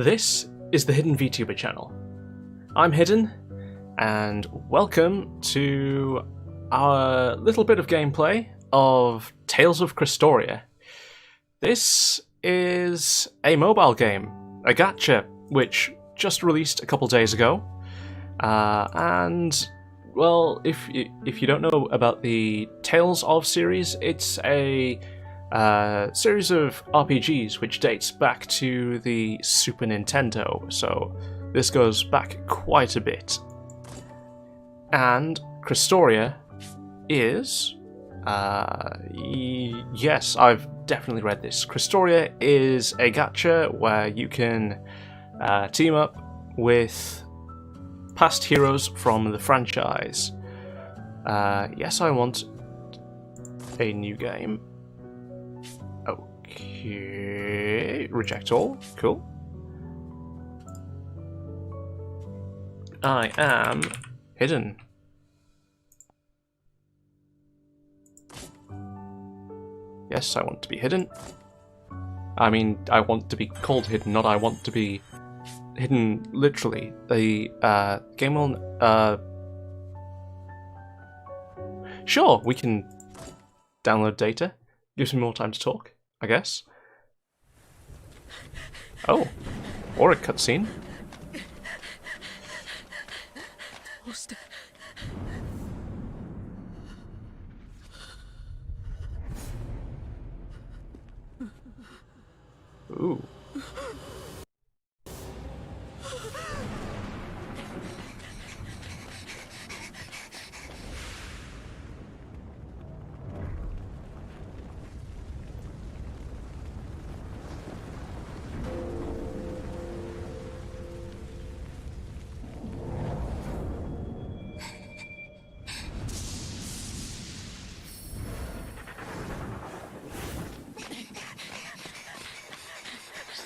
This is the Hidden VTuber channel. I'm Hidden, and welcome to our little bit of gameplay of Tales of Crestoria. This is a mobile game, a gacha, which just released a couple days ago. And, well, if you don't know about the Tales of series, it's a series of RPGs which dates back to the Super Nintendo, so this goes back quite a bit. And Crestoria is... yes, I've definitely read this. Crestoria is a gacha where you can team up with past heroes from the franchise. Yes, I want a new game. Okay, reject all. Cool. I am hidden. Yes, I want to be hidden. I mean, I want to be called hidden, not I want to be hidden literally. The game will... Sure, we can download data. Gives me more time to talk, I guess. Oh, or a cutscene. Ooh.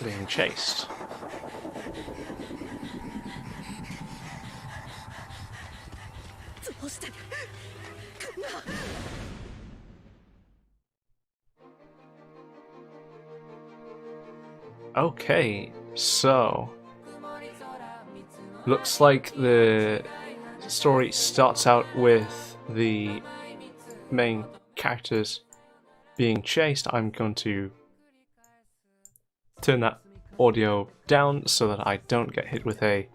Being chased. Okay, so looks like the story starts out with the main characters being chased. I'm going to turn that audio down so that I don't get hit with a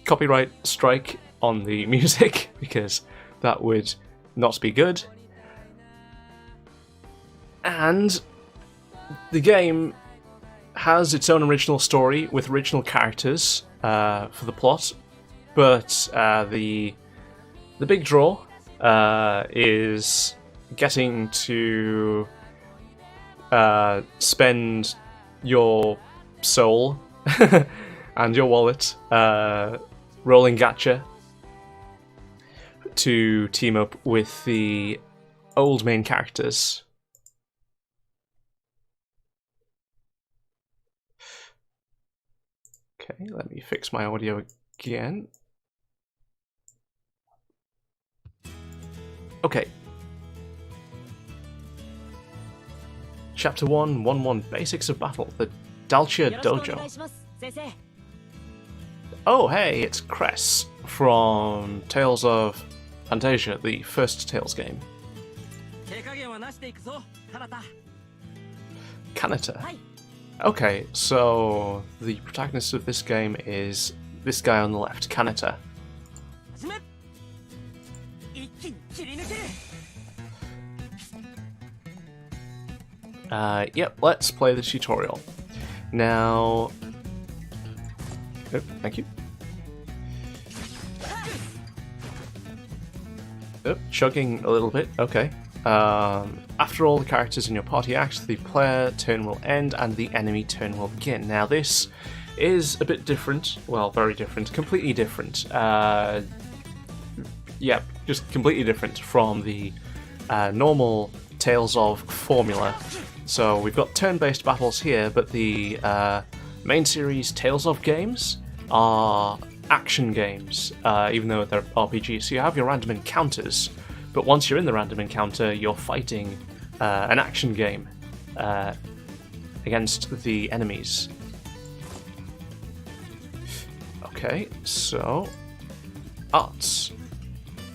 copyright strike on the music, because that would not be good. And the game has its own original story with original characters for the plot, but the big draw is getting to spend your soul and your wallet rolling gacha to team up with the old main characters. Okay, let me fix my audio again. Okay. Chapter 1.1.1 Basics of Battle, the Dalcia Dojo. Oh hey, it's Cress from Tales of Fantasia, the first Tales game. Kanata. Okay, so the protagonist of this game is this guy on the left, Kanata. Yep, let's play the tutorial. Now... Oh, thank you. Oh, chugging a little bit, okay. After all the characters in your party act, the player turn will end and the enemy turn will begin. Now this is a bit different, well, very different, completely different. Yeah, just completely different from the normal Tales of formula. So we've got turn-based battles here, but the main series Tales of games are action games, even though they're RPGs. So you have your random encounters, but once you're in the random encounter, you're fighting an action game against the enemies. Okay, so arts.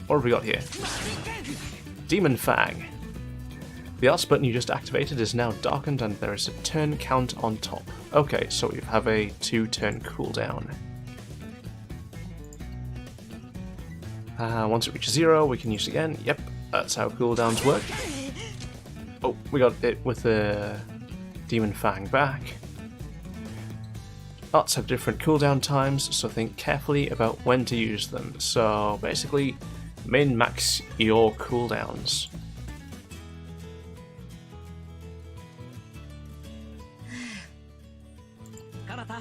What have we got here? Demon Fang. The arts button you just activated is now darkened and there is a turn count on top. Okay, so we have a 2-turn cooldown. Once it reaches 0, we can use it again. Yep, that's how cooldowns work. Oh, we got it with the Demon Fang back. Arts have different cooldown times, so think carefully about when to use them. So basically, min-max your cooldowns. Kanata,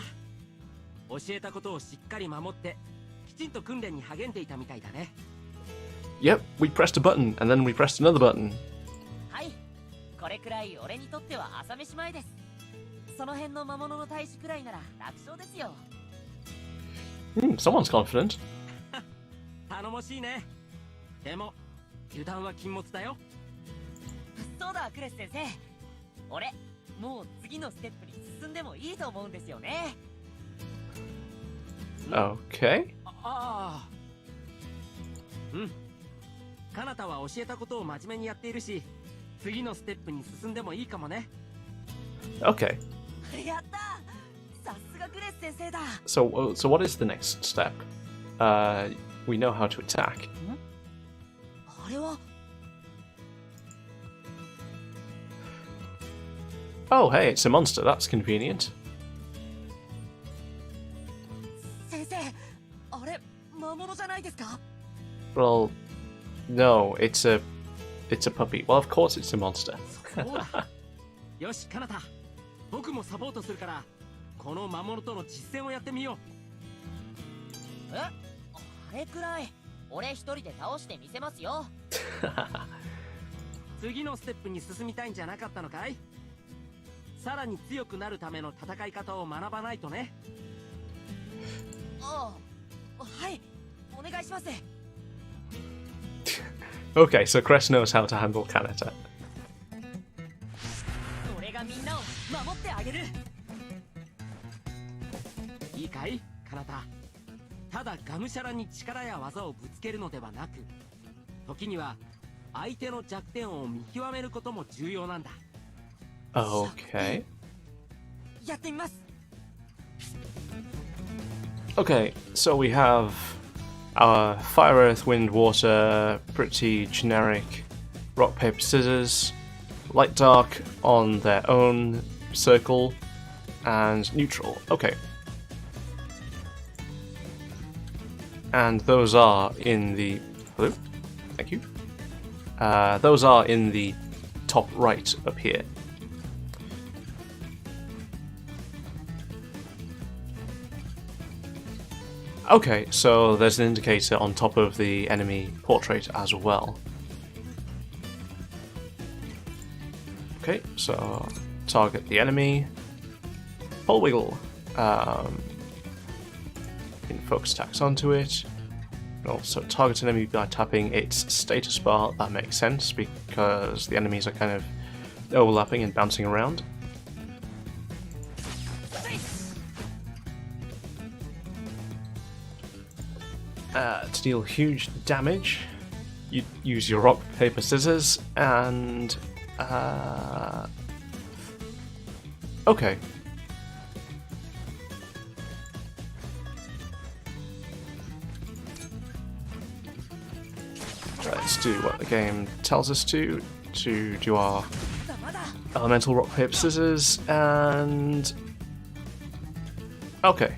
教えたことをしっかり守ってきちんと訓練に励んでいたみたいだね。Yep, we pressed a button and then we pressed another button. はい、これくらい俺にとっては朝飯前です。その辺の魔物の大使くらいなら楽勝ですよ。Someone's confident. 頼もしいね。でも油断は禁物だよ。そうだ、クレス先生。俺、もう次のステップに進んでもいいと思うんですよね。Okay. ああ。うん。カナタは教えたことを真面目にやっているし、次のステップに進んでもいいかもね。Okay. やった。さすがクレス先生だ。So what is the next step? We know how to attack. あれは。Oh, hey, it's a monster. That's convenient. 先生、あれ魔物じゃないですか？ Well, no, it's a puppy. Well, of course it's a monster. そうだ。よし、カナタ。僕もサポートするから、この魔物との実戦をやってみよう。あれくらい俺一人で倒してみせますよ。次のステップに進みたいんじゃなかったのかい？さらに強くなるための戦い方を学ばないとね。ああ、はい、お願いします。Okay, so Crest knows how to handle Kanata. 俺がみんなを守ってあげる。いいかい、カナタ。ただがむしゃらに力や技をぶつけるのではなく、時には相手の弱点を見極めることも重要なんだ。Okay. やってみます。Okay, so we have our fire, earth, wind, water, pretty generic rock, paper, scissors, light, dark on their own circle, and neutral. Okay. And those are in the... Hello? Thank you. Those are in the top right up here. Okay, so there's an indicator on top of the enemy portrait as well. Okay, so target the enemy. Pull wiggle. Can focus attacks onto it. Also target an enemy by tapping its status bar. That makes sense because the enemies are kind of overlapping and bouncing around. To deal huge damage, you use your rock, paper, scissors, and okay. Let's do what the game tells us to do our elemental rock, paper, scissors, and okay.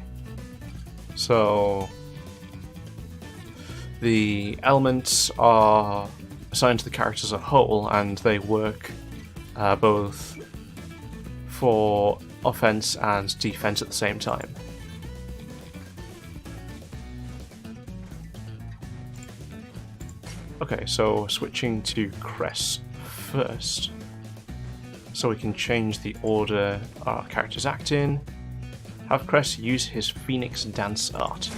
So the elements are assigned to the character as a whole, and they work both for offense and defense at the same time. Okay, so switching to Crest first, so we can change the order our characters act in. Have Crest use his Phoenix Dance art.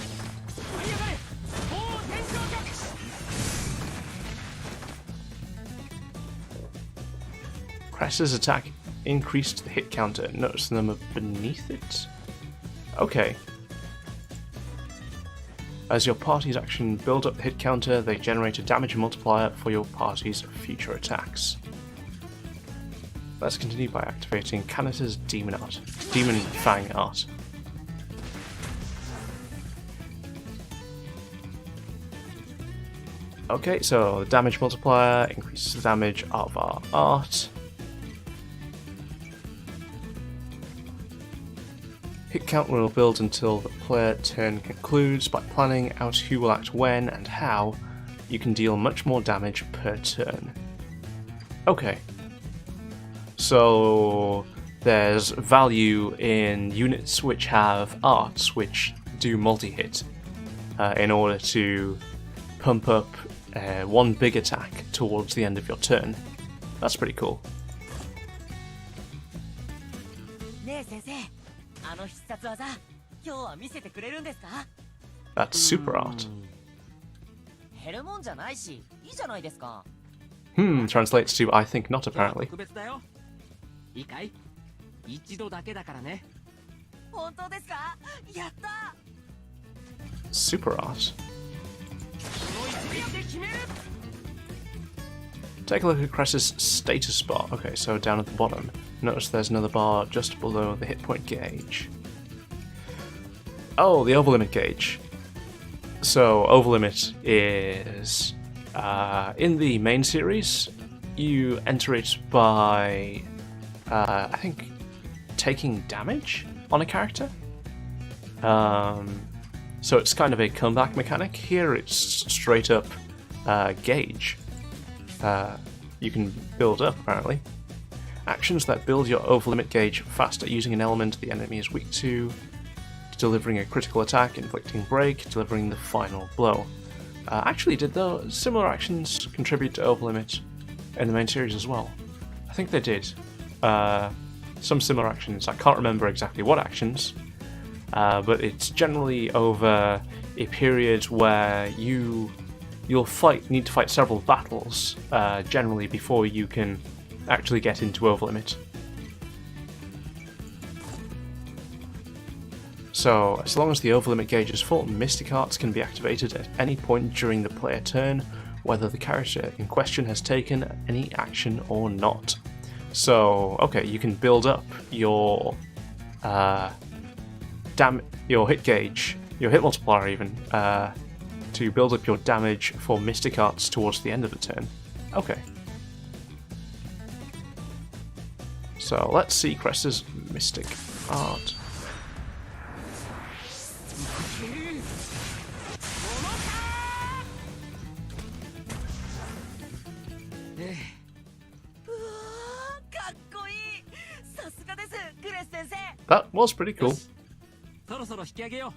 Crest's attack increased the hit counter. Notice the number beneath it. Okay. As your party's action build up the hit counter, they generate a damage multiplier for your party's future attacks. Let's continue by activating Canada's Demon Fang art. Okay, so the damage multiplier increases the damage of our art. Hit count will build until the player turn concludes. By planning out who will act when and how, you can deal much more damage per turn. Okay. So there's value in units which have arts which do multi-hit in order to pump up one big attack towards the end of your turn. That's pretty cool. ねえ先生、あの必殺技、今日は見せてくれるんですか？ That's super art. 減るもんじゃないし、いいじゃないですか。Translates to I think not 今日は apparently. 特別だよ。いいかい？一度だけだからね。本当ですか？やった！ Super art. この一撃で決める。 Take a look at Cress's status bar. Okay, so down at the bottom. Notice there's another bar just below the hit point gauge. Oh, the overlimit gauge. So, overlimit is... in the main series, you enter it by... I think taking damage on a character? So it's kind of a comeback mechanic. Here it's straight up gauge. You can build up, apparently. Actions that build your overlimit gauge faster, using an element the enemy is weak to, delivering a critical attack, inflicting break, delivering the final blow. Actually, did those similar actions contribute to overlimit in the main series as well? I think they did. Some similar actions. I can't remember exactly what actions, but it's generally over a period where you'll need to fight several battles, generally, before you can actually get into overlimit. So, as long as the overlimit gauge is full, Mystic Arts can be activated at any point during the player turn, whether the character in question has taken any action or not. So, okay, you can build up your your hit gauge, your hit multiplier even, to build up your damage for Mystic Arts towards the end of the turn. Okay. So let's see Cress's Mystic Art. That was pretty cool. そろそろ引き上げよ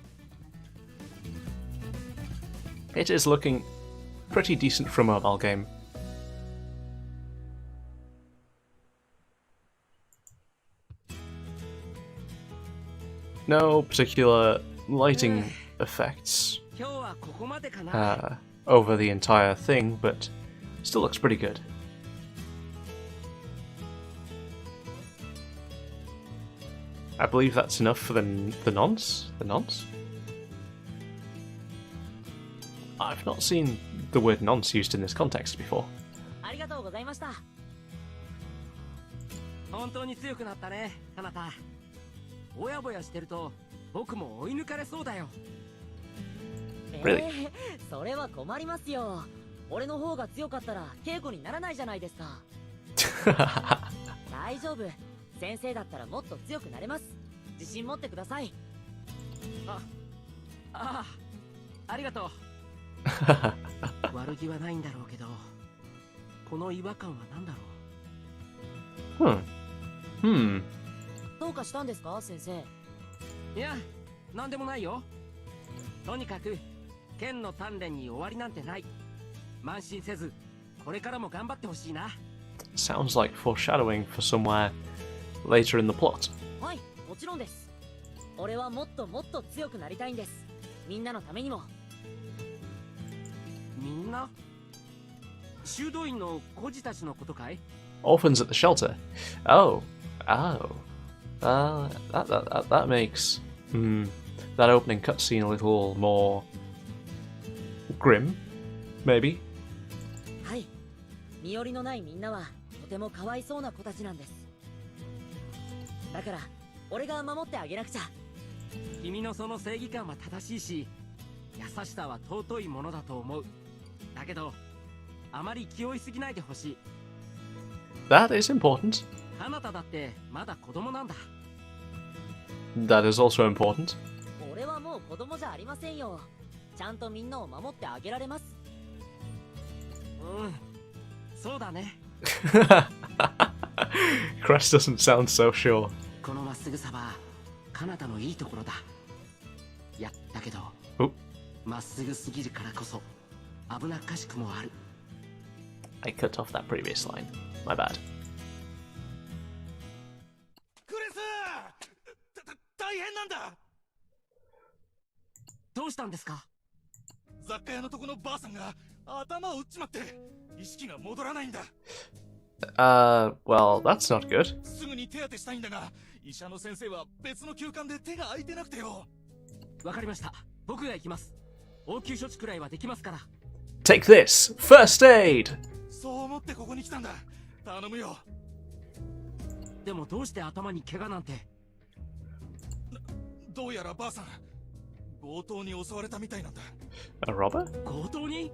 う。 It is looking pretty decent for a mobile game. No particular lighting effects 今日はここまでかな。 over the entire thing, but still looks pretty good. I believe that's enough for the nonce? The nonce? I've not seen the word nonce used in this context before. ありがとうございました。本当に強くなったね、カナタ。ぼやぼやしてると僕も追い抜かれそうだよ。Really? それは困りますよ。俺の方が強かったら稽古にならないじゃないですか。大丈夫。先生だったらもっと強くなれます。自信持ってください。ありがとう。悪気はないんだろうけど、この違和感は何だろう。どうかしたんですか、先生。いや、なんでもないよ。とにかく剣の鍛錬に終わりなんてない。慢心せず、これからも頑張ってほしいな。Sounds like foreshadowing for somewhere later in the plot. はい、もちろんです。俺はもっともっと強くなりたいんです。みんなのためにも。みんな？修道院の孤児たちのことかい？ Orphans at the shelter. That makes that opening cutscene a little more grim, maybe. はい。身寄りのないみんなはとてもかわいそうな子たちなんです。だから俺が守ってあげなくちゃ。君のその正義感は正しいし、優しさは尊いものだと思う。だけどあまり気負いすぎないでほしい。 That is important. あなただってまだ子供なんだ。 That is also important. 俺はもう子供じゃありませんよ。ちゃんとみんなを守ってあげられます。うん、そうだね。Crest doesn't sound so sure. このまっすぐさはカナタのいいところだ。いや、だけどまっすぐすぎるからこそ危なっかしくもある。 I cut off that previous line. My bad. クレス！大変なんだ！どうしたんですか？雑貨屋のとこのばあさんが頭を打っちまって意識が戻らないんだ。Well, that's not good. すぐに手当てしたいんだが、医者の先生は別の休館で手が空いてなくてよ。わかりました。僕が行きます。応急処置くらいはできますから。 Take this! First aid! そう思ってここに来たんだ。頼むよ。でもどうして頭に怪我なんて。どうやらばあさん、強盗に襲われたみたいなんだ。A robber? 強盗に？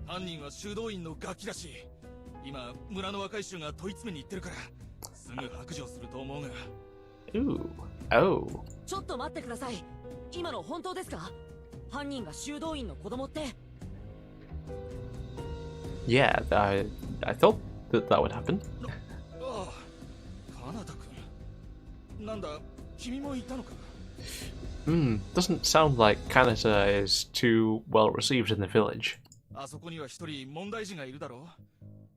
犯人は修道院のガキらしい。今村の若い衆が問い詰めに行ってるからすぐ白状すると思うが。 Ooh. Oh. ちょっと待ってください。今の本当ですか？犯人が修道院の子供って。 Yeah, I thought that would happen. ああ、カナタ君。なんだ、君もいたのか。Doesn't sound like Canada is too well received in the village. あそこには一人問題児がいるだろ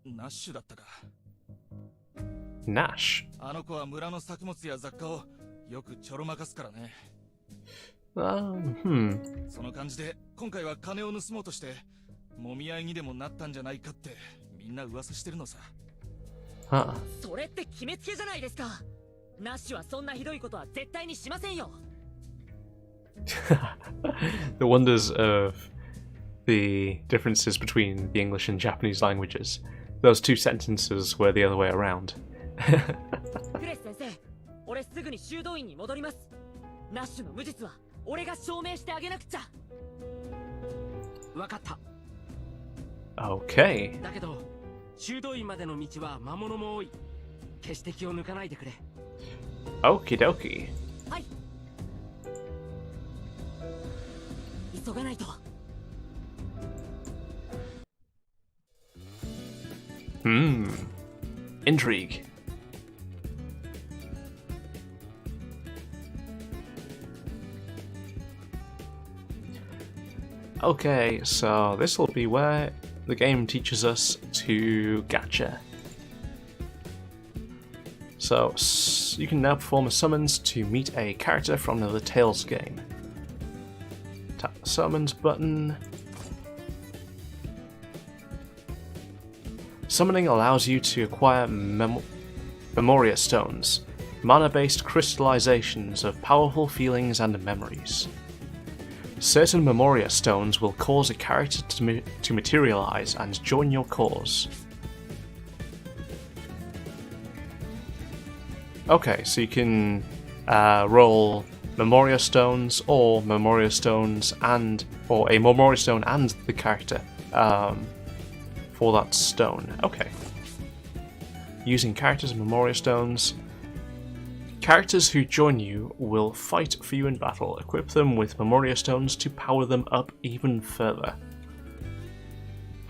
う。ナッシュだったか。Nash? あの子は村の作物や雑貨をよくちょろまかすからね。その感じで今回は金を盗もうとしてもみ合いにでもなったんじゃないかってみんな噂してるのさ。Huh. それって決めつけじゃないですか。ナッシュはそんなひどいことは絶対にしませんよ。The wonders of the differences between the English and Japanese languages. Those two sentences were the other way around. クレス先生、俺すぐに修道院に戻ります。ナッシュの無実は俺が証明してあげなくちゃ。わかった。 Okay. だけど修道院までの道は魔物も多い。決して気を抜かないでくれ。 Okie dokie. はい。急がないと。Intrigue. Okay, so this will be where the game teaches us to gacha. So you can now perform a summons to meet a character from another Tales game. Tap the summons button. Summoning allows you to acquire Memoria Stones, mana-based crystallizations of powerful feelings and memories. Certain Memoria Stones will cause a character to materialize and join your cause. Okay, so you can roll Memoria Stones or Memoria Stones or a Memoria Stone and the character for that stone. Okay. Using characters and Memoria Stones. Characters who join you will fight for you in battle. Equip them with Memoria Stones to power them up even further.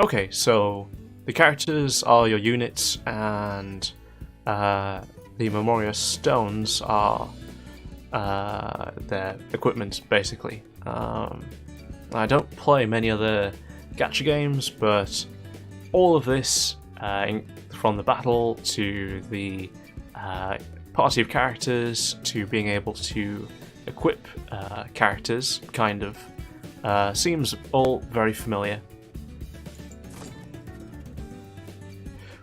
Okay, so the characters are your units and the Memoria Stones are their equipment, basically. I don't play many other gacha games, but all of this, from the battle to the party of characters to being able to equip characters, kind of, seems all very familiar.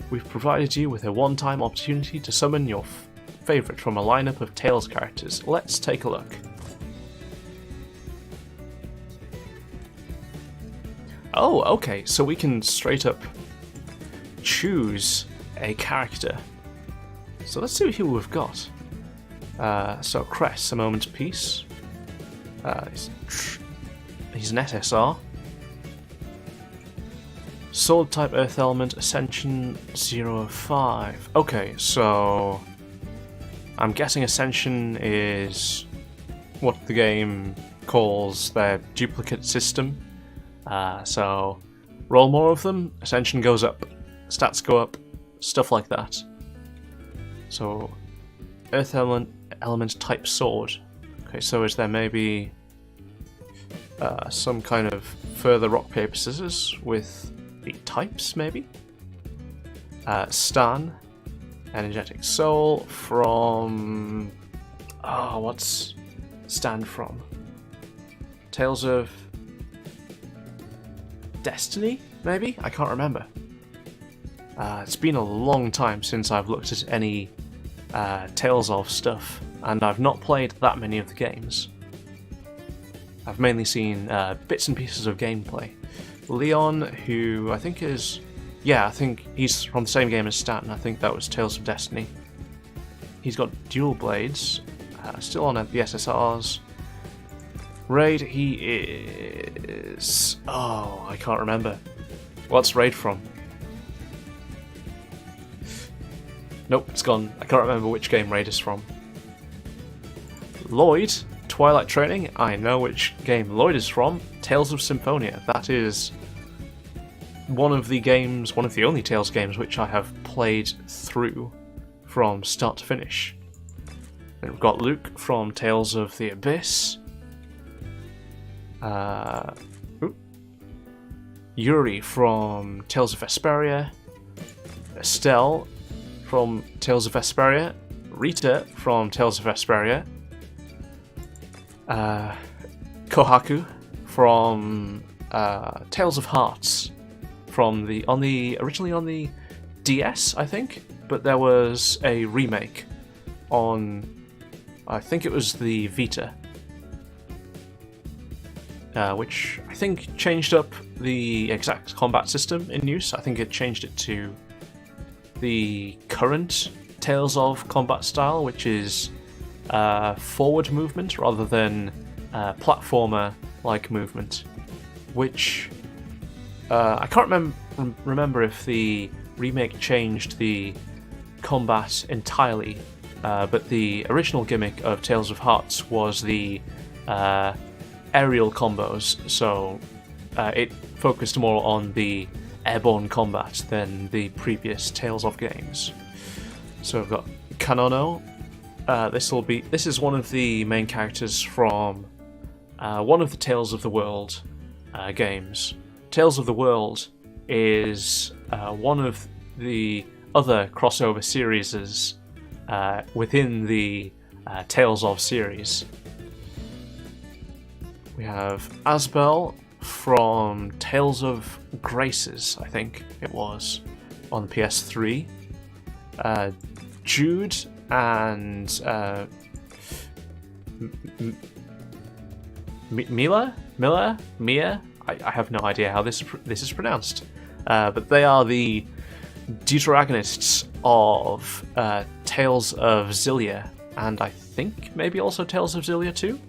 We've provided you with a one-time opportunity to summon your favourite from a lineup of Tales characters. Let's take a look. Oh, okay, so we can straight up choose a character. So let's see who we've got. So Cress, a moment's peace. He's an SSR. Sword type Earth Element, Ascension 0-5. Okay, so I'm guessing Ascension is what the game calls their duplicate system. So roll more of them, Ascension goes up, stats go up, stuff like that. So Earth Element type sword. Okay, so is there maybe some kind of further rock paper scissors with the types maybe? Stan, energetic soul from what's Stan from? Tales of Destiny, maybe? I can't remember. It's been a long time since I've looked at any Tales of stuff, and I've not played that many of the games. I've mainly seen bits and pieces of gameplay. Leon, who I think is... yeah, I think he's from the same game as Stanton. I think that was Tales of Destiny. He's got dual blades, still on the SSRs. Raid, he is... oh, I can't remember. What's Raid from? Nope, it's gone. I can't remember which game Raid is from. Lloyd, Twilight Training, I know which game Lloyd is from. Tales of Symphonia. That is one of the games, one of the only Tales games which I have played through from start to finish. Then we've got Luke from Tales of the Abyss. Yuri from Tales of Vesperia. Estelle from Tales of Vesperia. Rita from Tales of Vesperia. Kohaku from Tales of Hearts, from originally on the DS, I think, but there was a remake on, I think it was the Vita, which I think changed up the exact combat system in use. I think it changed it to the current Tales of combat style, which is forward movement rather than platformer-like movement, which I can't remember if the remake changed the combat entirely, but the original gimmick of Tales of Hearts was the aerial combos, so it focused more on the airborne combat than the previous Tales of games. So we've got Kanono. This is one of the main characters from one of the Tales of the World games. Tales of the World is one of the other crossover series within the Tales of series. We have Asbel from Tales of Graces, I think it was, on the PS3. Jude and Mia. I have no idea how this is pronounced, but they are the deuteragonists of Tales of Xillia, and I think maybe also Tales of Xillia 2,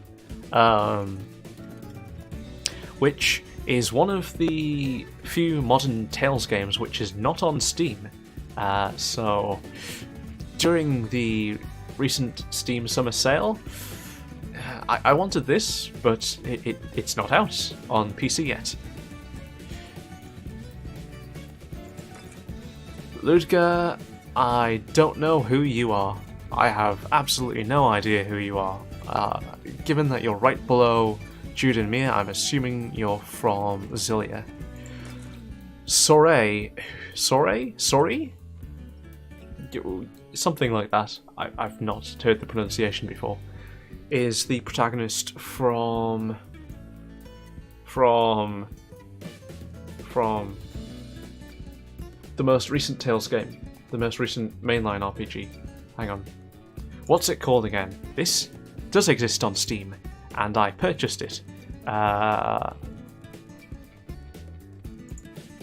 which is one of the few modern Tales games which is not on Steam. So during the recent Steam Summer Sale, I wanted this, but it's not out on PC yet. Ludger, I don't know who you are. I have absolutely no idea who you are. Given that you're right below Jude and Mia, I'm assuming you're from Xillia. Sorry? Something like that. I've not heard the pronunciation before. Is the protagonist from the most recent Tales game, the most recent mainline RPG. Hang on, what's it called again? This does exist on Steam, and I purchased it.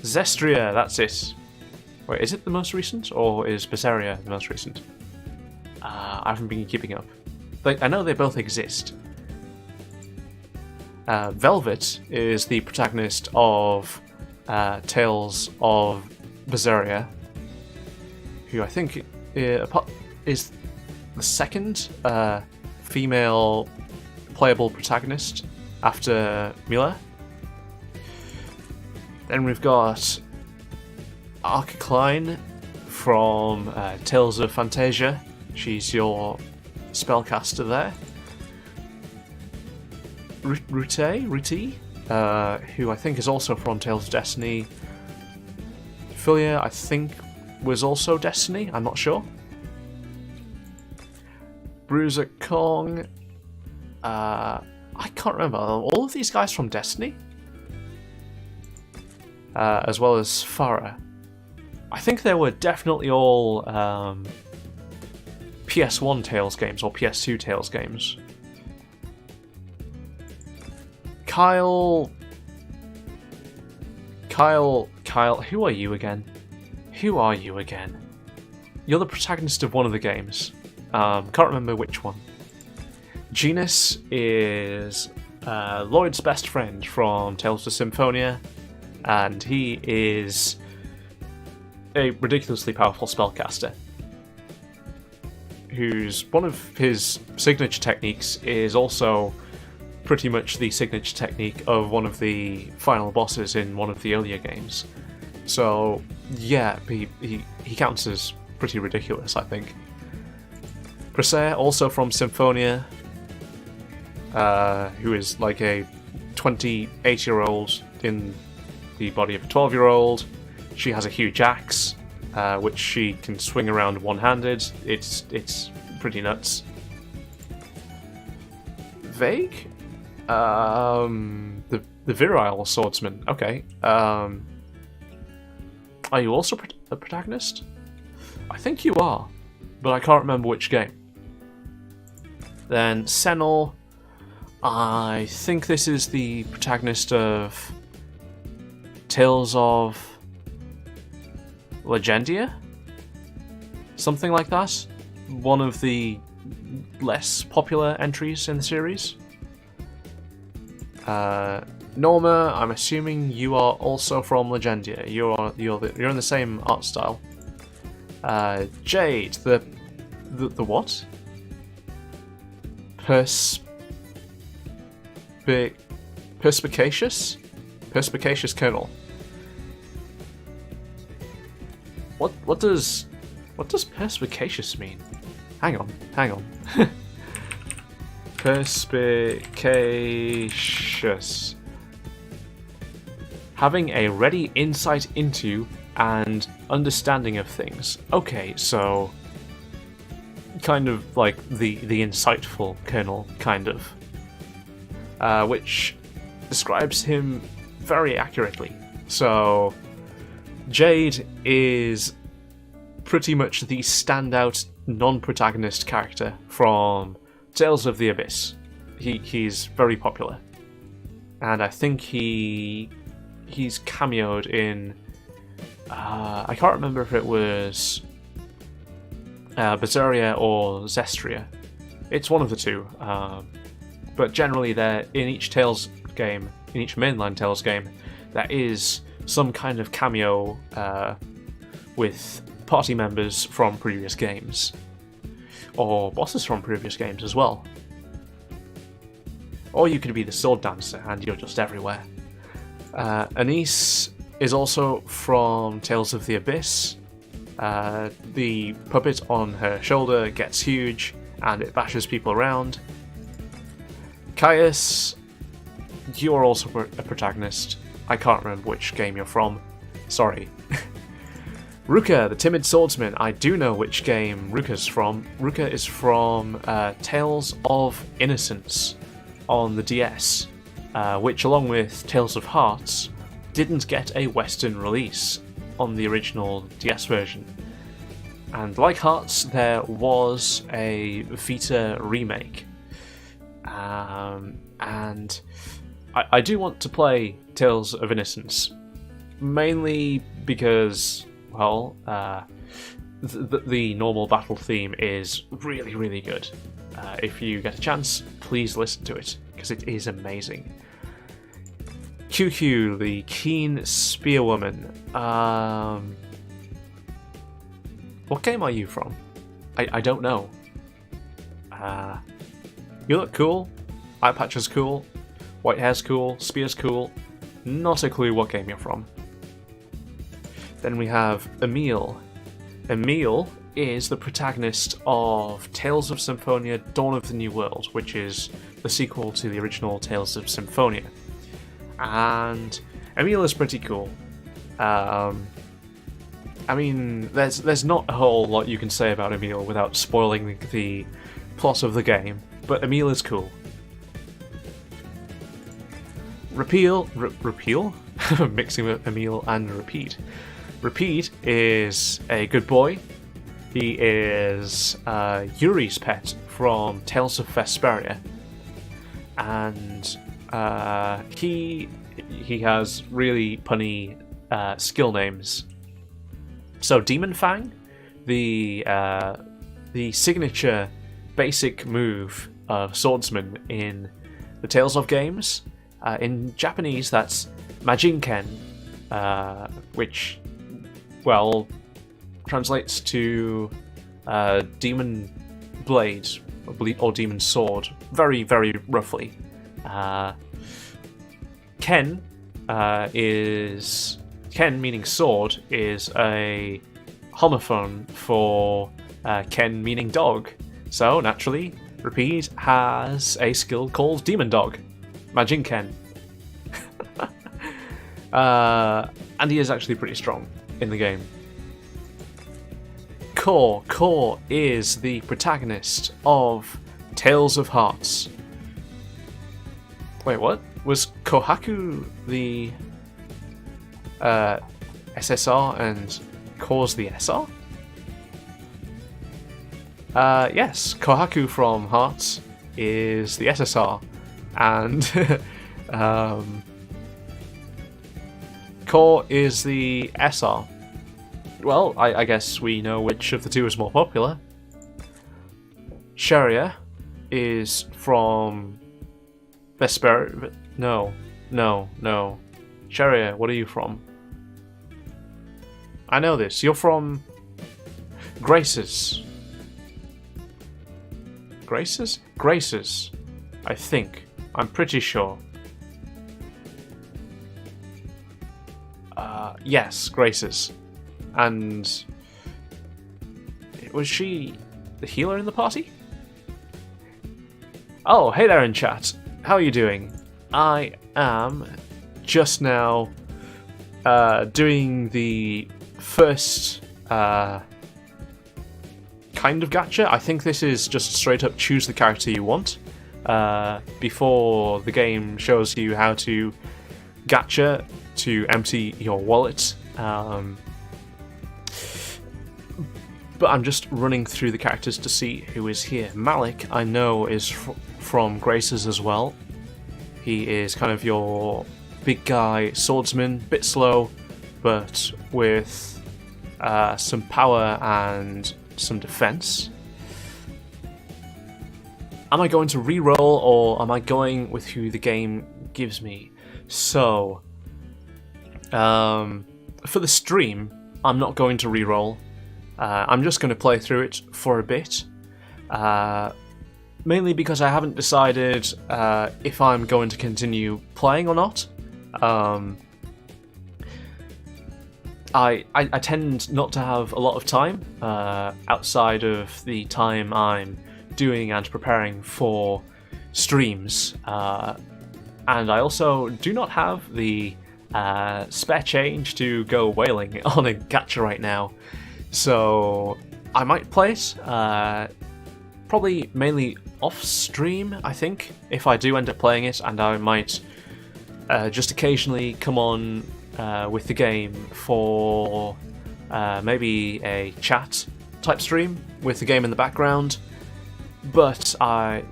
Zestria, that's it. Wait, is it the most recent, or is Berseria the most recent? I haven't been keeping up. I know they both exist. Velvet is the protagonist of Tales of Berseria, who I think is the second female playable protagonist after Mila. Then we've got Arca Klein from Tales of Fantasia. She's your spellcaster there. Ruti, who I think is also from Tales of Destiny. Filia, I think, was also Destiny, I'm not sure. Bruiser Kong, I can't remember. Are all of these guys from Destiny? As well as Farah. I think they were definitely all PS1 Tales games or PS2 Tales games. Kyle, who are you again? You're the protagonist of one of the games. Can't remember which one. Genus is Lloyd's best friend from Tales of Symphonia, and he is a ridiculously powerful spellcaster, whose one of his signature techniques is also pretty much the signature technique of one of the final bosses in one of the earlier games. So yeah, he counts as pretty ridiculous, I think. Presea, also from Symphonia, who is like a 28-year-old in the body of a 12-year-old. She has a huge axe, which she can swing around one-handed. It's pretty nuts. Vague? The virile swordsman. Okay. Are you also a protagonist? I think you are, but I can't remember which game. Then Senel, I think this is the protagonist of Tales of Legendia? Something like that. One of the less popular entries in the series. Norma, I'm assuming you are also from Legendia. You're in the same art style. Jade, the what? Perspicacious Colonel. What does perspicacious mean? Hang on. Perspicacious. Having a ready insight into and understanding of things. Okay, so kind of like the insightful Colonel, kind of. Which describes him very accurately. So Jade is pretty much the standout non-protagonist character from Tales of the Abyss. He's very popular, and I think he's cameoed in. I can't remember if it was Berseria or Zestria. It's one of the two, but generally, they're in each Tales game, in each mainline Tales game, there is some kind of cameo with party members from previous games, or bosses from previous games as well. Or you could be the sword dancer and you're just everywhere. Anise is also from Tales of the Abyss. The puppet on her shoulder gets huge and it bashes people around. Caius, you're also a protagonist. I can't remember which game you're from. Sorry. Ruka, the timid swordsman. I do know which game Ruka's from. Ruka is from Tales of Innocence on the DS, which, along with Tales of Hearts, didn't get a Western release on the original DS version. And like Hearts, there was a Vita remake. And I do want to play Tales of Innocence. mainly because, well, the normal battle theme is really, really good. If you get a chance, please listen to it, because it is amazing. QQ, the Keen Spearwoman. What game are you from? I don't know. You look cool. Eye patch is cool. White hair's cool. Spear's cool. Not a clue what game you're from. Then we have Emil. Emil is the protagonist of Tales of Symphonia Dawn of the New World, which is the sequel to the original Tales of Symphonia. And Emil is pretty cool. I mean, there's not a whole lot you can say about Emil without spoiling the plot of the game, but Emil is cool. Repeal? Mixing with Emil and Repeat. Repeat is a good boy. He is Yuri's pet from Tales of Vesperia, and he has really punny skill names. So Demon Fang, the signature basic move of swordsman in the Tales of games. In Japanese, that's Majinken, which, well, translates to demon blade or demon sword, very, very roughly. Ken meaning sword is a homophone for Ken meaning dog. So naturally, Repeat has a skill called Demon Dog, Majinken. And he is actually pretty strong in the game. Core is the protagonist of Tales of Hearts. Wait, what? Was Kohaku the SSR and Core's the SR? Yes, Kohaku from Hearts is the SSR, and Core is the SR. Well, I guess we know which of the two is more popular. Sharia is from Vesper. No. Sharia, what are you from? I know this. You're from Graces. Graces? Graces. I think. I'm pretty sure. Yes, Graces. And was she the healer in the party? Oh, hey there in chat. How are you doing? I am just now doing the first kind of gacha. I think this is just straight up choose the character you want before the game shows you how to gacha to empty your wallet. But I'm just running through the characters to see who is here. Malik, I know, is from Graces as well. He is kind of your big guy swordsman, bit slow, but with some power and some defense. Am I going to reroll, or am I going with who the game gives me? So, for the stream, I'm not going to reroll. I'm just going to play through it for a bit, mainly because I haven't decided if I'm going to continue playing or not. I tend not to have a lot of time outside of the time I'm doing and preparing for streams, and I also do not have the spare change to go whaling on a gacha right now. So I might play it, probably mainly off stream, I think, if I do end up playing it, and I might just occasionally come on with the game for maybe a chat type stream with the game in the background. But I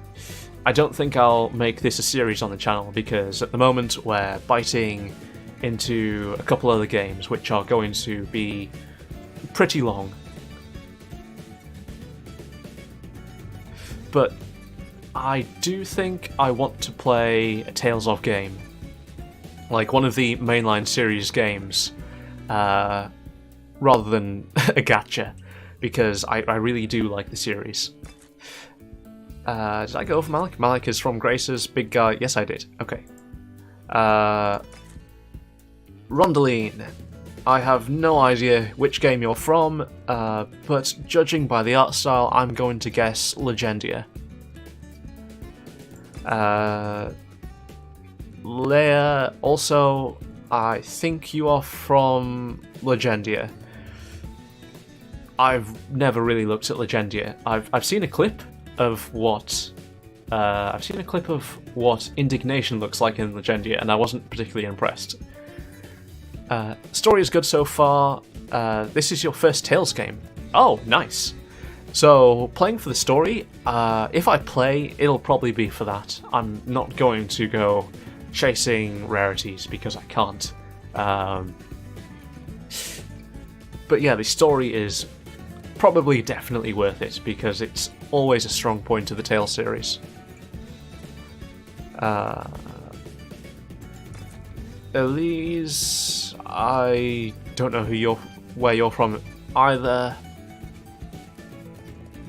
don't think I'll make this a series on the channel, because at the moment we're biting into a couple other games, which are going to be pretty long. But I do think I want to play a Tales of game, like one of the mainline series games, rather than a gacha, because I really do like the series. Did I go for Malik? Malik is from Grace's Big Guy. Yes, I did. Okay. Rondeline. I have no idea which game you're from, but judging by the art style, I'm going to guess Legendia. Leia, also, I think you are from Legendia. I've never really looked at Legendia. I've seen a clip of what indignation looks like in Legendia, and I wasn't particularly impressed. Story is good so far. This is your first Tales game. Oh, nice. So, playing for the story, if I play, it'll probably be for that. I'm not going to go chasing rarities because I can't. But yeah, the story is probably definitely worth it because it's always a strong point of the Tales series. Elise, I don't know where you're from either.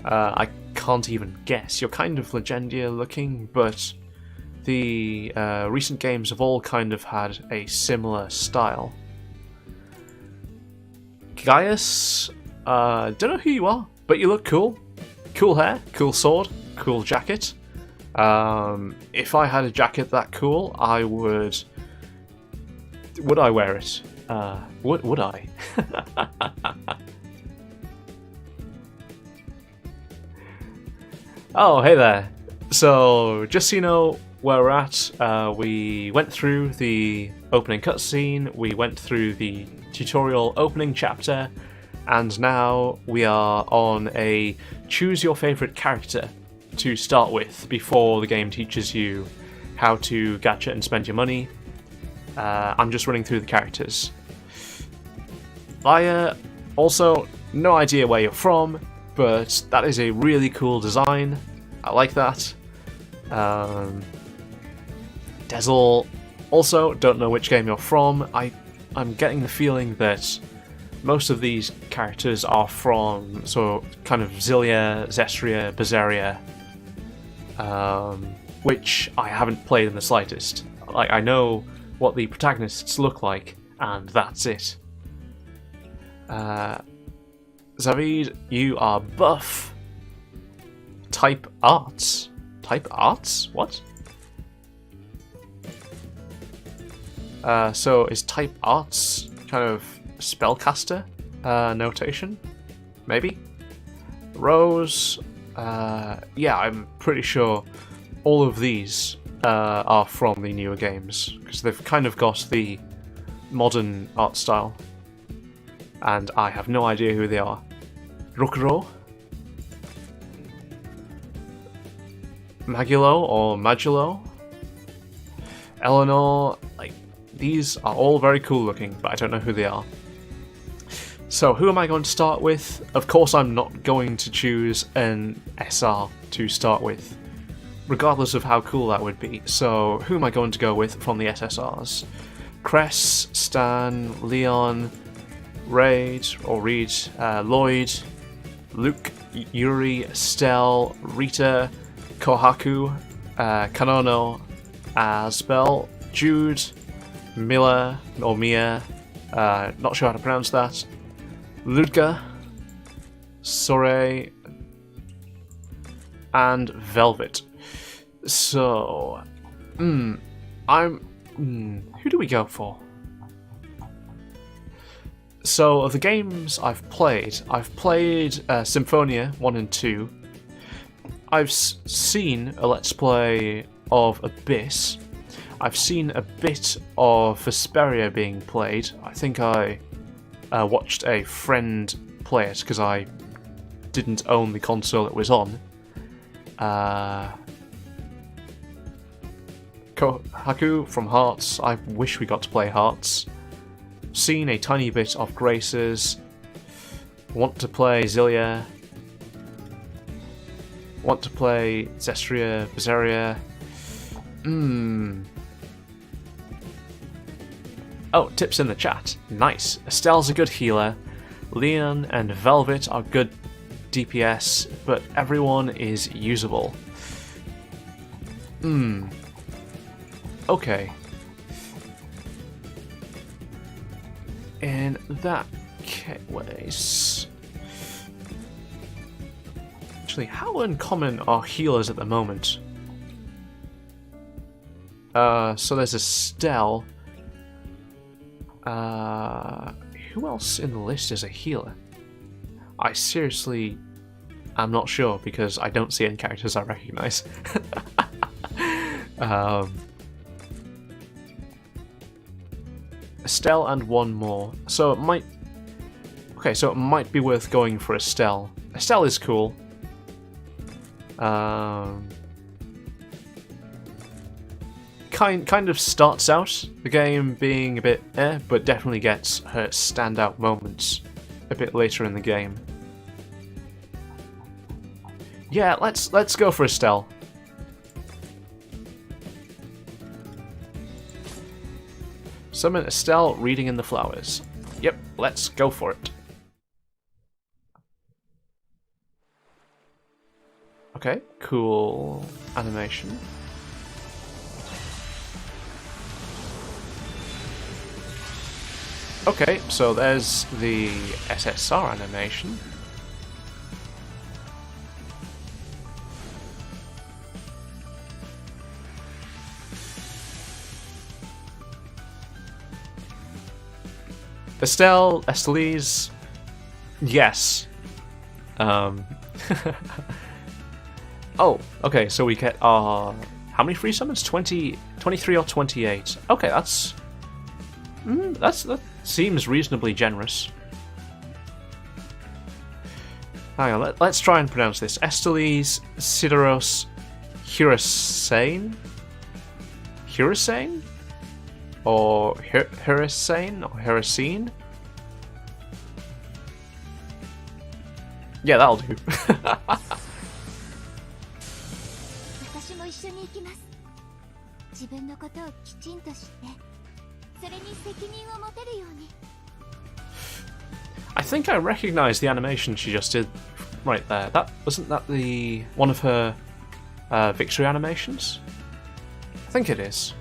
I can't even guess. You're kind of Legendia looking, but the recent games have all kind of had a similar style. Gaius, don't know who you are, but you look cool. Cool hair, cool sword, cool jacket. If I had a jacket that cool, I would. Would I wear it? Would I? Oh, hey there. So, just so you know where we're at, we went through the opening cutscene, we went through the tutorial opening chapter, and now we are on a choose your favourite character to start with before the game teaches you how to gacha and spend your money. I'm just running through the characters. Also, no idea where you're from, but that is a really cool design. I like that. Dezel, also, don't know which game you're from. I'm getting the feeling that most of these characters are from kind of Zilia, Zestria, Berseria, which I haven't played in the slightest. Like, I know what the protagonists look like, and that's it. Zavid, you are buff. Type arts. Type arts? What? So is type arts kind of spellcaster notation? Maybe? Rose, yeah, I'm pretty sure all of these are from the newer games, because they've kind of got the modern art style. And I have no idea who they are. Rokuro? Magulo or Magulo? Eleanor, like, these are all very cool looking, but I don't know who they are. So, who am I going to start with? Of course I'm not going to choose an SR to start with, regardless of how cool that would be. So, who am I going to go with from the SSRs? Cress, Stan, Leon, Reed, Lloyd, Luke, Yuri, Estelle, Rita, Kohaku, Kanono, Asbel, Jude, Miller, or Mia, not sure how to pronounce that, Ludga, Sore, and Velvet. So, who do we go for? So, of the games I've played Symphonia 1 and 2. I've seen a Let's Play of Abyss. I've seen a bit of Vesperia being played. I think I watched a friend play it because I didn't own the console it was on. Haku from Hearts. I wish we got to play Hearts. Seen a tiny bit of Graces. Want to play Zilia. Want to play Zestria, Berseria. Oh, tips in the chat. Nice. Estelle's a good healer. Leon and Velvet are good DPS, but everyone is usable. Okay. In that case... Actually, how uncommon are healers at the moment? So there's Estelle. Who else in the list is a healer? I seriously am not sure because I don't see any characters I recognize. Estelle and one more. So it might... Okay, so it might be worth going for Estelle. Estelle is cool. Kind of starts out the game being a bit but definitely gets her standout moments a bit later in the game. Yeah, let's go for Estelle. Summon Estelle reading in the flowers. Yep, let's go for it. Okay, cool animation. Okay, so there's the SSR animation. Estelle's, yes. Oh, okay, so we get how many free summons? 23 or 28. Okay, that seems reasonably generous. Hang on, let's try and pronounce this. Estelle's Sideros Hurricane? Hurricane? Or Hurricane? Or Hurricane? Yeah, that'll do. 私も一緒に行きます。自分のことをきちんと知って、それに責任を持てるように。I think I recognize the animation she just did right there. Wasn't that the one of her victory animations? I think it is.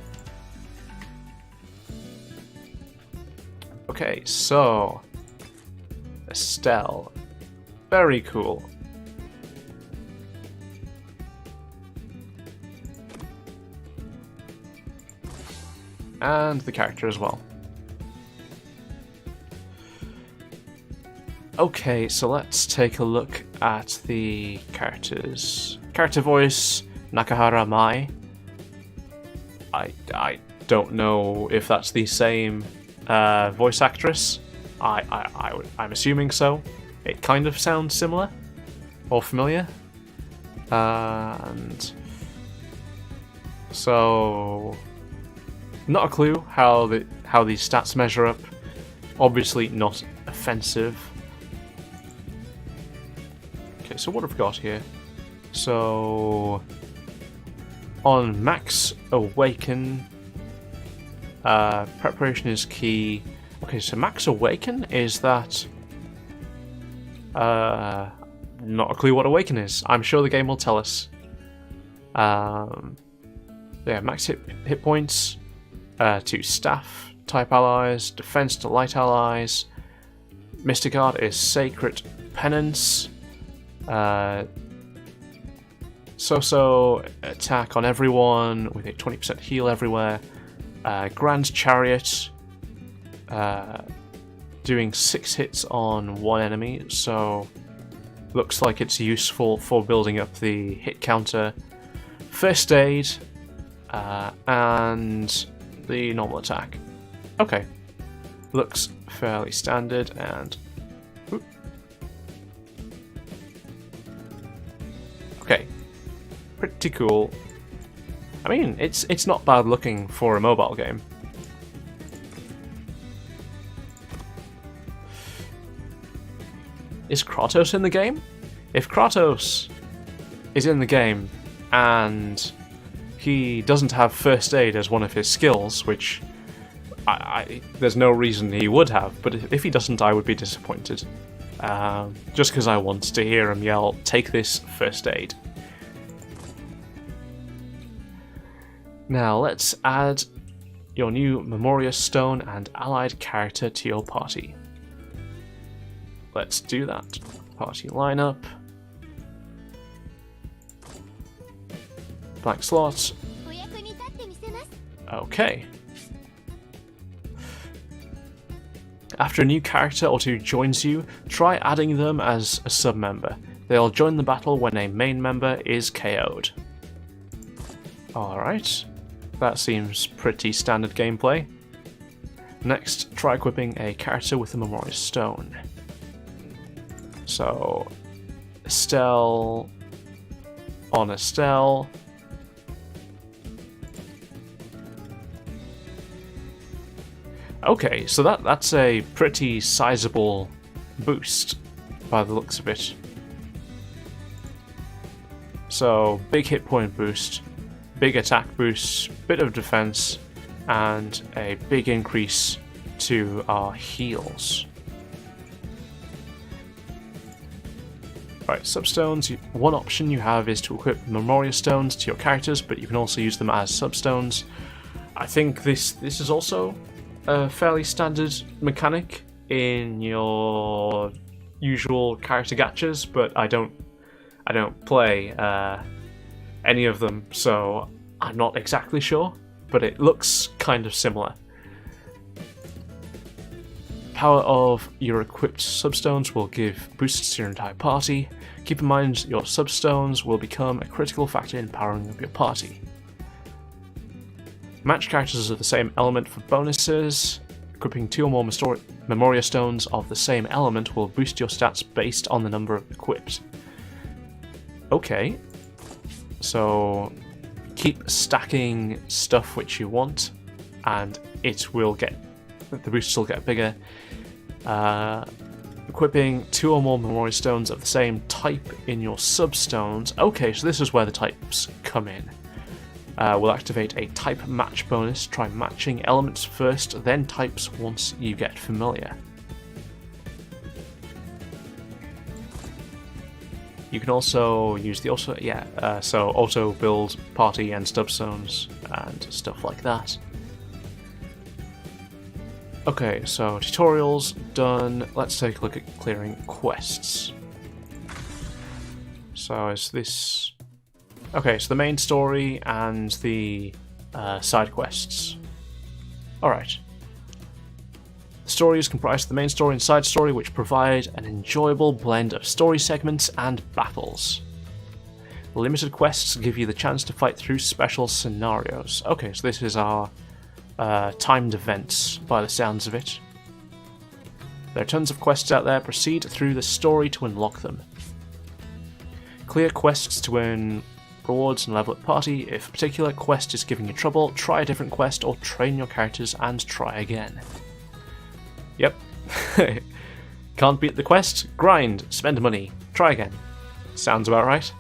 Okay, so Estelle, very cool. And the character as well. Okay, so let's take a look at the characters. Character voice, Nakahara Mai. I don't know if that's the same voice actress. I'm assuming so. It kind of sounds similar or familiar. And so not a clue how these stats measure up. Obviously not offensive. Okay, so what have we got here? So on Max Awaken, preparation is key. Okay, so Max Awaken is that. Not a clue what Awaken is. I'm sure the game will tell us. Yeah, max hit points to staff type allies, defense to light allies. Mystic Art is Sacred Penance. So attack on everyone with a 20% heal everywhere. Grand Chariot, doing 6 hits on one enemy, so looks like it's useful for building up the hit counter. First Aid, and the normal attack. Okay, looks fairly standard and... Okay, pretty cool. I mean, it's not bad looking for a mobile game. Is Kratos in the game? If Kratos is in the game and he doesn't have first aid as one of his skills, which there's no reason he would have, but if he doesn't, I would be disappointed. Just because I want to hear him yell, "Take this first aid." Now let's add your new Memoria Stone and allied character to your party. Let's do that. Party lineup. Blank slot. Okay. After a new character or two joins you, try adding them as a sub-member. They'll join the battle when a main member is KO'd. Alright, that seems pretty standard gameplay. Next, try equipping a character with a Memoria Stone. So, Estelle on Estelle. Okay, so that's a pretty sizable boost by the looks of it. So, big hit point boost, big attack boost, bit of defense, and a big increase to our heals. Right, substones. One option you have is to equip Memoria Stones to your characters, but you can also use them as substones. I think this is also a fairly standard mechanic in your usual character gachas, but I don't play any of them, so I'm not exactly sure, but it looks kind of similar. Power of your equipped substones will give boosts to your entire party. Keep in mind your substones will become a critical factor in powering up your party. Match characters of the same element for bonuses. Equipping 2 or more Memoria Stones of the same element will boost your stats based on the number equipped. Okay, so keep stacking stuff which you want, and the boosts will get bigger. Equipping 2 or more Memoria Stones of the same type in your substones. Okay, so this is where the types come in. Will activate a type match bonus. Try matching elements first, then types once you get familiar. You can also use the so auto build party and substones and stuff like that. Okay, so tutorials done. Let's take a look at clearing quests. So is this... Okay, so the main story and the side quests. Alright. The story is comprised of the main story and side story, which provide an enjoyable blend of story segments and battles. Limited quests give you the chance to fight through special scenarios. Okay, so this is our timed events, by the sounds of it. There are tons of quests out there. Proceed through the story to unlock them. Clear quests to earn rewards and level up party. If a particular quest is giving you trouble, try a different quest or train your characters and try again. Yep. Can't beat the quest? Grind, spend money, try again. Sounds about right.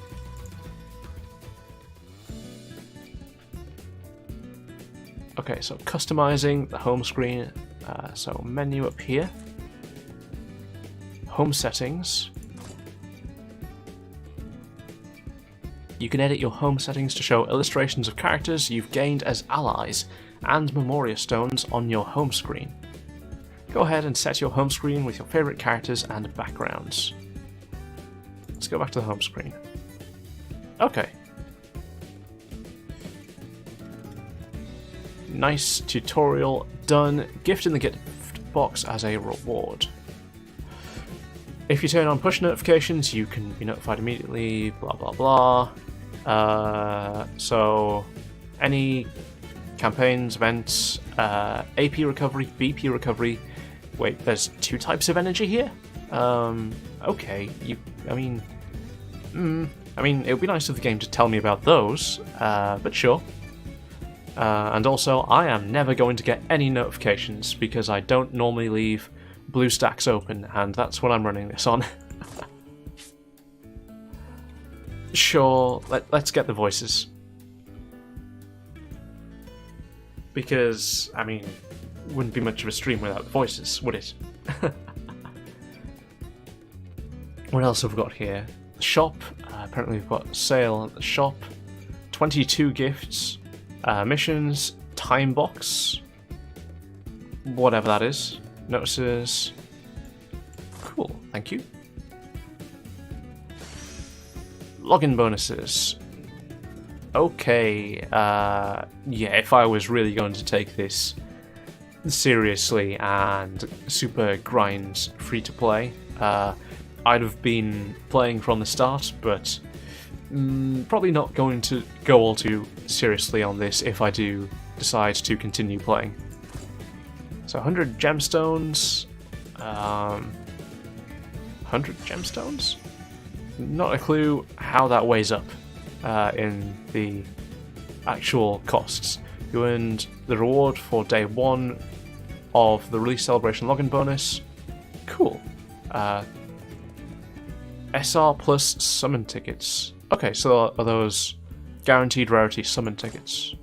Okay, so customizing the home screen. So menu up here. Home settings. You can edit your home settings to show illustrations of characters you've gained as allies and Memoria Stones on your home screen. Go ahead and set your home screen with your favourite characters and backgrounds. Let's go back to the home screen. Okay. Nice tutorial done. Gift in the gift box as a reward. If you turn on push notifications, you can be notified immediately, blah blah blah. So, any campaigns, events, AP recovery, BP recovery. Wait, there's 2 types of energy here? Okay, I mean, it would be nice of the game to tell me about those, but sure. And also, I am never going to get any notifications because I don't normally leave BlueStacks open, and that's what I'm running this on. Sure, let's get the voices. Because, I mean, wouldn't be much of a stream without the voices, would it? What else have we got here? The shop. Apparently we've got a sale at the shop. 22 gifts. Missions. Time box. Whatever that is. Notices. Cool, thank you. Login bonuses. Okay, yeah, if I was really going to take this seriously and super grind free to play, I'd have been playing from the start, but probably not going to go all too seriously on this if I do decide to continue playing. So 100 gemstones, 100 gemstones? Not a clue how that weighs up in the actual costs. You earned the reward for day 1 of the release celebration login bonus. Cool. SR plus summon tickets. Okay, so are those guaranteed rarity summon tickets?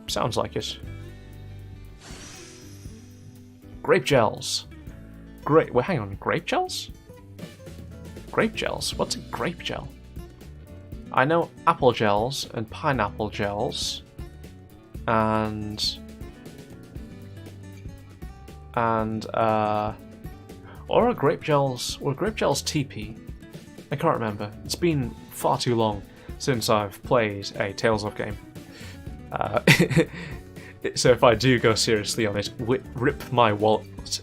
Sounds like it. Grape gels. Great. Well, hang on. Grape gels? Grape gels? What's a grape gel? I know apple gels and pineapple gels, or are grape gels? Were grape gels TP? I can't remember. It's been far too long since I've played a Tales of game. So if I do go seriously on it, rip my wallet.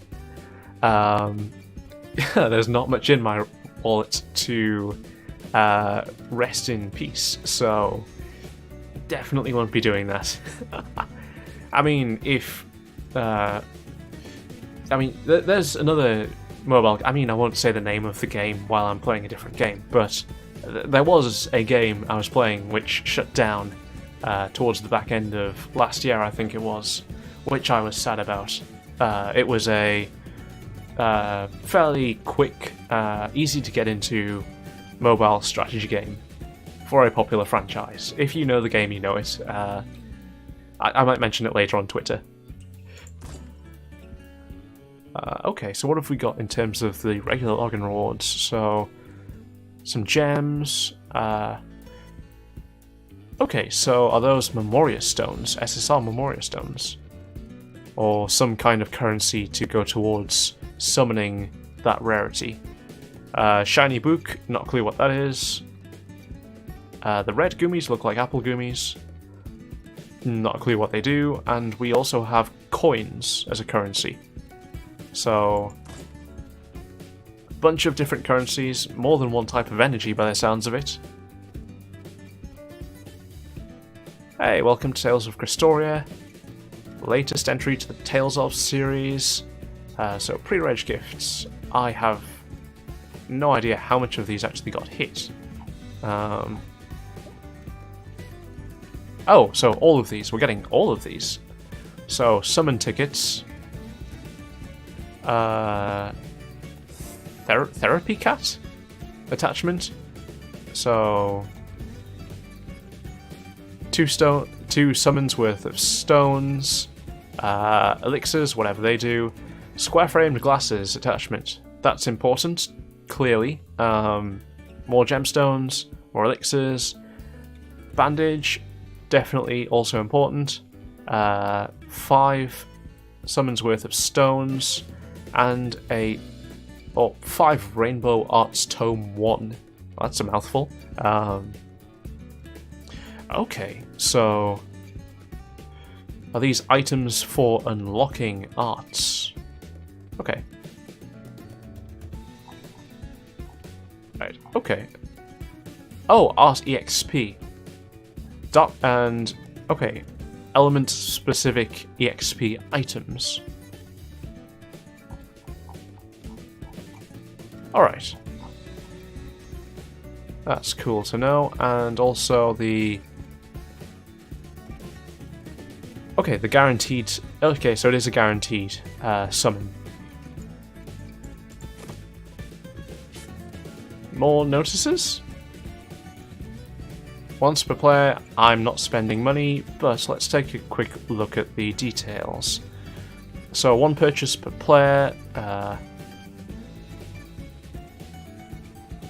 There's not much in my wallet to rest in peace, so definitely won't be doing that. I mean, there's another mobile. I mean, I won't say the name of the game while I'm playing a different game, but there was a game I was playing which shut down towards the back end of last year, I think it was, which I was sad about. It was a fairly quick, easy to get into mobile strategy game for a popular franchise. If you know the game, you know it. I might mention it later on Twitter. Okay, so what have we got in terms of the regular login rewards? So, some gems. Okay, so are those Memoria Stones? SSR Memoria Stones? Or some kind of currency to go towards summoning that rarity? Shiny Book, not a clue what that is. The red gummies look like apple gummies. Not a clue what they do. And we also have coins as a currency. So, a bunch of different currencies, more than one type of energy by the sounds of it. Hey, welcome to Tales of Crestoria. Latest entry to the Tales of series. So, pre-reg gifts. I have no idea how much of these actually got hit. Oh, so all of these. We're getting all of these. So, summon tickets. Therapy cat attachment. So, two summons worth of stones, elixirs, whatever they do. Square framed glasses attachment. That's important, clearly. More gemstones, more elixirs. Bandage, definitely also important. 5 summons worth of stones. And 5 Rainbow Arts Tome 1. That's a mouthful. Okay, so are these items for unlocking arts? Okay. Right, okay. Oh, Art EXP. Okay. Element specific EXP items. Alright. That's cool to know. And also the Okay, the guaranteed... Okay, so it is a guaranteed summon. More notices? Once per player, I'm not spending money, but let's take a quick look at the details. So, one purchase per player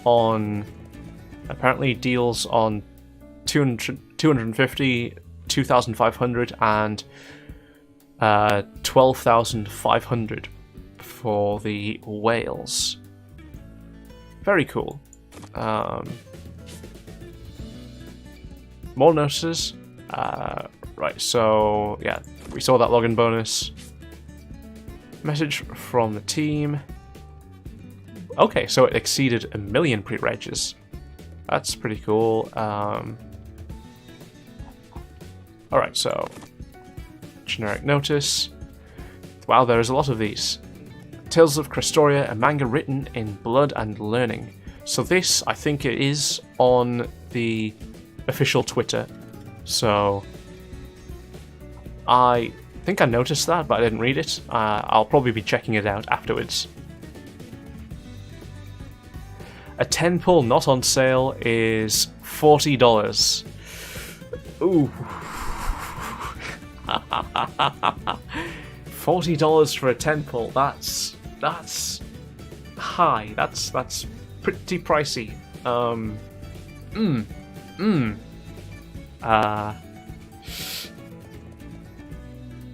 on... apparently deals on 250, 2,500 and 12,500 for the whales. Very cool. More notices. Right, so yeah, we saw that login bonus. Message from the team. Okay, so it exceeded 1 million pre-regs. That's pretty cool. Alright, so generic notice. Wow, there is a lot of these. Tales of Crestoria, a manga written in blood and learning. So this, I think it is on the official Twitter. So I think I noticed that, but I didn't read it. I'll probably be checking it out afterwards. A 10 pull not on sale is $40. Ooh. $40 for a 10 pull. That's high. That's pretty pricey.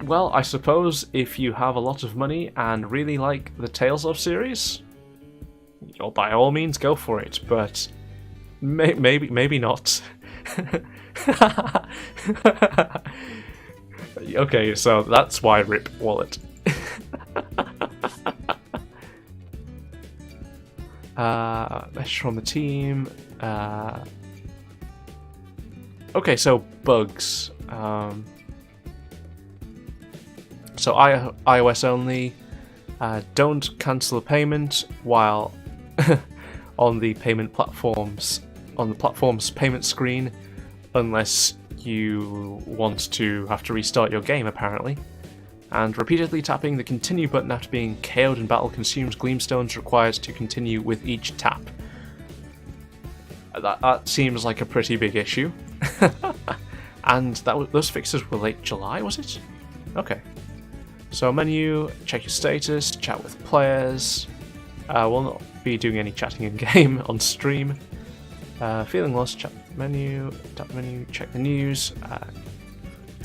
Well, I suppose if you have a lot of money and really like the Tales of series, well, by all means go for it, but maybe not. Okay, so that's why RIP wallet. Message from the team. Okay, so bugs. So iOS only. Don't cancel a payment while on the payment platforms, on the platform's payment screen, unless you want to have to restart your game, apparently. And repeatedly tapping the continue button after being KO'd in battle consumes gleamstones required to continue with each tap. That seems like a pretty big issue. And those fixes were late July, was it? Okay. So menu, check your status, chat with players. We'll not be doing any chatting in game on stream. Feeling lost, chat menu, tap menu, check the news.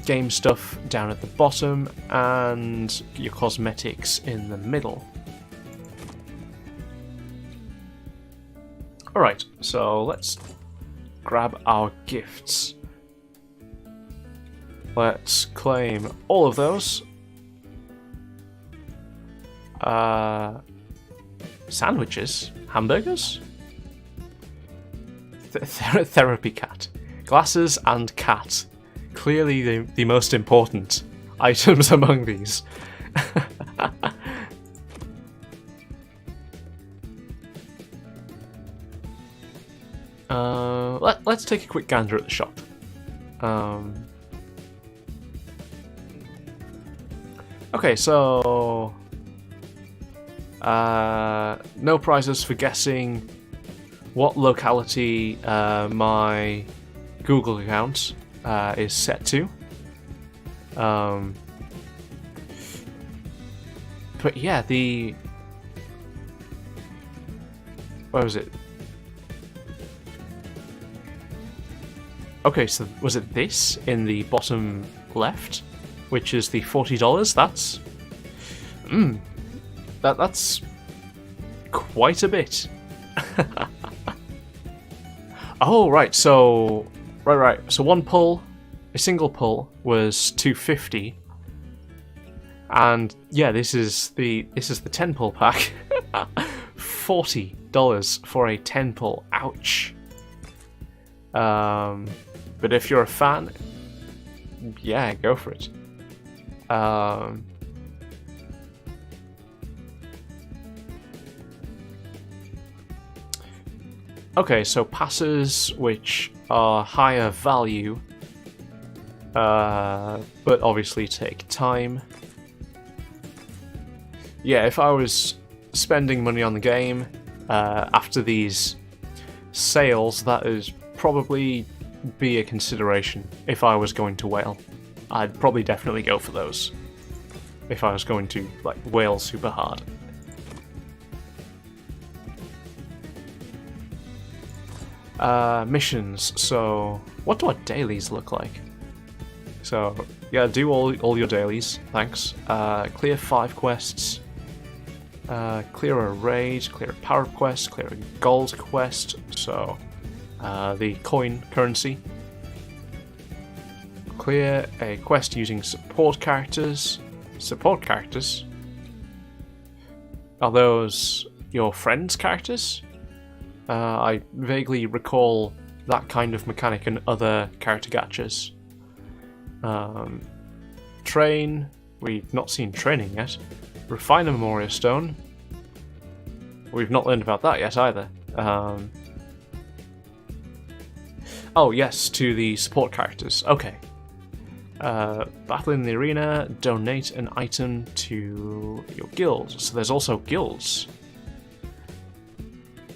Game stuff down at the bottom, and your cosmetics in the middle. Alright, so let's grab our gifts. Let's claim all of those. Sandwiches? Hamburgers? Therapy cat. Glasses and cat. Clearly the most important items among these. Let's take a quick gander at the shop. Okay, so no prizes for guessing what locality my Google account is set to. But yeah, where was it? Okay, so was it this in the bottom left, which is the $40? That's quite a bit. Oh, right. So right. So one pull, a single pull was $250, and yeah, this is the 10 pull pack. $40 for a 10 pull. Ouch. But if you're a fan, yeah, go for it. Okay, so passes which are higher value but obviously take time. Yeah, if I was spending money on the game after these sales, that is probably be a consideration if I was going to whale. I'd probably definitely go for those if I was going to like whale super hard. Missions. So what do our dailies look like? So yeah, do all your dailies, thanks. Clear 5 quests. Clear a raid, clear a power quest, clear a gold quest, so the coin currency. Clear a quest using support characters. Support characters? Are those your friends' characters? I vaguely recall that kind of mechanic in other character gachas. Train. We've not seen training yet. Refine a Memoria Stone. We've not learned about that yet either. Oh yes, to the support characters. Okay. Battle in the arena. Donate an item to your guild. So there's also guilds.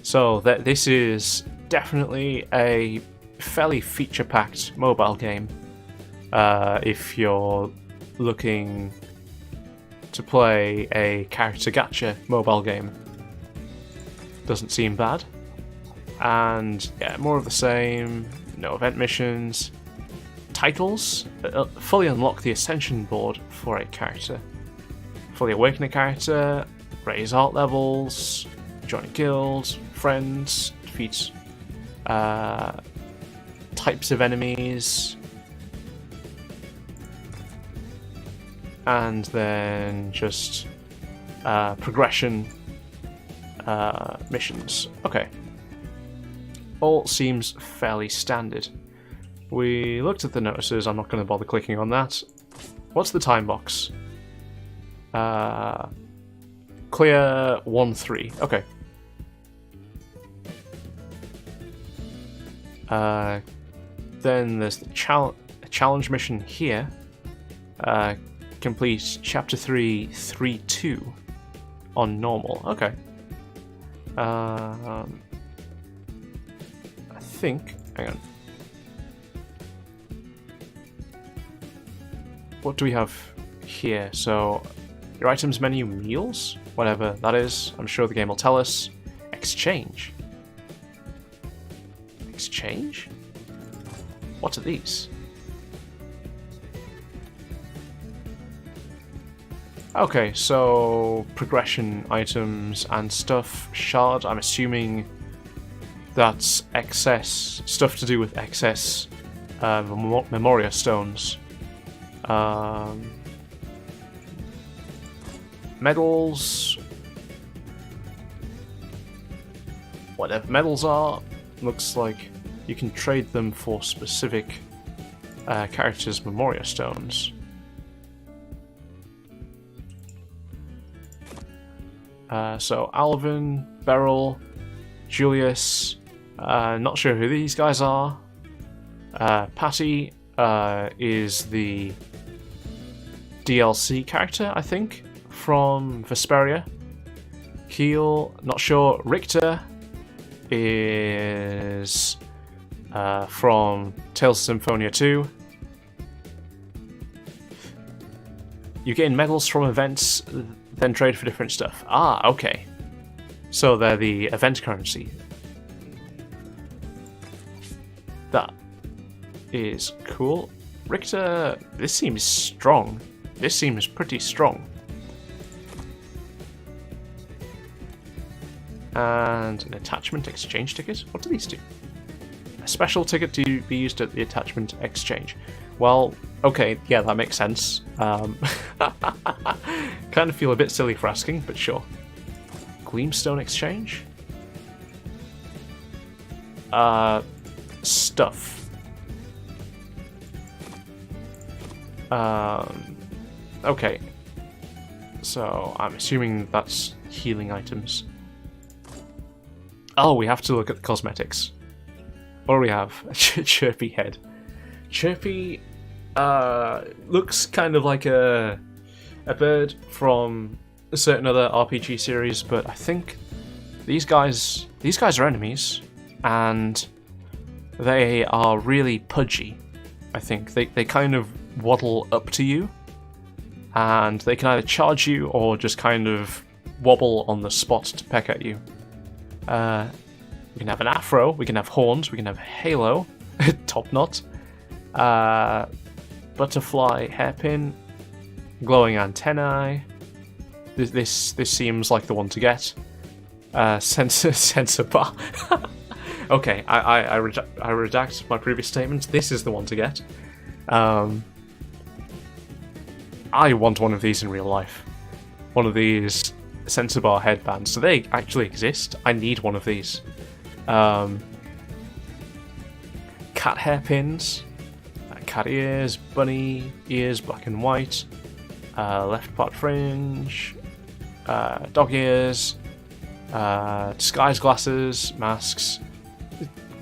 So this is definitely a fairly feature-packed mobile game. If you're looking to play a character gacha mobile game. Doesn't seem bad. And yeah, more of the same. No event missions. Titles. Fully unlock the ascension board for a character. Fully awaken a character. Raise art levels. Join a guild. Friends. Defeat types of enemies. And then just progression missions. Okay. All seems fairly standard. We looked at the notices, I'm not going to bother clicking on that. What's the time box? Clear 1-3. Okay. Then there's the challenge mission here. Complete Chapter 3, 3-2 on normal. Okay. I think... Hang on. What do we have here? So, your items menu meals? Whatever that is. I'm sure the game will tell us. Exchange. Exchange? What are these? Okay, so progression items and stuff. Shard, I'm assuming that's excess stuff to do with excess Memoria stones. Medals. Whatever medals are, looks like you can trade them for specific characters' Memoria stones. So Alvin, Beryl, Julius, not sure who these guys are. Patty is the DLC character, I think, from Vesperia. Keel, not sure. Richter is from Tales of Symphonia 2. You gain medals from events, then trade for different stuff. Ah, okay. So they're the event currency. That is cool. Richter, this seems strong. This seems pretty strong. And an attachment exchange ticket? What do these do? A special ticket to be used at the attachment exchange. Well, okay, yeah, that makes sense. Kind of feel a bit silly for asking, but sure. Gleamstone exchange? Stuff. Okay. So, I'm assuming that's healing items. Oh, we have to look at the cosmetics. What do we have? A chirpy head. Chirpy looks kind of like a bird from a certain other RPG series, but I think these guys are enemies, and they are really pudgy. I think they kind of waddle up to you, and they can either charge you or just kind of wobble on the spot to peck at you. We can have an afro, we can have horns, we can have a halo, top knot, butterfly hairpin, glowing antennae. This seems like the one to get. Sensor bar. Okay, I redact my previous statements. This is the one to get. I want one of these in real life. One of these sensor bar headbands. Do they actually exist? I need one of these. Cat hairpins, cat ears, bunny ears, black and white, left part fringe, dog ears, disguise glasses, masks,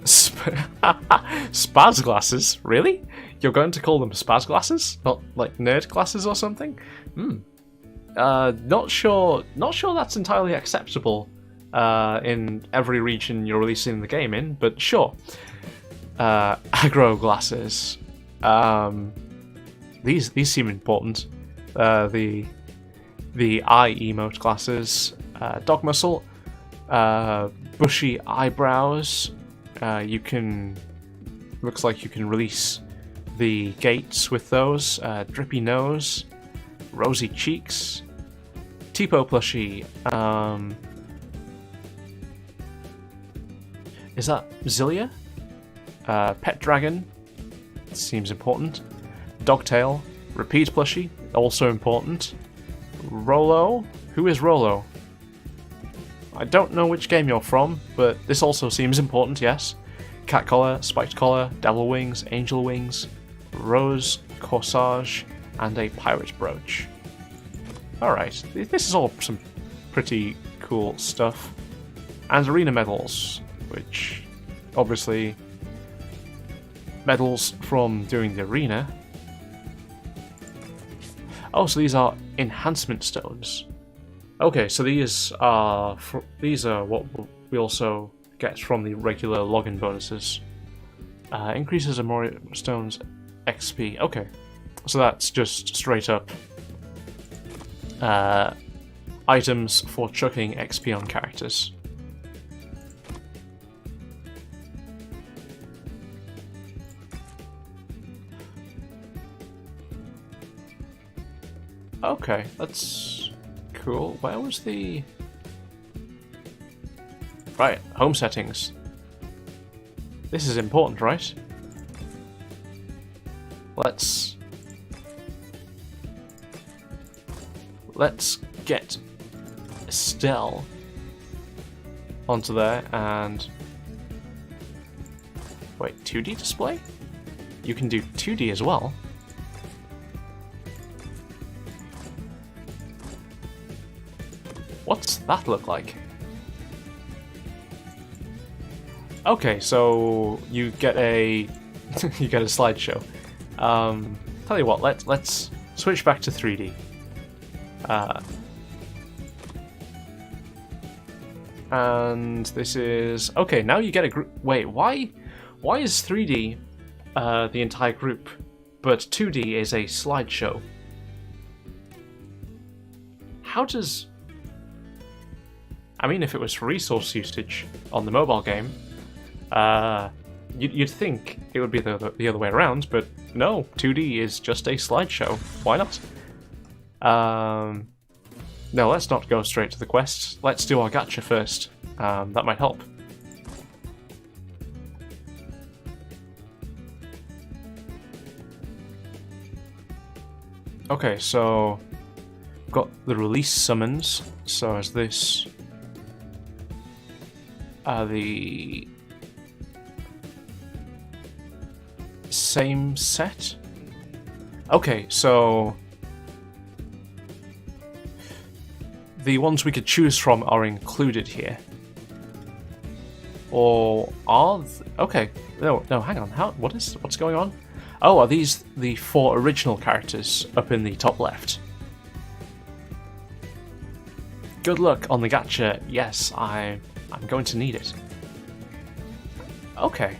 spaz glasses. Really? You're going to call them spaz glasses, not like nerd glasses or something? Not sure that's entirely acceptable in every region you're releasing the game in, but sure. Aggro glasses. These seem important. The eye emote glasses. Dog muscle. Bushy eyebrows. Looks like you can release the gates with those. Drippy nose. Rosy cheeks. Tipo plushie. Is that Zilia? Pet dragon. Seems important. Dogtail. Repeat plushie. Also important. Rolo. Who is Rolo? I don't know which game you're from, but this also seems important, yes. Cat collar, spiked collar, devil wings, angel wings, rose, corsage, and a pirate brooch. Alright, this is all some pretty cool stuff. And arena medals, which obviously medals from doing the arena. Oh, so these are enhancement stones. Okay, so these are what we also get from the regular login bonuses. Increases more stones XP. Okay, so that's just straight up items for chucking XP on characters. Okay, that's cool. Where was the... Right, home settings. This is important, right? Let's get Estelle onto there and... Wait, 2D display? You can do 2D as well. What's that look like? Okay, so you get a you get a slideshow. Tell you what, let's switch back to 3D. And this is okay. Now you get a group. Wait, why is 3D the entire group, but 2D is a slideshow? How does? I mean, if it was for resource usage on the mobile game, you'd think it would be the other way around, but no, 2D is just a slideshow. Why not? No, let's not go straight to the quest. Let's do our gacha first. That might help. Okay, so we've got the release summons. So is this the same set? Okay, so the ones we could choose from are included here. Or are okay? No, hang on. What's going on? Oh, are these the 4 original characters up in the top left? Good luck on the gacha. Yes, I'm going to need it. Okay.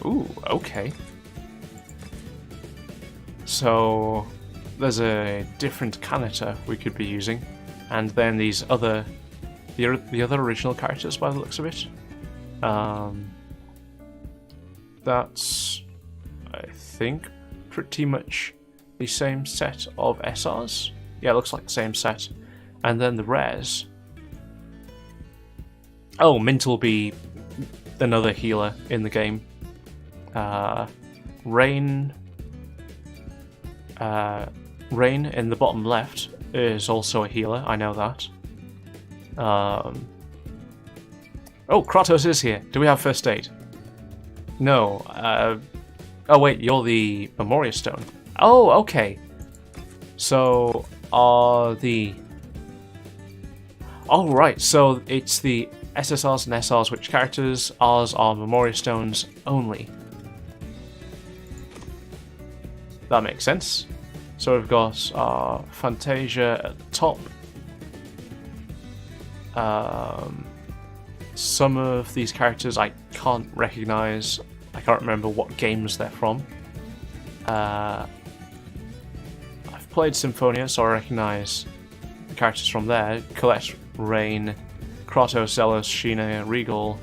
Ooh, okay. So there's a different Kanata we could be using, and then the other original characters by the looks of it. That's, I think, pretty much the same set of SRs. Yeah, it looks like the same set. And then the rares. Oh, Mint will be another healer in the game. Rain in the bottom left is also a healer, I know that. Oh, Kratos is here. Do we have first aid? No. Oh wait, you're the Memoria Stone. Oh, okay. So are the... Oh right, so it's the SSRs and SRs which characters, ours are Memoria Stones only. That makes sense. So we've got our Fantasia at the top. Some of these characters I can't recognise. I can't remember what games they're from. I've played Symphonia, so I recognise the characters from there. Colette, Rain, Kratos, Zelos, Sheena, Regal.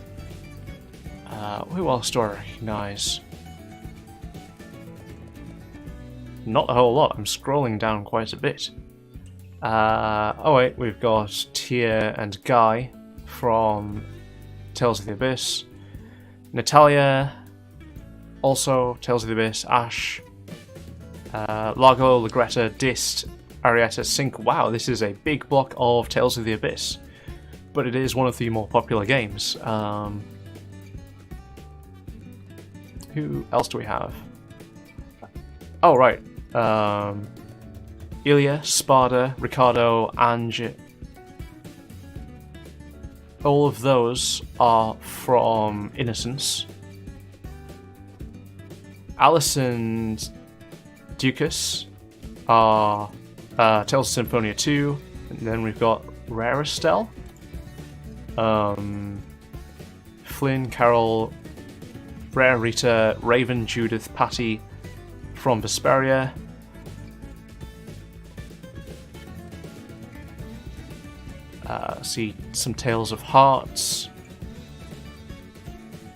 Who else do I recognise? Not a whole lot. I'm scrolling down quite a bit. Oh wait, we've got Tia and Guy from Tales of the Abyss. Natalia, also Tales of the Abyss. Ash, Largo, Lagretta, Dist, Arietta, Sync. Wow, this is a big block of Tales of the Abyss. But it is one of the more popular games. Who else do we have? Oh, right. Ilya, Sparta, Ricardo, Ange. All of those are from Innocence. Alice and Ducas are Tales of Symphonia 2. And then we've got Raristel. Flynn, Carol, Rare, Rita, Raven, Judith, Patty from Vesperia. See some Tales of Hearts.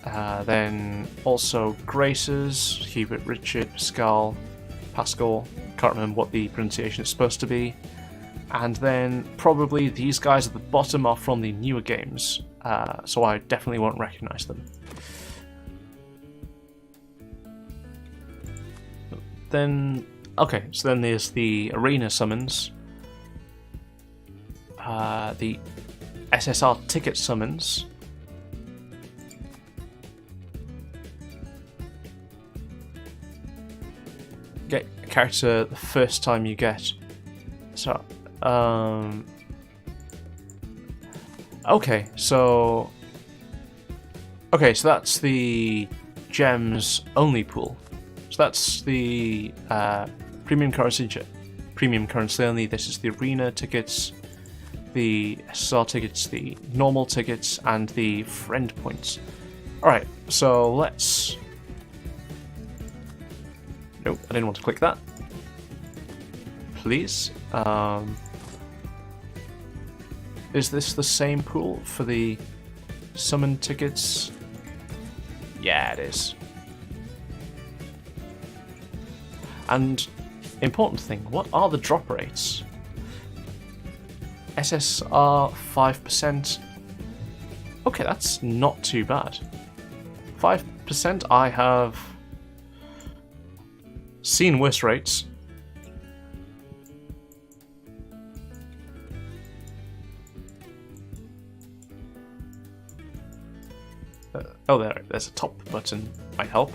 Then also Graces, Hubert, Richard, Pascal. Can't remember what the pronunciation is supposed to be. And then probably these guys at the bottom are from the newer games, so I definitely won't recognise them. Then, okay, so then there's the arena summons, the SSR ticket summons, get a character the first time you get. So, okay, so that's the gems only pool. So that's the premium currency only. This is the arena tickets, the SSR tickets, the normal tickets, and the friend points. Alright, so let's... Nope, I didn't want to click that. Please. Is this the same pool for the summon tickets? Yeah, it is. And important thing, what are the drop rates? SSR 5%. Okay, that's not too bad. 5%, I have seen worse rates. Oh, there's a top button, might help.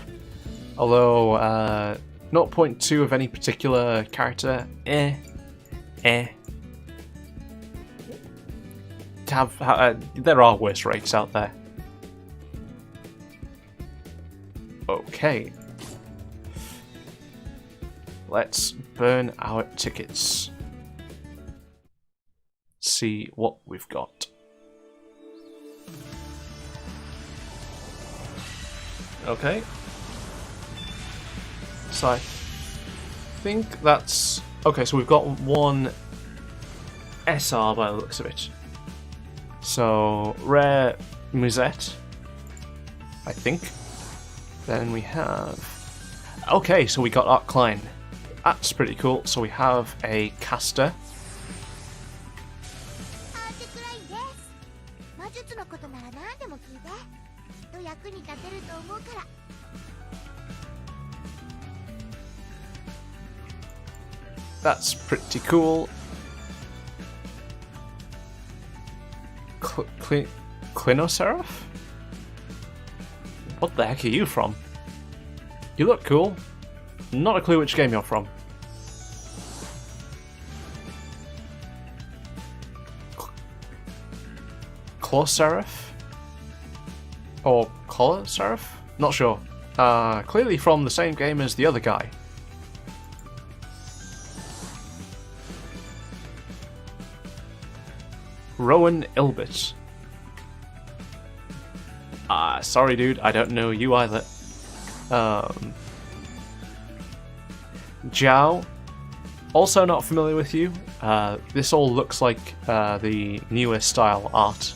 Although, 0.2 of any particular character, there are worse rates out there. Okay. Let's burn our tickets. See what we've got. Okay. So I think that's... Okay, so we've got one SR by the looks of it. So, rare Musette, I think. Then we have... Okay, so we got Art Klein. That's pretty cool. So we have a caster. アーティクラインです。魔術のことなら何でも聞いて。きっと役に立てると思うから。 That's pretty cool. Clinoseraph? What the heck are you from? You look cool. Not a clue which game you're from. Closeraph? Or Coloseraph? Not sure. Clearly from the same game as the other guy. Rowan Ilbert. Sorry dude, I don't know you either. Jiao. Also not familiar with you. This all looks like the newer style art.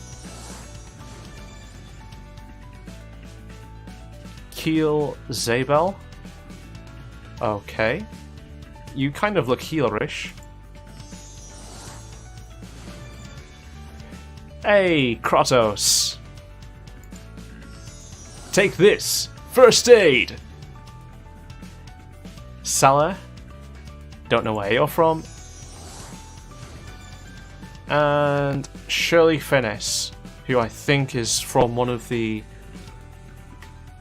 Keel Zabel. Okay. You kind of look healerish. Hey, Kratos! Take this! First aid! Salah. Don't know where you're from. And Shirley Finesse, who I think is from one of the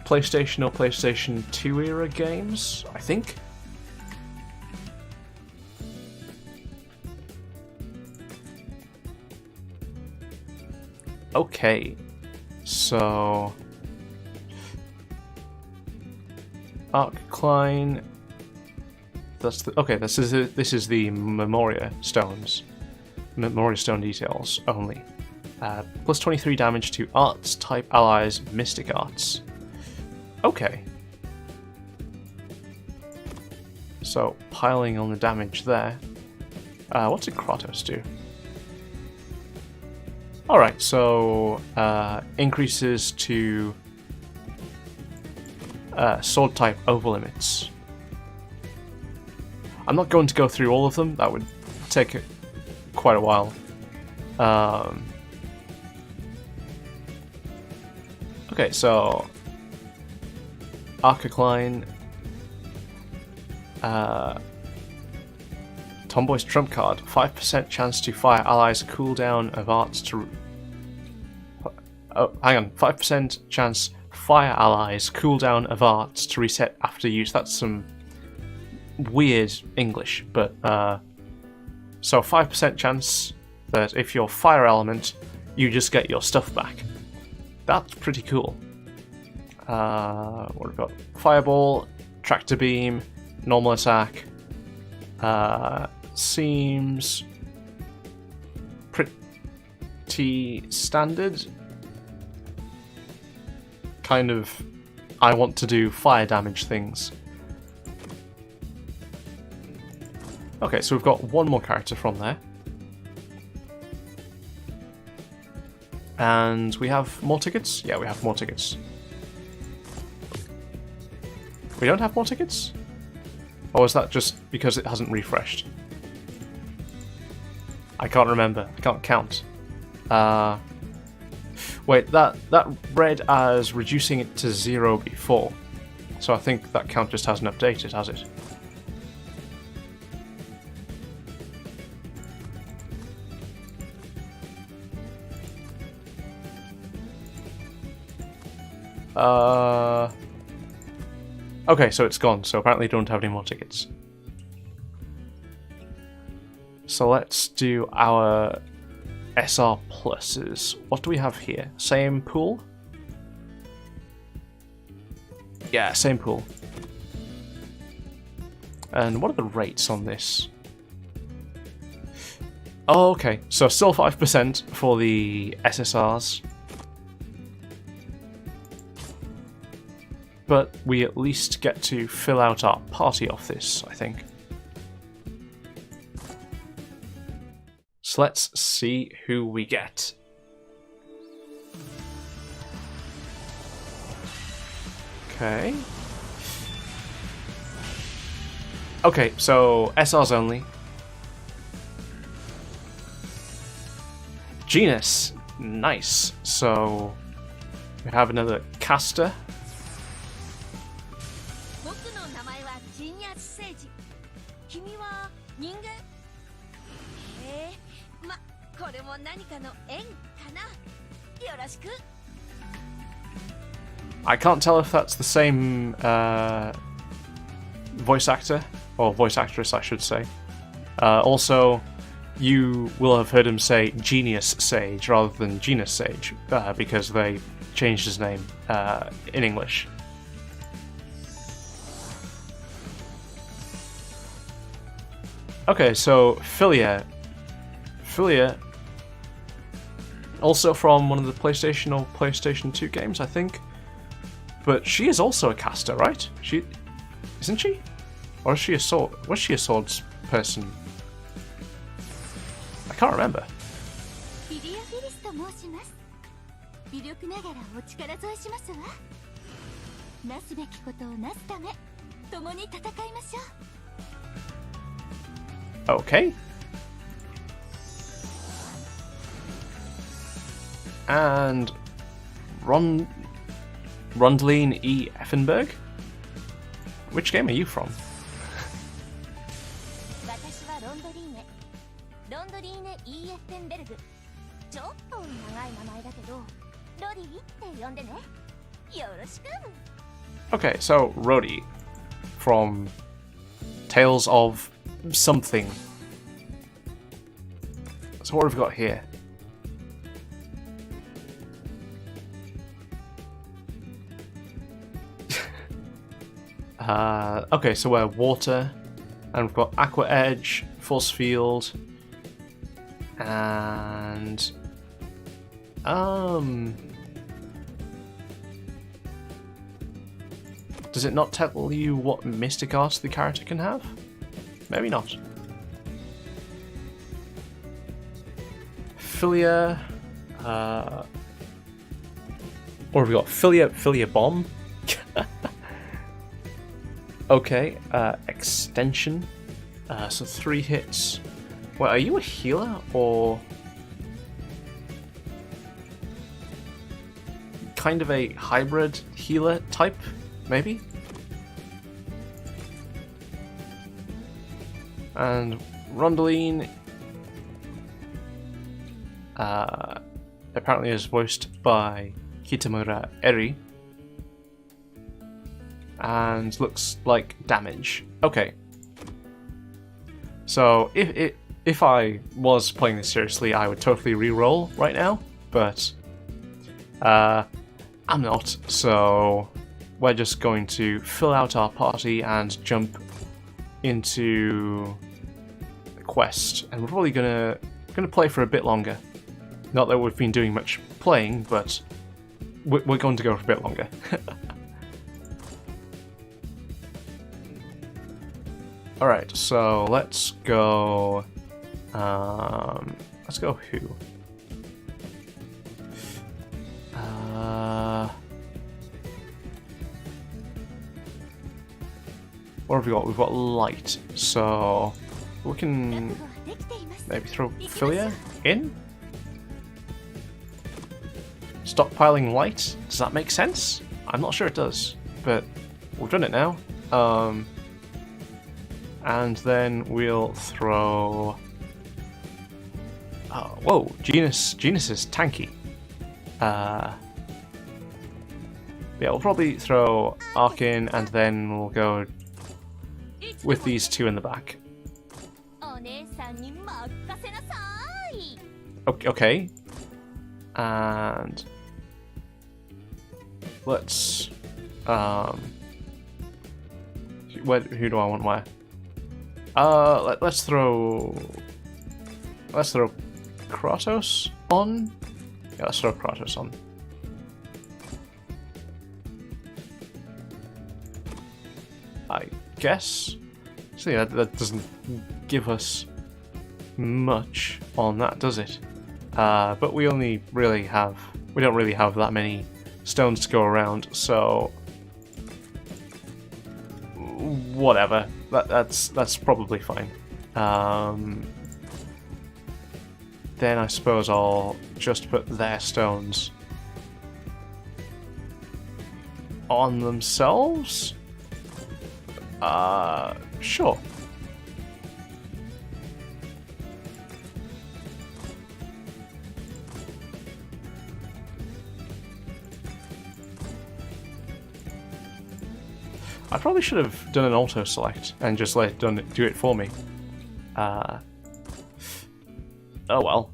PlayStation or PlayStation 2 era games, I think. Okay, so Arc Klein. That's the, okay. This is the Memoria stones, Memoria stone details only. Plus 23 damage to arts type allies, mystic arts. Okay. So piling on the damage there. What's a Kratos do? Alright, so increases to sword type over limits. I'm not going to go through all of them, that would take quite a while. Okay, so Arcacline, Tomboy's trump card, 5% chance to fire allies cooldown of arts to... Oh, hang on, 5% chance fire allies cooldown of arts to reset after use. That's some weird English, but so 5% chance that if you're fire element, you just get your stuff back. That's pretty cool. What have we got? Fireball, tractor beam, normal attack. Seems pretty standard. Kind of, I want to do fire damage things. Okay, so we've got one more character from there. And we have more tickets? Yeah, we have more tickets. We don't have more tickets? Or is that just because it hasn't refreshed? I can't remember. I can't count. Wait, that read as reducing it to 0 before. So I think that count just hasn't updated, has it? Okay, so it's gone. So apparently don't have any more tickets. So let's do our SR pluses. What do we have here? Same pool? Yeah, same pool. And what are the rates on this? Oh, okay. So still 5% for the SSRs. But we at least get to fill out our party off this, I think. So let's see who we get. Okay. Okay, so SRs only. Genus. Nice. So we have another caster. 僕の名前はジーニアス・セイジ。君は人間？へえ、ま、これも何かの縁かな。よろしく。I can't tell if that's the same voice actor, or voice actress, I should say. Also, you will have heard him say Genius Sage rather than Genus Sage, because they changed his name in English. Okay, so Philia. Philia, also from one of the PlayStation or PlayStation 2 games, I think. But she is also a caster, right? She isn't she? Or is she a sword? Was she a swords person? I can't remember. フィリア・フィリスと申します。微力ながらお力添えしますわ。なすべきことをなすため、共に戦いましょう。 Okay. And Rondeline E. Effenberg? Which game are you from? 私はロンドリーネ。ロンドリーネ・イーエッフェンベルグ。ちょっと長い名前だけど、ロディって呼んでね。よろしく。 Okay, so Rodi from Tales of something. So what have we got here? Okay, so we're water, and we've got Aqua Edge, Force Field, and does it not tell you what mystic art the character can have? Maybe not. Philia, or have we got Philia Bomb? Okay, extension. So 3 hits. Wait, are you a healer or kind of a hybrid healer type? Maybe. And Rondeline apparently is voiced by Kitamura Eri. And looks like damage. Okay. So if I was playing this seriously, I would totally re-roll right now, but I'm not. So we're just going to fill out our party and jump into the quest, and we're probably gonna play for a bit longer. Not that we've been doing much playing, but we're going to go for a bit longer. Alright, so let's go. Let's go who? What have we got? We've got light, so we can maybe throw Philia in? Stockpiling light? Does that make sense? I'm not sure it does, but we've done it now. And then we'll throw... whoa, Genus is tanky. Yeah, we'll probably throw Arc in, and then we'll go with these two in the back. Okay. And let's who do I want where? Let's throw Kratos on. Yeah, let's throw Kratos on. I guess. So yeah, that doesn't give us much on that, does it? But we don't really have that many stones to go around, so whatever. That's probably fine. Then I suppose I'll just put their stones on themselves. Sure. I probably should have done an auto select and just let it do it for me. Oh well.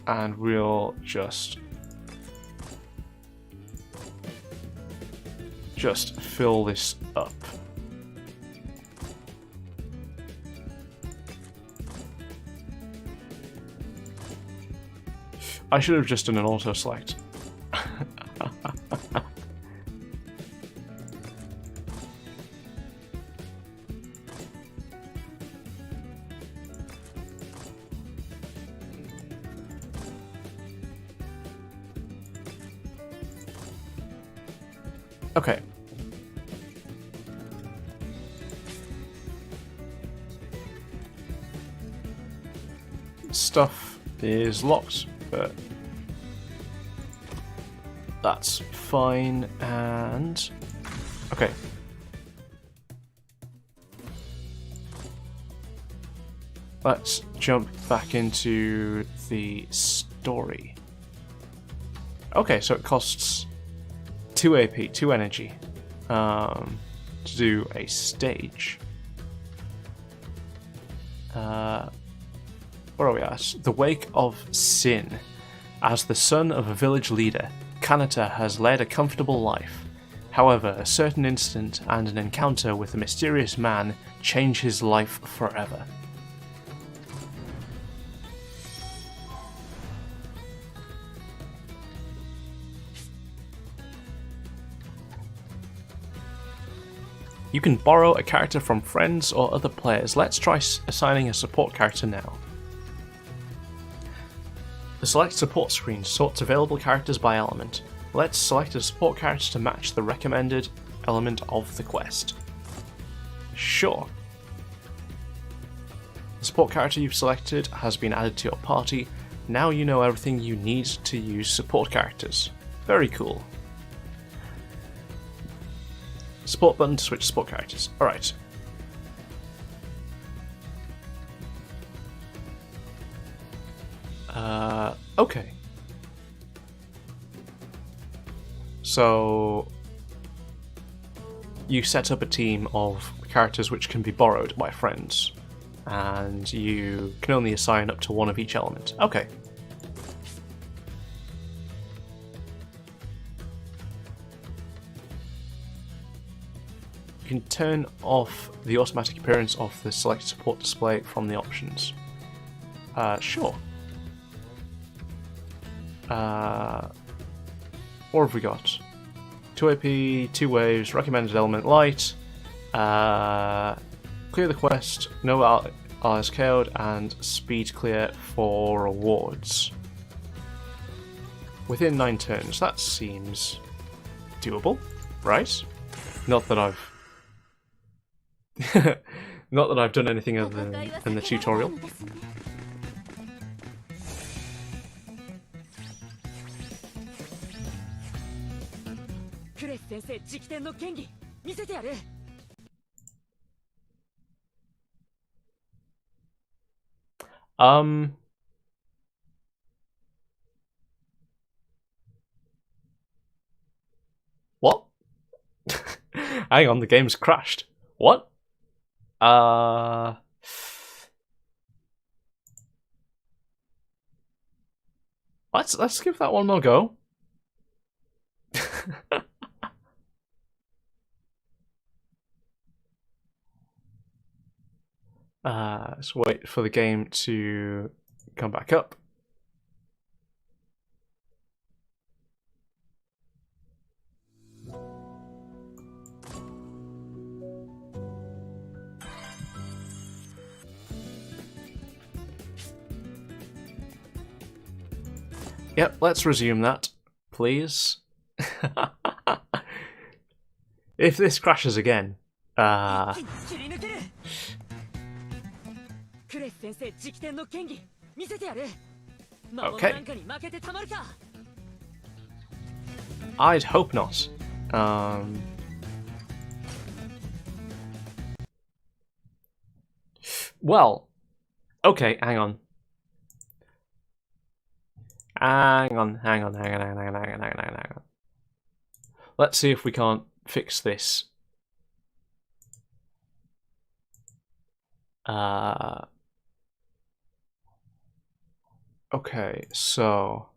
And we'll just fill this up. I should have just done an auto select. Okay. Stuff is locked, but that's fine. And okay. Let's jump back into the story. Okay, so it costs 2 AP, 2 energy, to do a stage. Where are we at? The Wake of Sin. As the son of a village leader, Kanata has led a comfortable life. However, a certain incident and an encounter with a mysterious man change his life forever. You can borrow a character from friends or other players. Let's try assigning a support character now. The Select Support screen sorts available characters by element. Let's select a support character to match the recommended element of the quest. Sure. The support character you've selected has been added to your party. Now you know everything you need to use support characters. Very cool. Support button to switch support characters. Alright. Okay. So you set up a team of characters which can be borrowed by friends, and you can only assign up to one of each element. Okay. You can turn off the automatic appearance of the select support display from the options. Sure. What have we got? 2 AP, 2 waves, recommended element light, clear the quest, no allies KO'd, and speed clear for rewards. Within 9 turns, that seems doable, right? Not that I've not that I've done anything other than the tutorial. What? Hang on, the game's crashed. What? Let's give that one more go. Let's wait for the game to come back up. Yep, let's resume that, please. If this crashes again, okay. I'd hope not. Well, okay, hang on. Hang on. Let's see if we can't fix this. Okay, so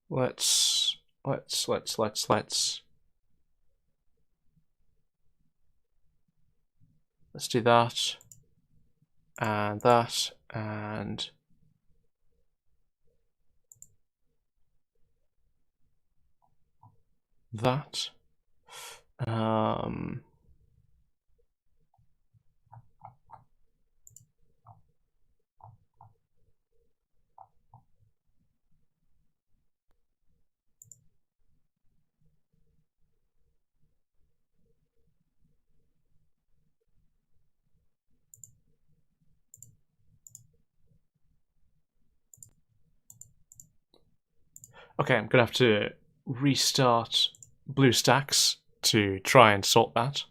let's do that and that and that. Okay, I'm gonna have to restart BlueStacks to try and sort that.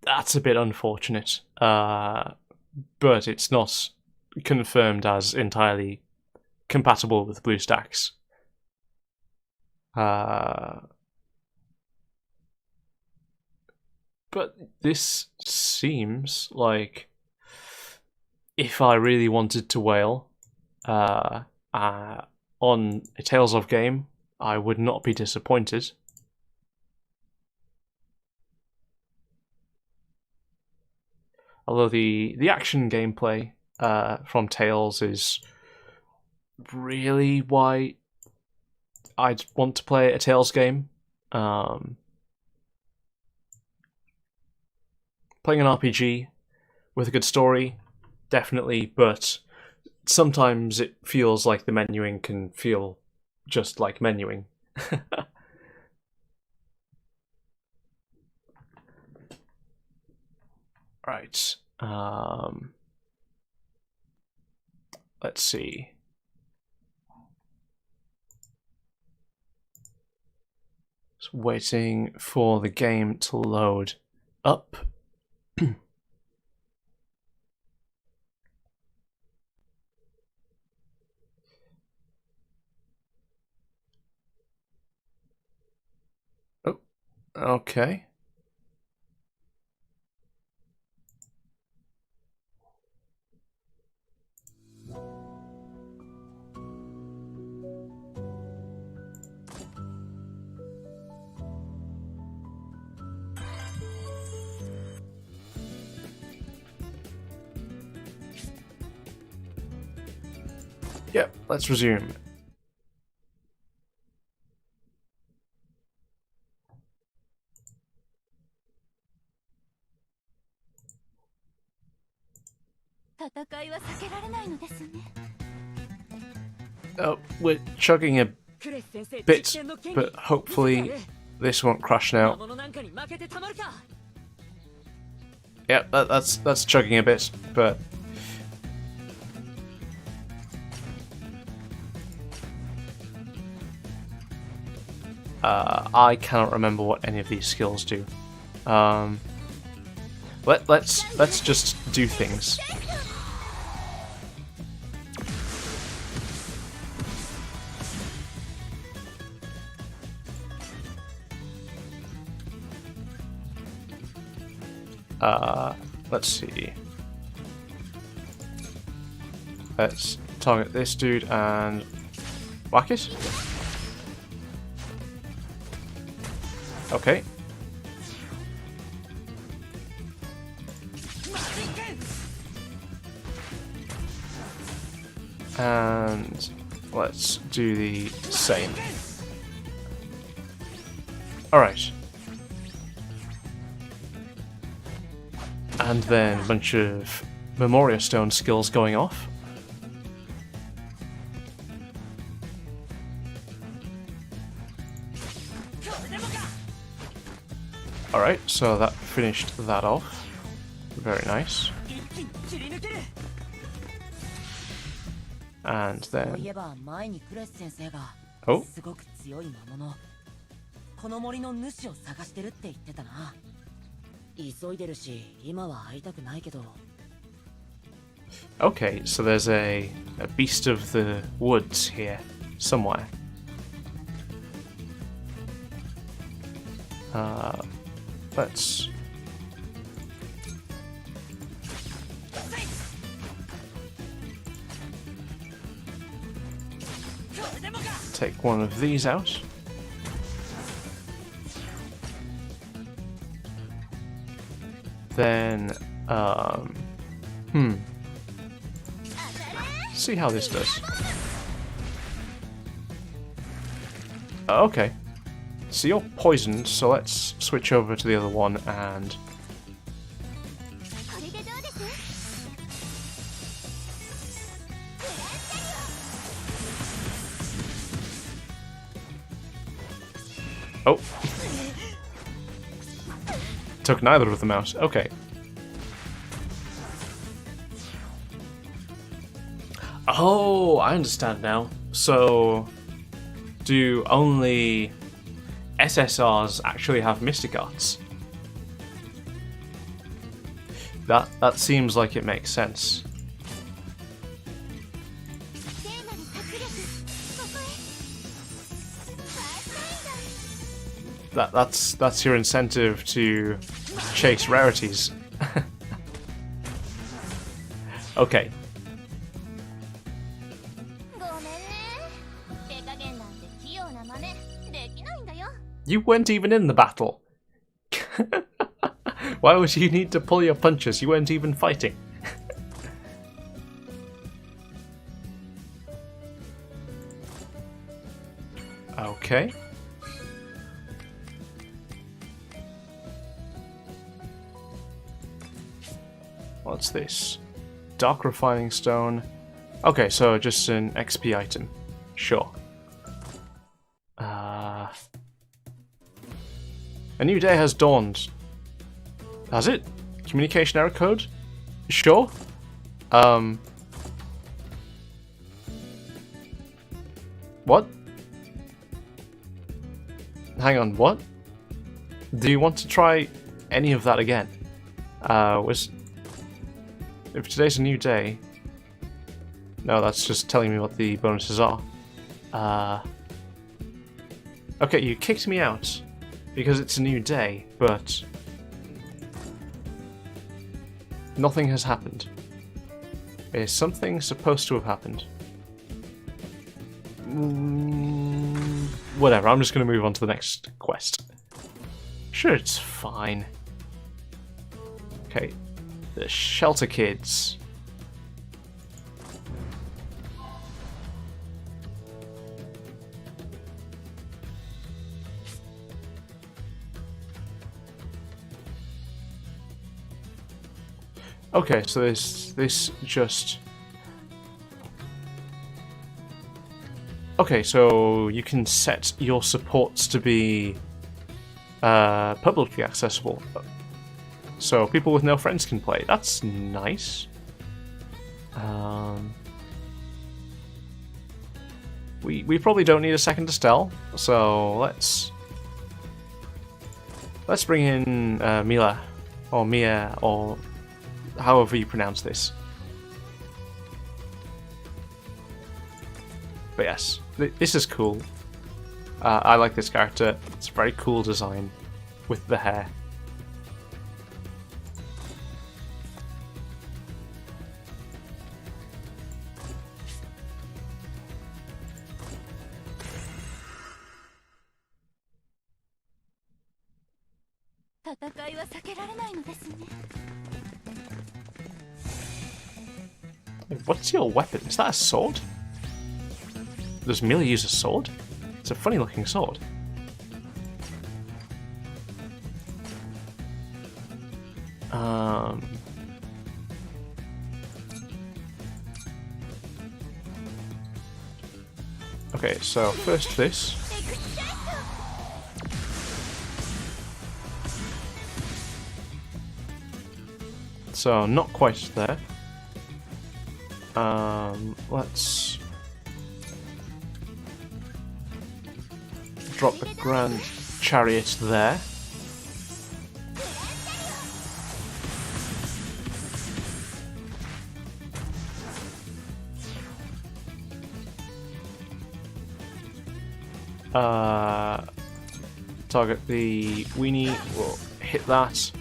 That's a bit unfortunate, but it's not confirmed as entirely compatible with BlueStacks. But this seems like if I really wanted to whale on a Tales of game, I would not be disappointed. Although the action gameplay from Tales is really why I'd want to play a Tales game. Playing an RPG with a good story, definitely, but sometimes it feels like the menuing can feel just like menuing. Right. Let's see. Just waiting for the game to load up. Oh, okay. Yep, let's resume. Oh, we're chugging a bit, but hopefully this won't crash now. Yep, that's chugging a bit, but I cannot remember what any of these skills do. Let's just do things. Let's see. Let's target this dude and whack it. Okay. And let's do the same. Alright. And then a bunch of Memoria Stone skills going off. Alright, so that finished that off. Very nice. And そうい then... えば前にクレス先生が Oh, すごく強い魔物この森の主を探してるって言ってたな急いでるし今は会いたくないけど okay, so there's a beast of the woods here, somewhere. Let's... take one of these out. Then, see how this does. Okay. So you're poisoned, so let's switch over to the other one and... これでどうです？ Oh. Took neither of them out. Okay. Oh, I understand now. So, do only SSRs actually have Mystic Arts? That seems like it makes sense. 聖なる策略ここへファーストライド That's your incentive to chase rarities. Okay. ごめんね手加減なんて器用な真似できないんだよ You weren't even in the battle. Why would you need to pull your punches? You weren't even fighting. Okay. What's this? Dark Refining Stone. Okay, so just an XP item. Sure. A new day has dawned. Has it? Communication error code? Sure. What? Hang on, what? Do you want to try any of that again? If today's a new day... No, that's just telling me what the bonuses are. Okay, you kicked me out because it's a new day, but nothing has happened. Is something supposed to have happened? Whatever, I'm just going to move on to the next quest. Sure, it's fine. Okay, the Shelter Kids. Okay, so this just... Okay, so you can set your supports to be publicly accessible. So people with no friends can play. That's nice. We probably don't need a second Estelle, so let's bring in Mila, or Mia, or however you pronounce this. But yes, this is cool. I like this character. It's a very cool design with the hair. 戦いは避けられないのですね。 What's your weapon? Is that a sword? Does Millie use a sword? It's a funny looking sword. Okay, so first this. So not quite there. Let's drop the Grand Chariot there. Target the weenie, we'll hit that,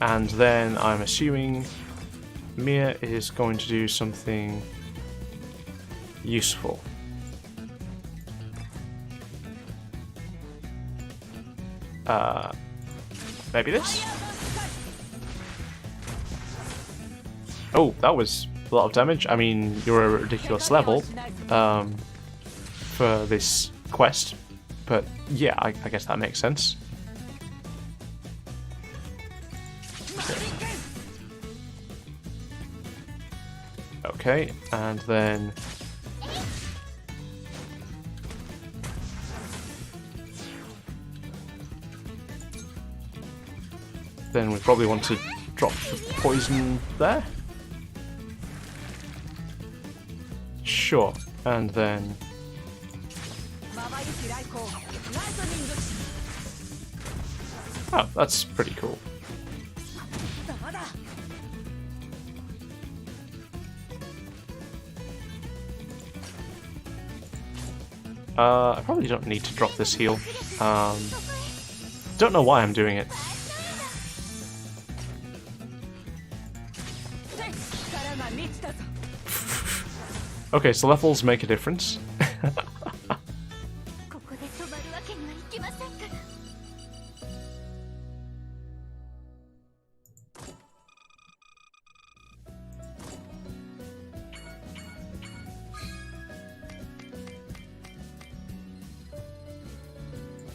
and then I'm assuming Mia is going to do something useful. Maybe this? Oh, that was a lot of damage. I mean, you're a ridiculous level for this quest, but yeah, I guess that makes sense. Okay, and then we probably want to drop the poison there. Sure, and then oh, that's pretty cool. I probably don't need to drop this heal. Don't know why I'm doing it. Okay, so levels make a difference.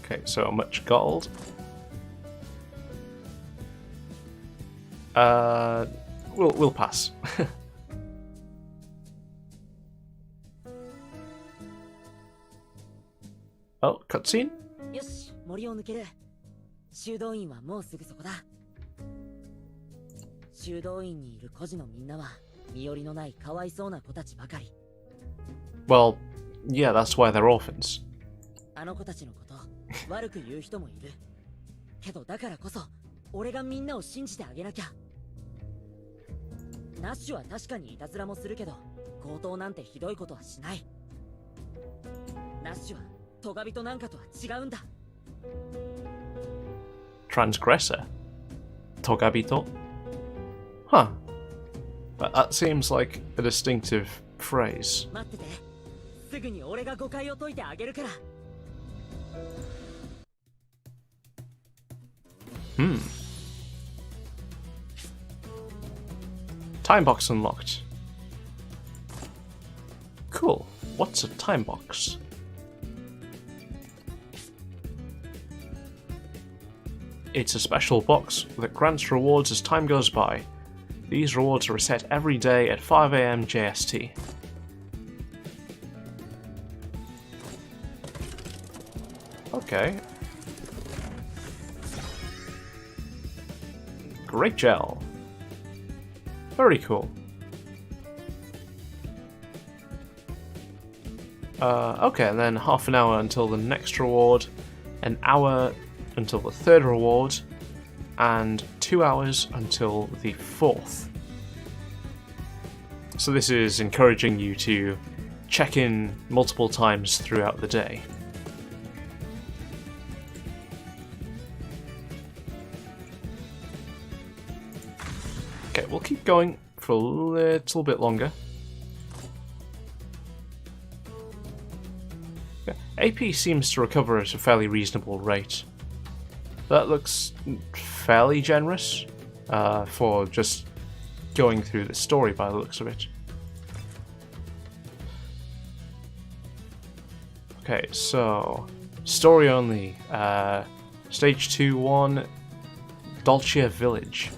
Okay, so much gold. We'll pass. Oh, cutscene? よし、森を抜ける。修道院はもうすぐそこだ。修道院にいる孤児のみんなは身寄りのないかわいそうな子たちばかり。Well, yeah, that's why they're orphans. あの子たちのこと悪く言う人もいる。けどだからこそ俺がみんなを信じてあげなきゃ。ナッシュは確かにいたずらもするけど、強盗なんてひどいことはしない。ナッシュはトガビトなんかとは違うんだ。Transgressor? Togabito? Huh. That seems like a distinctive phrase. 待ってて。すぐに俺が誤解を解いてあげるから。Time box unlocked. Cool. What's a time box? It's a special box that grants rewards as time goes by. These rewards are reset every day at 5 AM JST. Okay. Great gel. Very cool. Okay, and then half an hour until the next reward, an hour until the third reward, and 2 hours until the fourth. So this is encouraging you to check in multiple times throughout the day. Okay, we'll keep going for a little bit longer. Yeah, AP seems to recover at a fairly reasonable rate. That looks fairly generous for just going through the story by the looks of it. Okay, so story only. Stage 2-1, Dolce Village.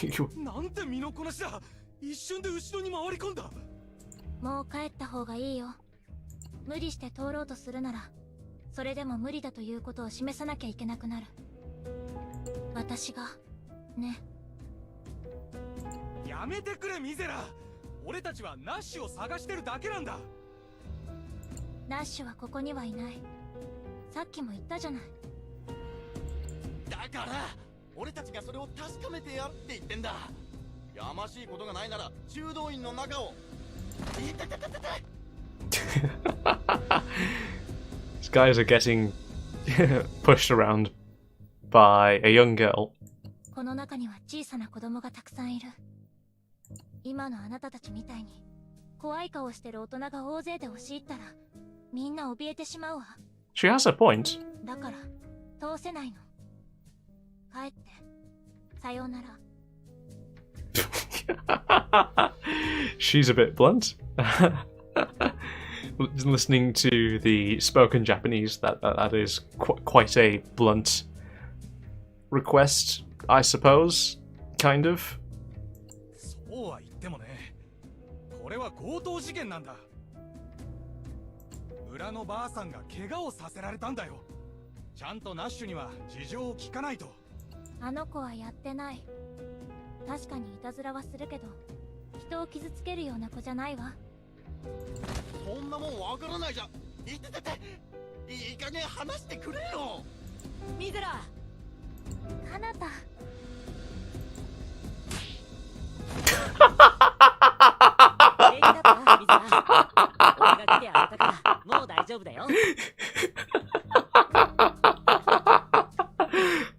You- なんて身のこなしだ。一瞬で後ろに回り込んだ。もう帰った方がいいよ。無理して通ろうとするなら、それでも無理だということを示さなきゃいけなくなる。私が、ね。やめてくれミゼラ。俺たちはナッシュを探してるだけなんだ。ナッシュはここにはいない。さっきも言ったじゃない。だから俺たちがそれを確かめてやるって言ってんだ。やましいことがないなら修道院の中を。These guys are getting pushed around by a young girl. この中には小さな子供がたくさんいる。今のあなたたちみたいに怖い顔してる大人が大勢で押し入ったらみんな怯えてしまうわ。 She has a point. だから通せないの。帰って。さようなら。She's a bit blunt. Listening to the spoken Japanese, that is quite a blunt request, I suppose. Kind of. そうは言ってもね、これは強盗事件なんだ。村のばあさんが怪我をさせられたんだよ。ちゃんとナッシュには事情を聞かないと。あの子はやってない。確かにいたずらはするけど、人を傷つけるような子じゃないわ。そんなもんわからないじゃん。いててて、いい加減話してくれよ。ミゼラ。かなた。平気だったミゼラ。俺が来てあげたからもう大丈夫だよ。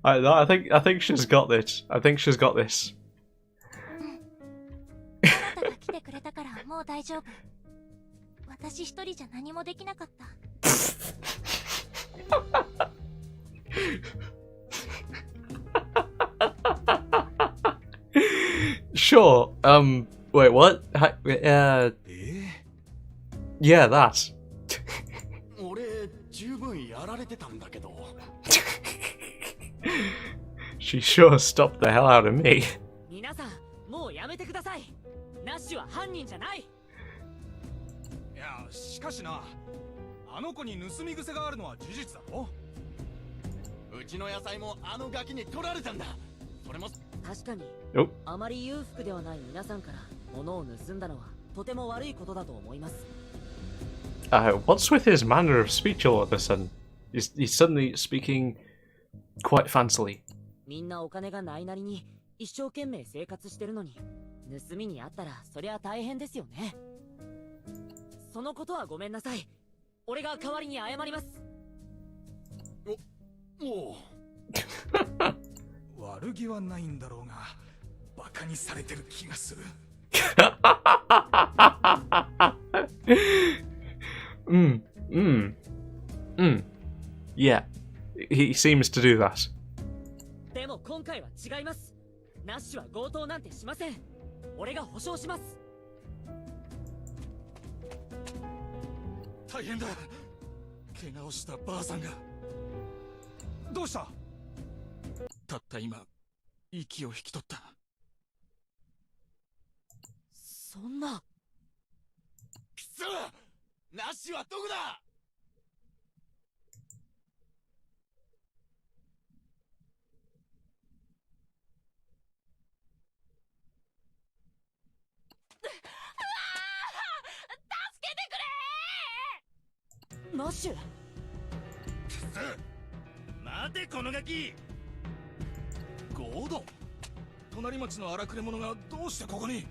I think she's got this. I think she's got this. あなたが来てくれたからもう大丈夫。私一人じゃ何もできなかった。Sure. Wait, what? Yeah, that. 俺十分やられてたんだけど。She sure stopped the hell out of me. 皆さんもうやめてください。ナッシュは犯人じゃない。いや、しかしな、あの子に盗み癖があるのは事実だろ。うちの野菜もあのガキに取られたんだ。それも確かに Oh. あまり裕福ではない皆さんから物を盗んだのはとても悪いことだと思います。What's with his manner of speech all of a sudden? He's suddenly speaking quite fancily. みんなお金がないなりに一生懸命生活してるのに盗みにあったらそりゃ大変ですよね。そのことはごめんなさい。俺が代わりに謝ります。もう悪気はないんだろうが、バカにされてる気がする。Yeah, he seems to do that. でも今回は違います。ナッシュは強盗なんてしません。俺が保証します。大変だ。怪我をしたばあさんが。どうした？たった今息を引き取った。そんな。くそ！ナッシュはどこだ？ナッシュ。くそ！待てこのガキ！ゴードン？隣町の荒くれ者がどうしてここに？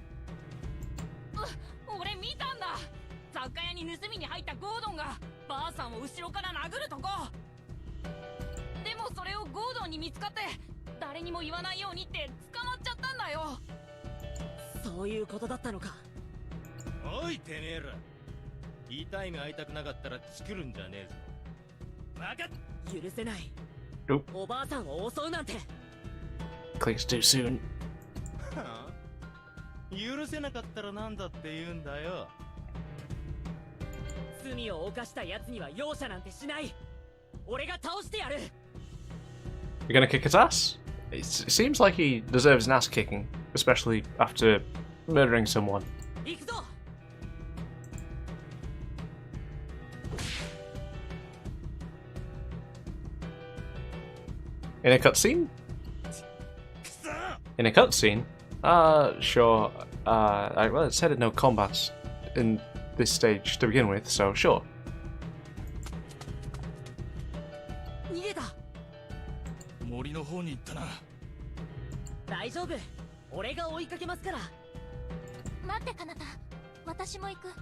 俺見たんだ。残雑貨屋に盗みに入ったゴードンがばあさんを後ろから殴るとこ。でもそれをゴードンに見つかって誰にも言わないようにって捕まっちゃったんだよ。そういうことだったのか。おいてめえら、痛い目会いたくなかったらチクるんじゃねえぞ。分かっ。許せない。 Nope. おばあさんを襲うなんて。 Clicks too soon. はあ、許せなかったらなんだって言うんだよ。罪を犯した奴には容赦なんてしない。俺が倒してやる。 You're gonna kick his ass? It seems like he deserves an ass kicking, especially after murdering someone. 行くぞ。 In a cutscene? In a cutscene? Sure. Well, it said no combats in this stage to begin with, so sure. 逃げた。森の方に行ったな。大丈夫。俺が追いかけますから。待ってかなた、私も行く。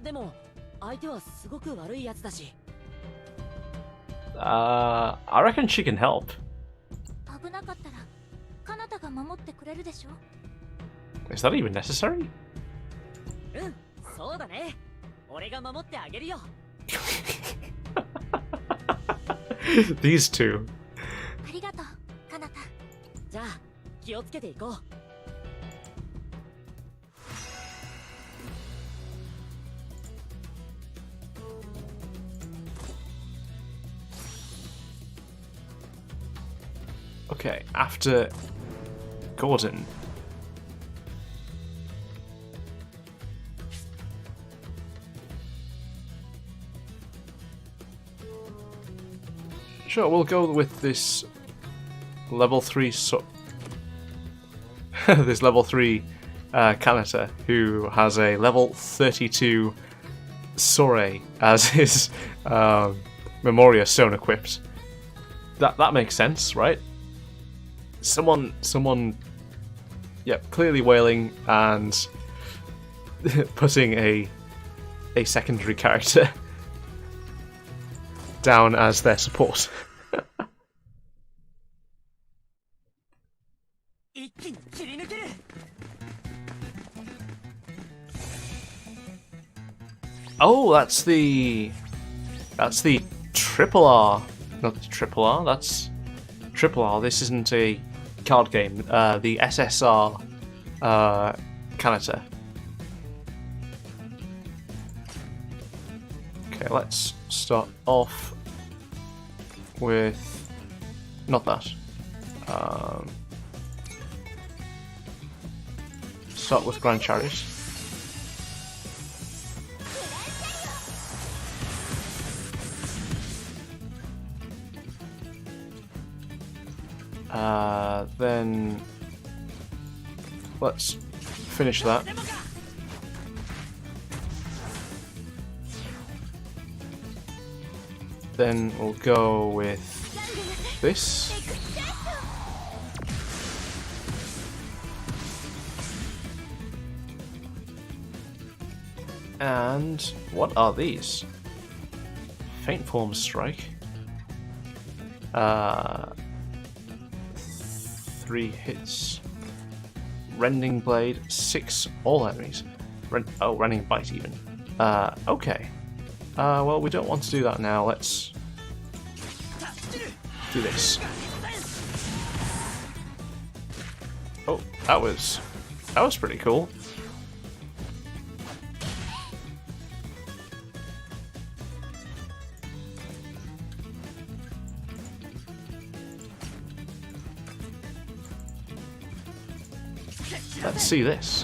でも相手はすごく悪いやつだし。I reckon she can help. 危なかったらかなたが守ってくれるでしょ。 Is that even necessary? うん、そうだね。俺が守ってあげるよ。These two. ありがとうかなた。じゃあ気をつけていこう。 Okay, after Gordon. Sure, we'll go with this level 3 this level 3 Kanata, who has a level 32 Sore as his Memoria stone equipped. That makes sense, right? Someone, yeah, clearly wailing and putting a secondary character down as their support. 一気に切り抜ける。 Oh, that's the triple R, not the triple R. That's triple R. This isn't a card game. The SSR Kanata. Okay, let's start off with not that. Start with Grand Chariot. Then let's finish that. Then we'll go with this. And what are these? Faint Form Strike. 3 hits. Rending Blade, 6 all enemies. Rending Bite even. Okay. Well, we don't want to do that now. Let's do this. Oh, that was pretty cool. Let's see this.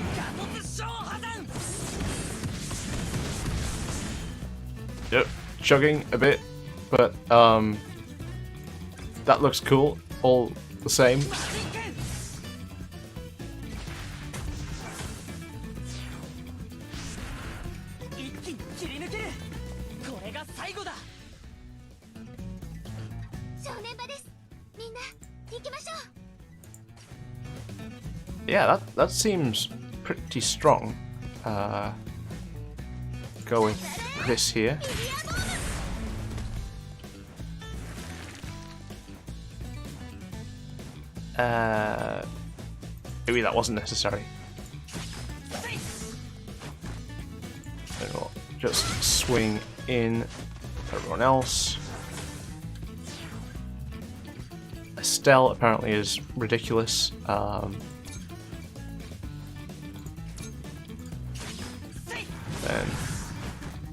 Yep, chugging a bit, but that looks cool all the same. Yeah, that seems pretty strong. go with this here. Maybe that wasn't necessary. And we'll just swing in with everyone else. Estelle apparently is ridiculous. Then,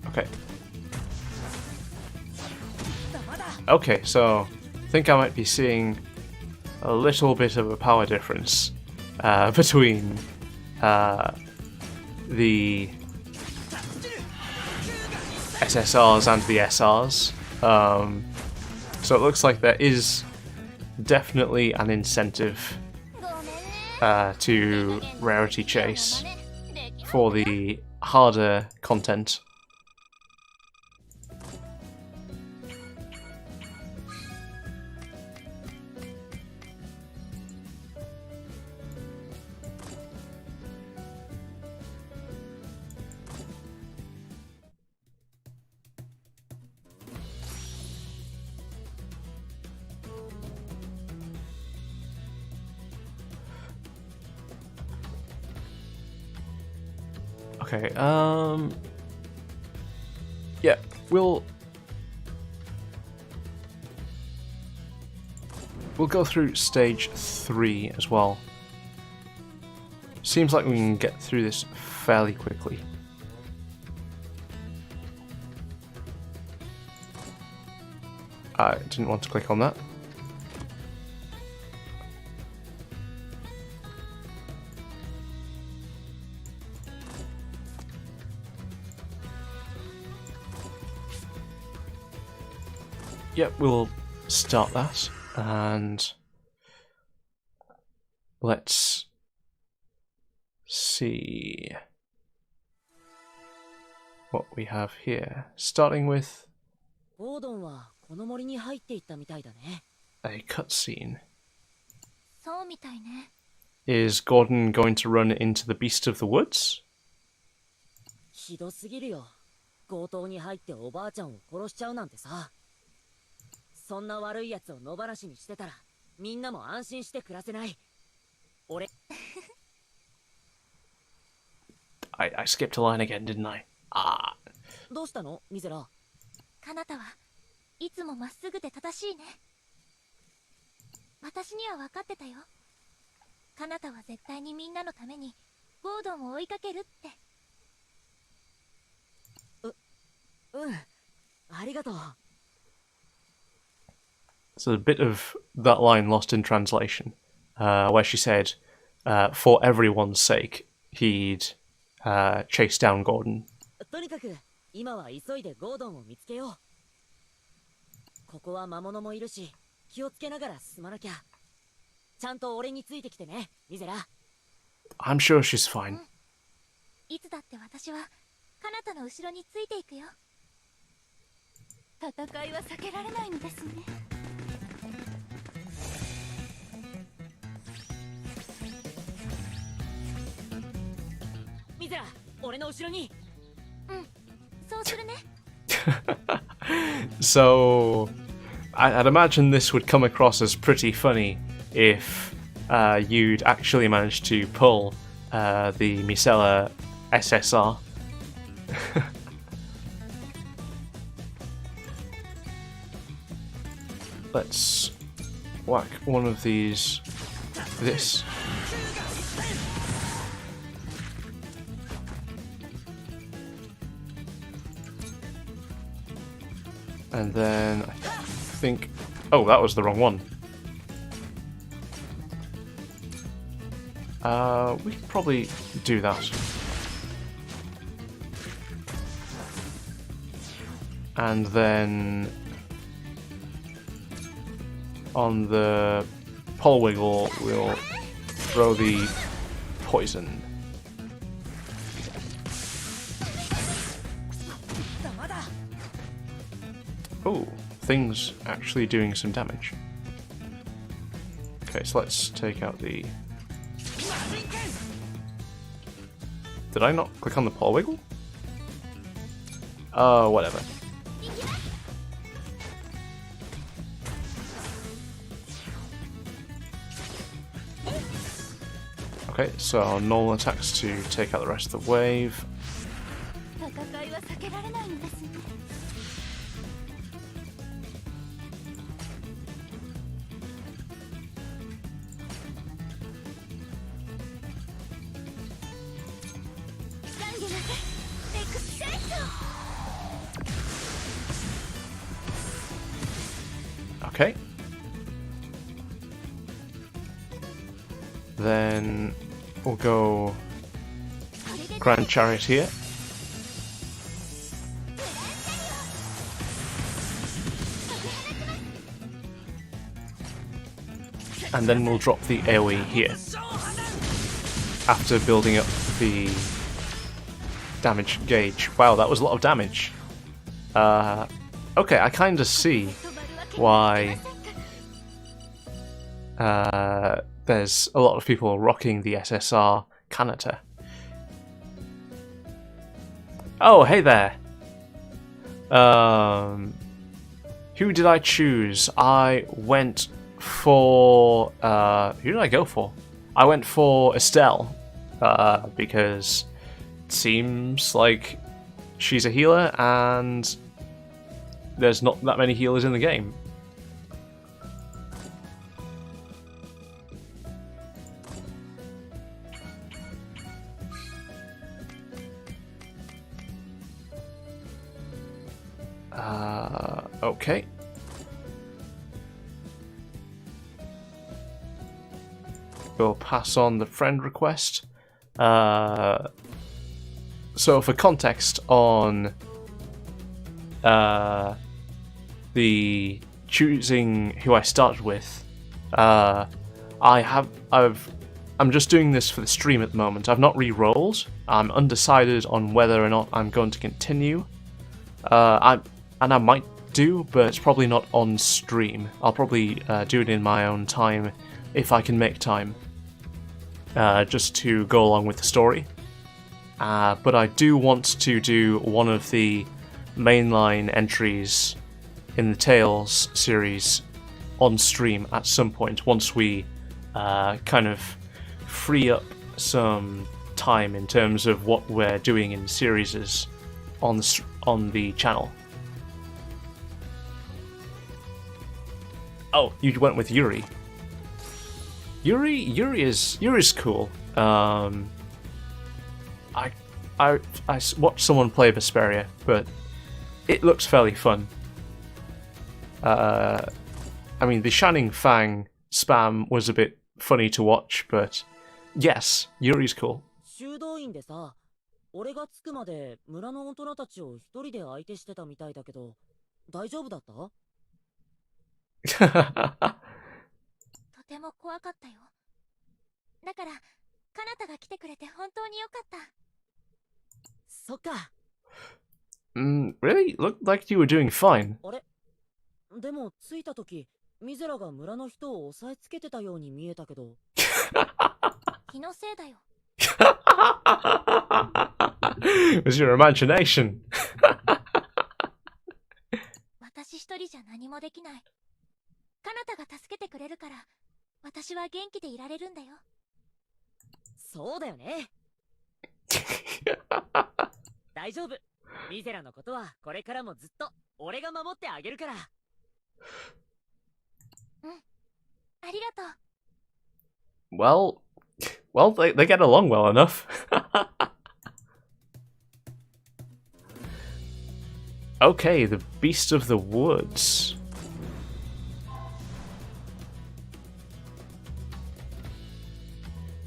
okay. Okay, so I think I might be seeing a little bit of a power difference between the SSRs and the SRs. So it looks like there is definitely an incentive to rarity chase for the harder content. Okay, yeah, we'll go through stage 3 as well. Seems like we can get through this fairly quickly. I didn't want to click on that. Yep, we'll start that, and let's see what we have here. Starting with a cutscene. Is Gordon going to run into the beast of the woods? ひどすぎるよ。強盗に入っておばあちゃんを殺しちゃうなんてさ。そんな悪いやつを野放しにしてたら、みんなも安心して暮らせない。俺。I skipped a line again, didn't I? Ah. どうしたの、ミゼラ？カナタはいつもまっすぐで正しいね。私には分かってたよ。カナタは絶対にみんなのためにゴードンを追いかけるって。ありがとう。So a bit of that line lost in translation, where she said, for everyone's sake, he'd chase down Gordon. とにかく今は急いでゴードンを見つけよう。ここは魔物もいるし、気をつけながら進まなきゃ。ちゃんと俺についてきてね、ミゼラ。I'm sure she's fine. いつだって私はカナタの後ろについていくよ。戦いは避けられないのですね。ミゼラ、俺の後ろに。そうするね。So, I'd imagine this would come across as pretty funny if you'd actually managed to pull the Micella SSR. Let's whack one of these. This. And then I think... Oh, that was the wrong one. We could probably do that. And then... on the pole wiggle, we'll throw the poison. Oh, things actually doing some damage. Okay, so let's take out the... Did I not click on the pole wiggle? Whatever. Okay, so normal attacks to take out the rest of the wave. Okay. Then we'll go Grand Chariot here. And then we'll drop the AoE here. After building up the damage gauge. Wow, that was a lot of damage. Okay, I kind of see why there's a lot of people rocking the SSR Kanata. Oh, hey there. Who did I choose? I went for who did I go for? I went for Estelle because it seems like she's a healer and there's not that many healers in the game. Okay. We'll pass on the friend request. So for context on the choosing who I started with, I'm just doing this for the stream at the moment. I've not re-rolled. I'm undecided on whether or not I'm going to continue. I might do, but it's probably not on stream. I'll probably do it in my own time if I can make time, just to go along with the story. But I do want to do one of the mainline entries in the Tales series on stream at some point once we kind of free up some time in terms of what we're doing in series on the channel. Oh, you went with Yuri. Yuri is cool. I watched someone play Vesperia, but it looks fairly fun. I mean, the Shining Fang spam was a bit funny to watch, but yes, Yuri's cool. 修道院でさ、俺が着くまで村の大人たちを一人で相手してたみたいだけど、大丈夫だった？とても怖かったよ。だから、カナタが来てくれて本当によかった。そっか。Really? Looked like you were doing fine. あれ？でも着いた時、ミゼラが村の人を押さえつけてたように見えたけど。気のせいだよ。It was your imagination. 私一人じゃ何もできない。カナタが助けてくれるから、私は元気でいられるんだよ。そうだよね。大丈夫。ミゼラのことはこれからもずっと俺が守ってあげるから。うん。ありがとう。Well, they get along well enough. Okay, the Beast of the Woods.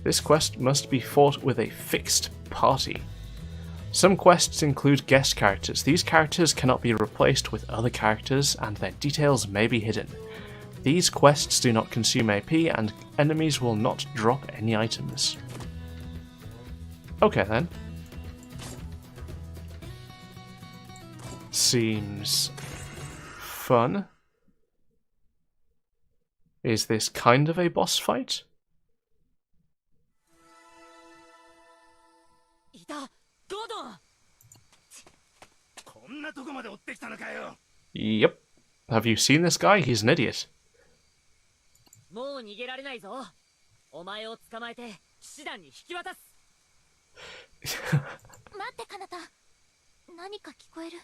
This quest must be fought with a fixed party. Some quests include guest characters. These characters cannot be replaced with other characters, and their details may be hidden. These quests do not consume AP, and enemies will not drop any items. Okay then. Seems fun. Is this kind of a boss fight? いた、ゴードン。こんんなとこまで追ってきたのかよ。 Yep. Have you seen this guy? He's an idiot. もう逃げられないぞ。お前を捕まえて騎士団に引き渡す。待ってカナタ、何か聞こえる。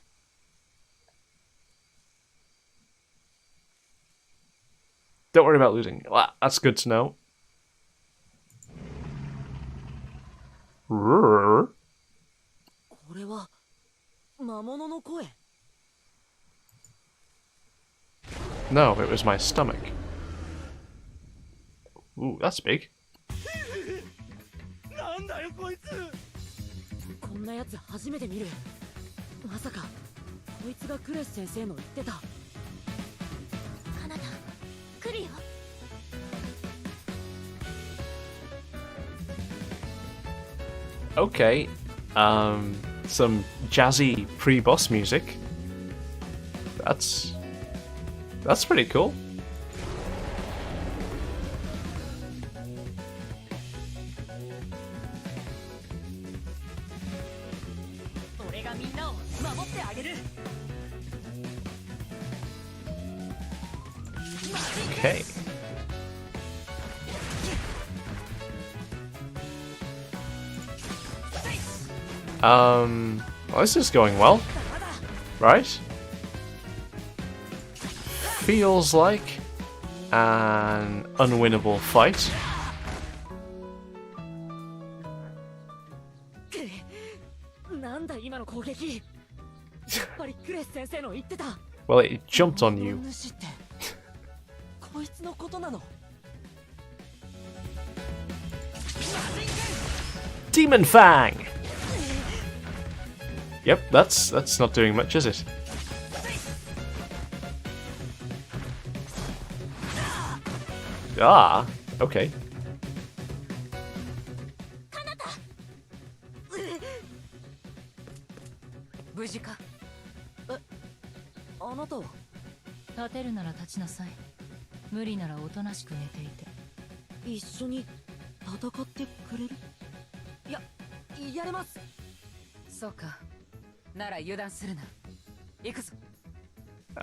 Don't worry about losing. Well, that's good to know. Roar. これは魔物の声。 No, it was my stomach. Ooh, that's big. なんだよこいつ。こんなやつ初めて見る。まさかこいつがクレス先生の言ってた。カナタ、来るよ。 Okay. Some jazzy pre-boss music. That's pretty cool. 俺がみんなを守ってあげる。 Okay. Well, this is going well, right? Feels like an unwinnable fight. なんだ今の攻撃。やっぱりクレス先生の言ってた。 Well, it jumped on you. 主ってこいつのことなの。 Demon Fang! Yep, that's not doing much, is it? Ah, okay. 無事か。あなたは。立てるなら立ちなさい。無理ならおとなしく寝ていて。一緒に戦ってくれる。やれます。そうか。なら油断するな。行くぞ。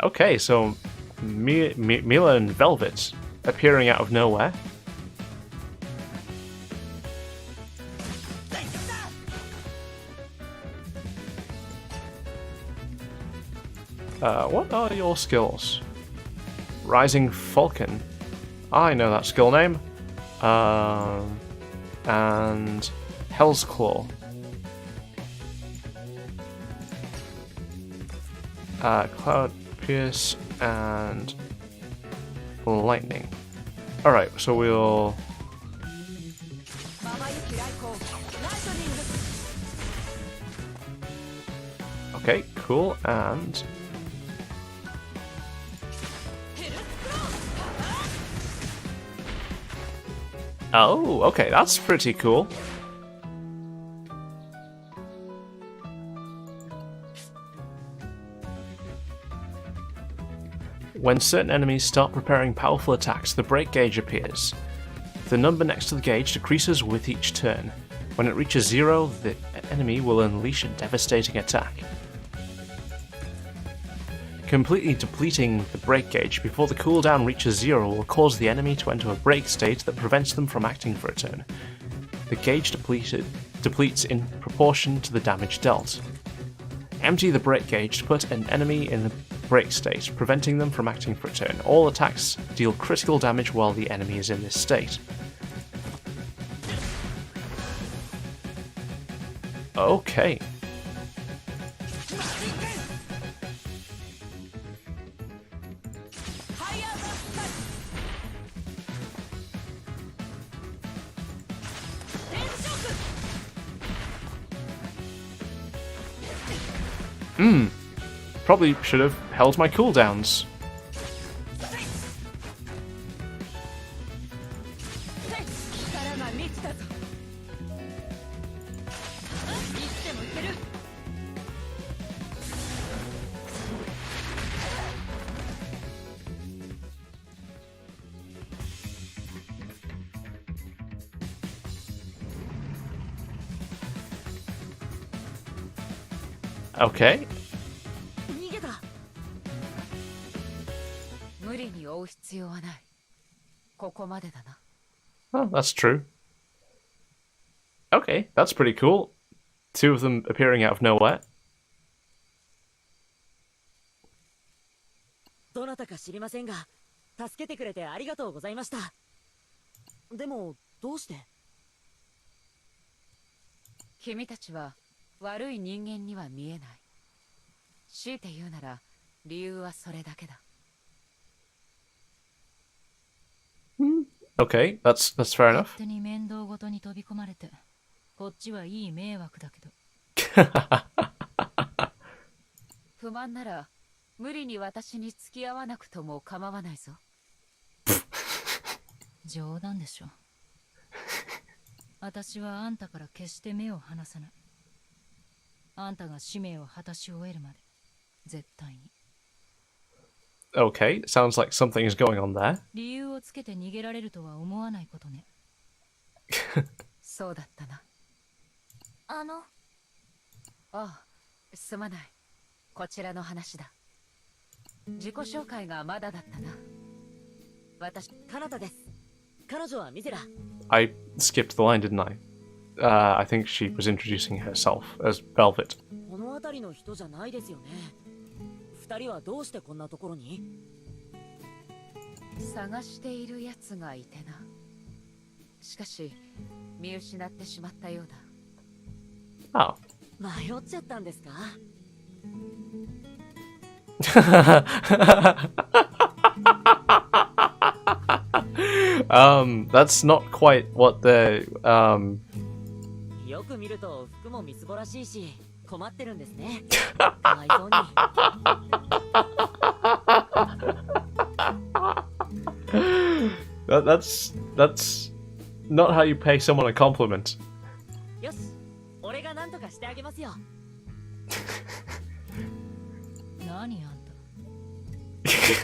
Okay, so Mila and Velvet appearing out of nowhere. What are your skills? Rising Falcon. I know that skill name. And Hell's Claw. Cloud Pierce and Lightning. Alright, so we'll... Okay, cool, and... Oh, okay, that's pretty cool. When certain enemies start preparing powerful attacks, the break gauge appears. The number next to the gauge decreases with each turn. When it reaches 0, the enemy will unleash a devastating attack. Completely depleting the break gauge before the cooldown reaches 0 will cause the enemy to enter a break state that prevents them from acting for a turn. The gauge depletes in proportion to the damage dealt. Empty the break gauge to put an enemy in a break state, preventing them from acting for a turn. All attacks deal critical damage while the enemy is in this state. Okay. Probably should have held my cooldowns. Okay. 必要はない。ここまでだな。Oh, that's true. Okay, that's pretty cool. Two of them appearing out of nowhere. どなたか知りませんが、助けてくれてありがとうございました。でも、どうして？君たちは悪い人間には見えない。強いて言うなら、理由はそれだけだ。Okay, that's fair enough. 勝手に面倒ごとに飛び込まれて、こっちはいい迷惑だけど。不満なら無理に私に付き合わなくとも構わないぞ。冗談でしょ。私はあんたから決して目を離さない。あんたが使命を果たし終えるまで絶対に。Okay, sounds like something is going on there. 理由をつけて逃げられるとは思わないことね。そうだったな。ああ、すまない。こちらの話だ。自己紹介がまだだったな。私、カナタです。彼女はミゼラ。I skipped the line, didn't I? I think she was introducing herself as Velvet. この辺りの人じゃないですよね。二人はどうしてこんなところに？探しているやつがいてな。しかし、見失ってしまったようだ。Oh. 迷っちゃったんですか？That's not quite what the, よく見ると服もみすぼらしいし、困ってるんですね。かわいそうに。That's not how you pay someone a compliment. よし、俺が何とかしてあげますよ。何あん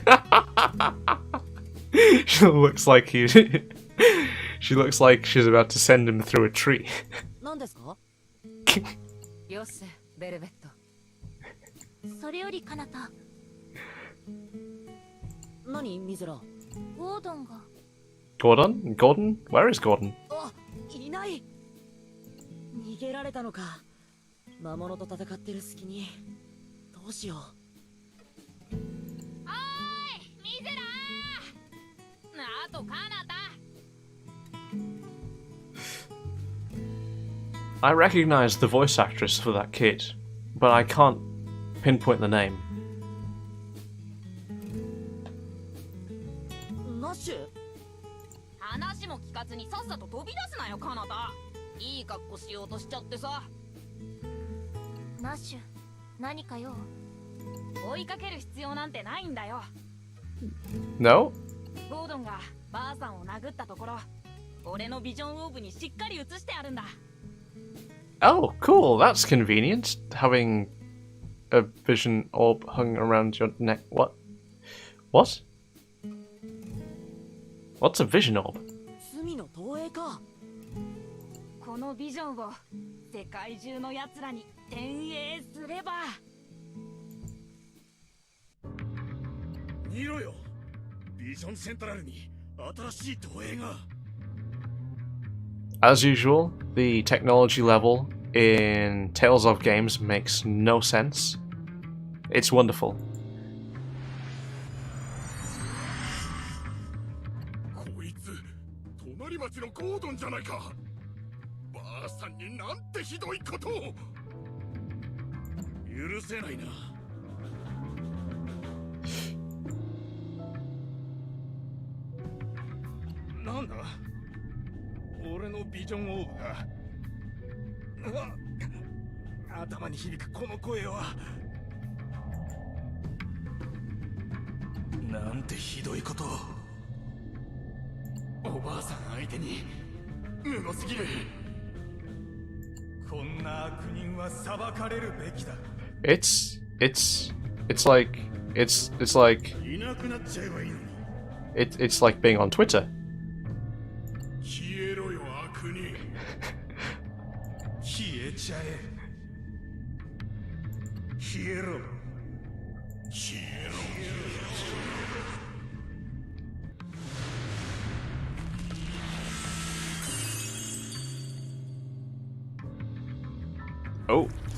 た。She looks like she looks like she's about to send him through a tree. 何ですか？よせ、ベルベット。それよりカナタ、何ミゼラ？ゴードンが。Gordon? Gordon? Where is Gordon? あ、いない。逃げられたのか。魔物と戦ってる隙に。どうしよう。おーい、ミゼラー。あとカナタ。I recognize the voice actress for that kid, but I can't pinpoint the name. ナッシュ？話も聞かずにさっさと飛び出すなよ、カナタ。いい格好しようとしちゃってさ。ナッシュ、何か用？追いかける必要なんてないんだよ。No? ゴードンがばあさんを殴ったところ、俺のビジョンオーブにしっかり映してあるんだ。Oh, cool. That's convenient. Having a vision orb hung around your neck. What? What? What's a vision orb? 罪の投影か。このビジョンを世界中の奴らに転映すれば。見ろよ。ビジョンセントラルに新しい投影が。As usual, the technology level in Tales of games makes no sense. It's wonderful. こいつ、隣町のゴードンじゃないか。ばあさんになんてひどいことを。許せないな。なんだ？俺のビジョンオーブが。頭に響くこの声は。なんてひどいことを。おばあさん相手にむごすぎる。こんな悪人は裁かれるべきだ。It's likeいなくなっちゃえばいいのに。it's like being on Twitter. 消えろよ悪人。消えちゃえ。消えろ。消えろ。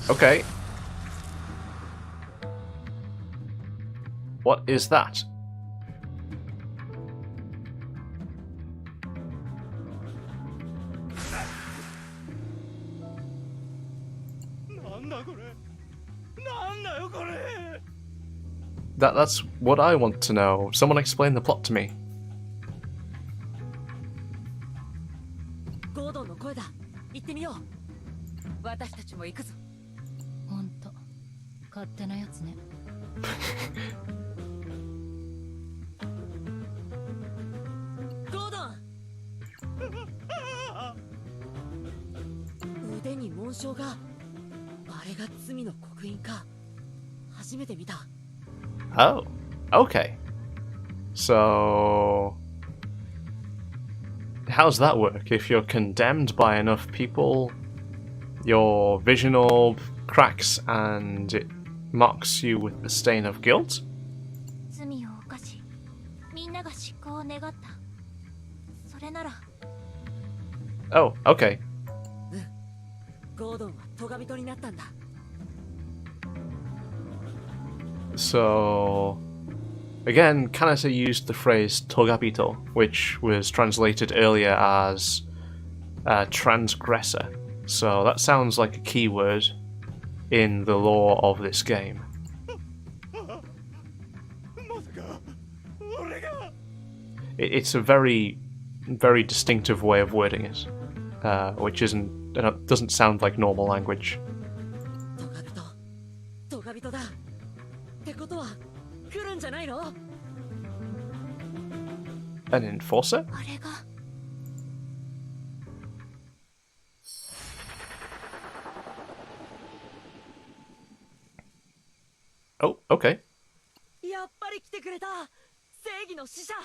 Okay. What is that? That's what I want to know. Someone explain the plot to me. ゴードンの声だ。行ってみよう。私たちも行くぞ。ほんと勝手なやつね。ゴードン。腕に紋章が。あれが罪の刻印か。初めて見た。Oh, okay. So, how's that work? If you're condemned by enough people, your vision orb cracks and it marks you with the stain of guilt? 罪を犯し、みんなが執行を願った。それなら。Oh, okay. ゴードンはトガ人になったんだ。So, again, Kanata used the phrase togabito, which was translated earlier as transgressor. So that sounds like a keyword in the lore of this game. It's a very, very distinctive way of wording it, which doesn't sound like normal language. トガ人だ。ってことは来るんじゃないの？ An enforcer? あれが。Oh, okay. やっぱり来てくれた。正義の使者。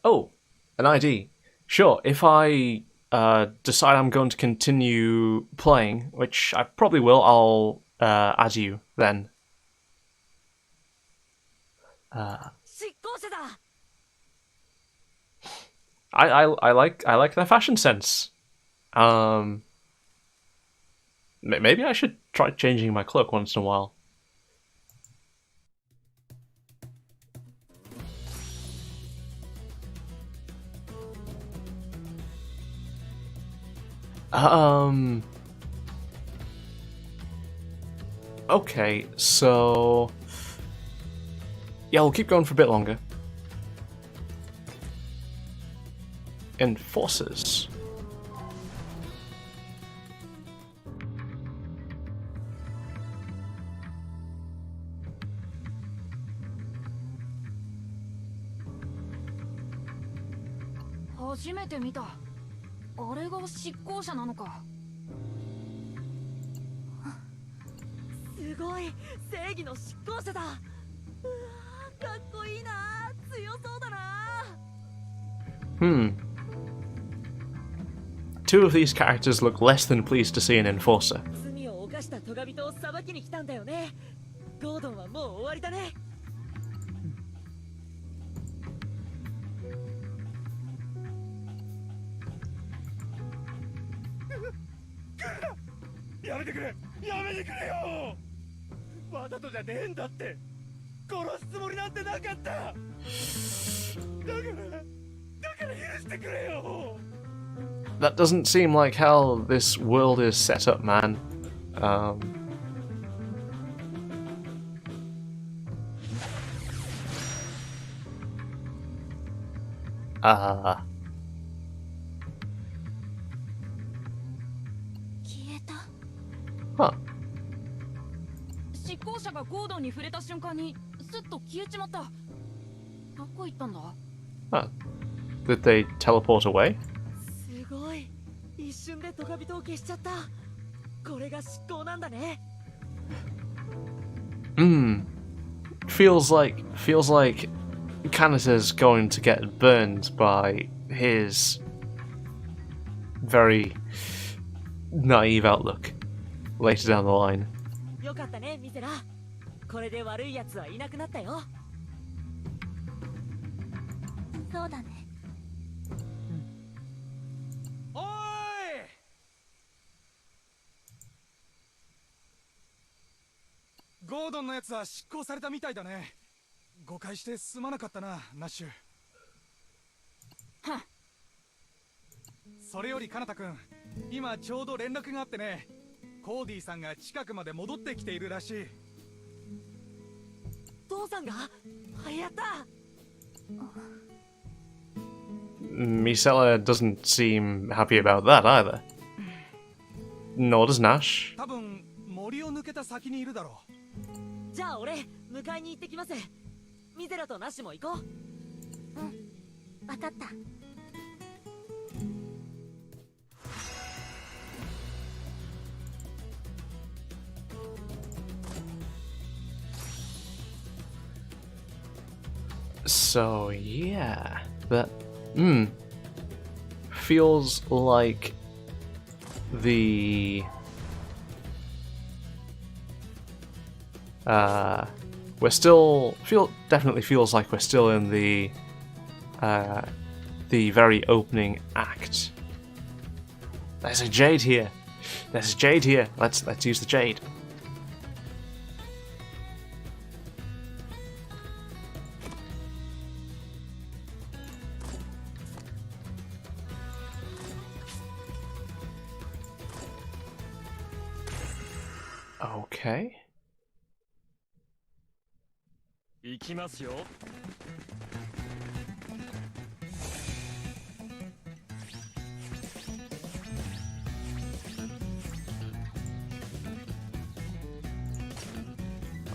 Oh, an ID. Sure, if I decide I'm going to continue playing, which I probably will, I'll add you then. 執行者だ。I like their fashion sense. Maybe I should try changing my cloak once in a while. Okay, so yeah, we'll keep going for a bit longer. Enforcers.すごい、正義の執行者だ。うわー、かっこいいな。強そうだな。Two of these characters look less than pleased to see an enforcer. 罪を犯したトガ人を裁きに来たんだよね。ゴードンはもう終わりだね。やめてくれ、やめてくれよ。わざとじゃねえんだって。殺すつもりなんてなかった。だから許してくれよ。 That doesn't seem like how this world is set up, man. Huh. 執行者がゴードンに触れた瞬間にスッと消えちまった。どこ行ったんだ？ Did they teleport away? すごい。一瞬でトガ人を消しちゃった。これが執行なんだね。Feels like Kanata's going to get burned by his very naive outlook later down the line. よかったね、ミゼラ。これで悪い奴はいなくなったよ。そうだね。おーい。ゴードンのやつは執行されたみたいだね。誤解してすまなかったな、ナッシュ。はっ。それよりカナタ君、今ちょうど連絡があってね、コーディさんが近くまで戻ってきているらしい。父さんがやった。Misela doesn't seem happy about that either. Nor does Nash. 多分森を抜けた先にいるだろう。じゃあ俺迎えに行ってきます。ミゼラとナッシュも行こう。うん、分かった。So yeah, that feels like the definitely feels like we're still in the very opening act. There's a jade here. There's a jade here. Let's use the jade. Okay. 行きますよ。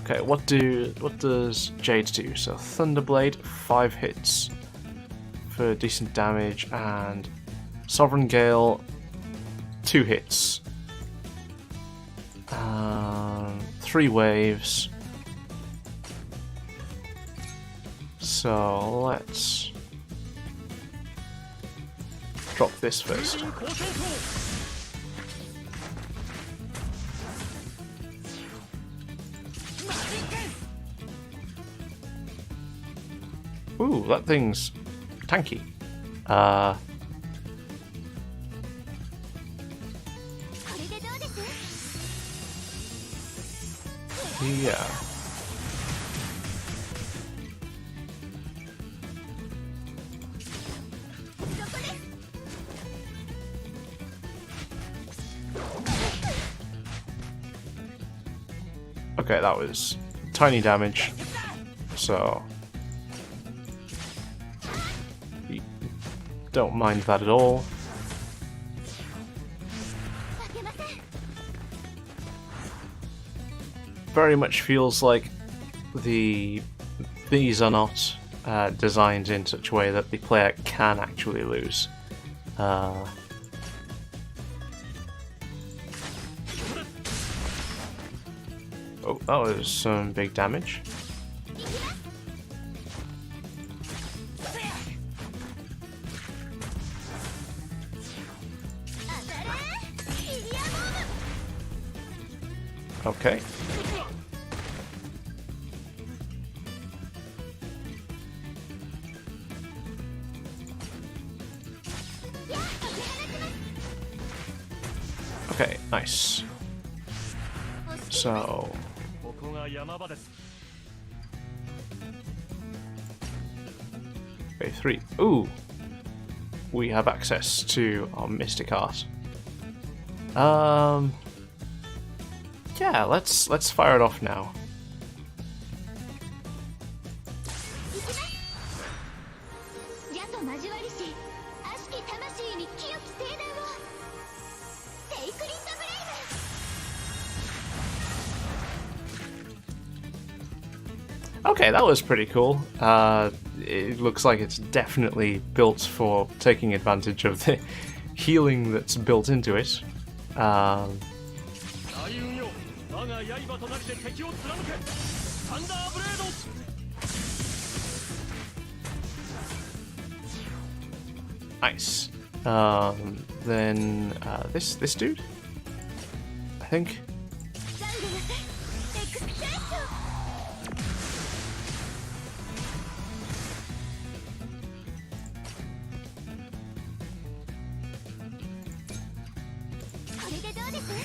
Okay, what does Jade do? So Thunderblade, 5 hits for decent damage, and Sovereign Gale, 2 hits. 3 waves. So let's drop this first. Ooh, that thing's tanky. Yeah. Okay, that was tiny damage, so don't mind that at all. Very much feels like these are not designed in such a way that the player can actually lose. Oh, that was some big damage. Okay. Okay, nice. So okay, 3. Ooh, we have access to our Mystic Art. Yeah, let's fire it off now. Okay, that was pretty cool. It looks like it's definitely built for taking advantage of the healing that's built into it. Nice. Then this dude, I think.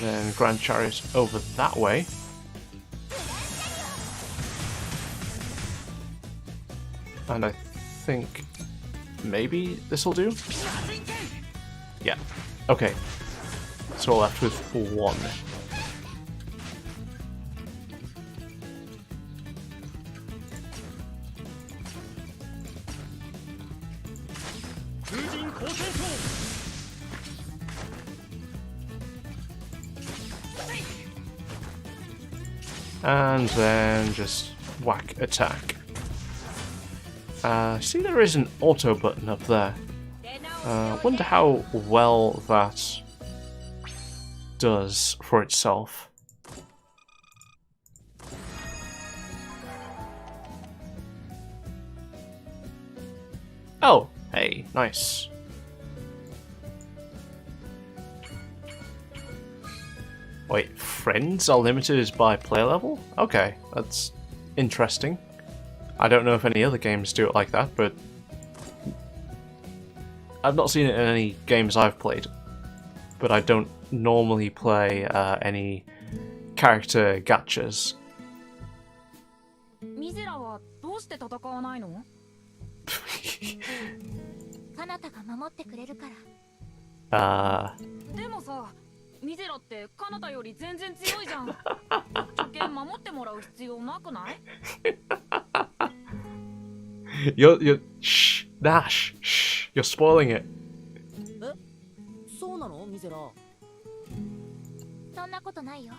then Grand Chariot over that way. And I think maybe this will do? Yeah. Okay. So we're left with one. And then just whack attack. See, there is an auto button up there. Wonder how well that does for itself. Oh, hey, nice. Wait, friends are limited by player level? Okay, that's interesting. I don't know if any other games do it like that, but I've not seen it in any games I've played. But I don't normally play any character gachas. ミゼラはどうして戦わないの？カナタが守ってくれるから。でもさ、ミゼラってカナタより全然強いじゃん。初見守ってもらう必要なくない？ You're shh, Nash, shh, you're spoiling it. え、そうなのミゼラ？そんなことないよ。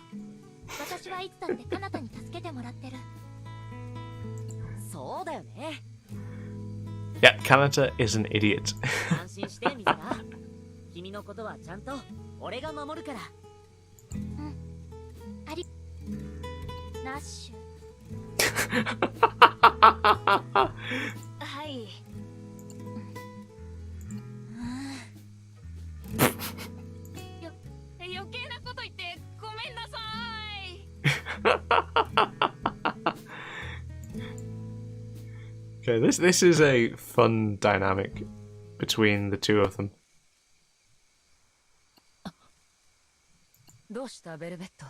私はいつだってカナタに助けてもらってる。そうだよね。Yeah, Kanata is an idiot. 安心してミゼラ。君のことはちゃんと俺が守るから。うん。ナッシュ。はい。余計なこと言ってごめんなさい。Okay, this is a fun dynamic between the two of them. どうしたベルベット？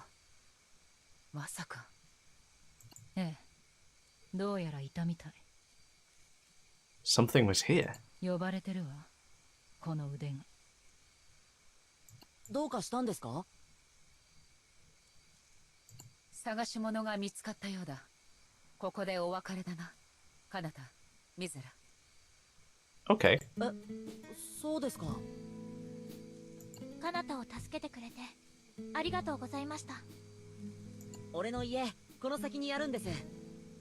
まさか。ええ、どうやらいたみたい。Something was here. 呼ばれてるわ、この腕が。どうかしたんですか？探し物が見つかったようだ。ここでお別れだな。カナタ、ミゼラ。Okay. そうですか。カナタを助けてくれてありがとうございました。俺の家この先にあるんです。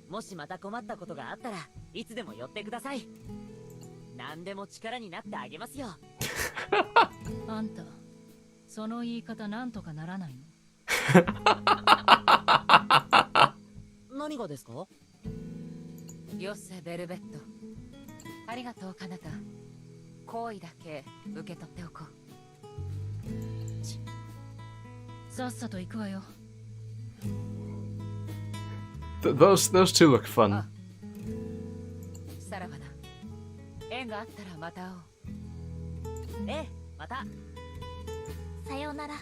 もしまた困ったことがあったらいつでも寄ってください。何でも力になってあげますよ。あんた、その言い方なんとかならないの？何がですか？よせベルベット。ありがとうカナタ。好意だけ受け取っておこう。さっさと行くわよ。Those two look fun. さらばな。縁があったらまた会おう。ええ、また。さようなら。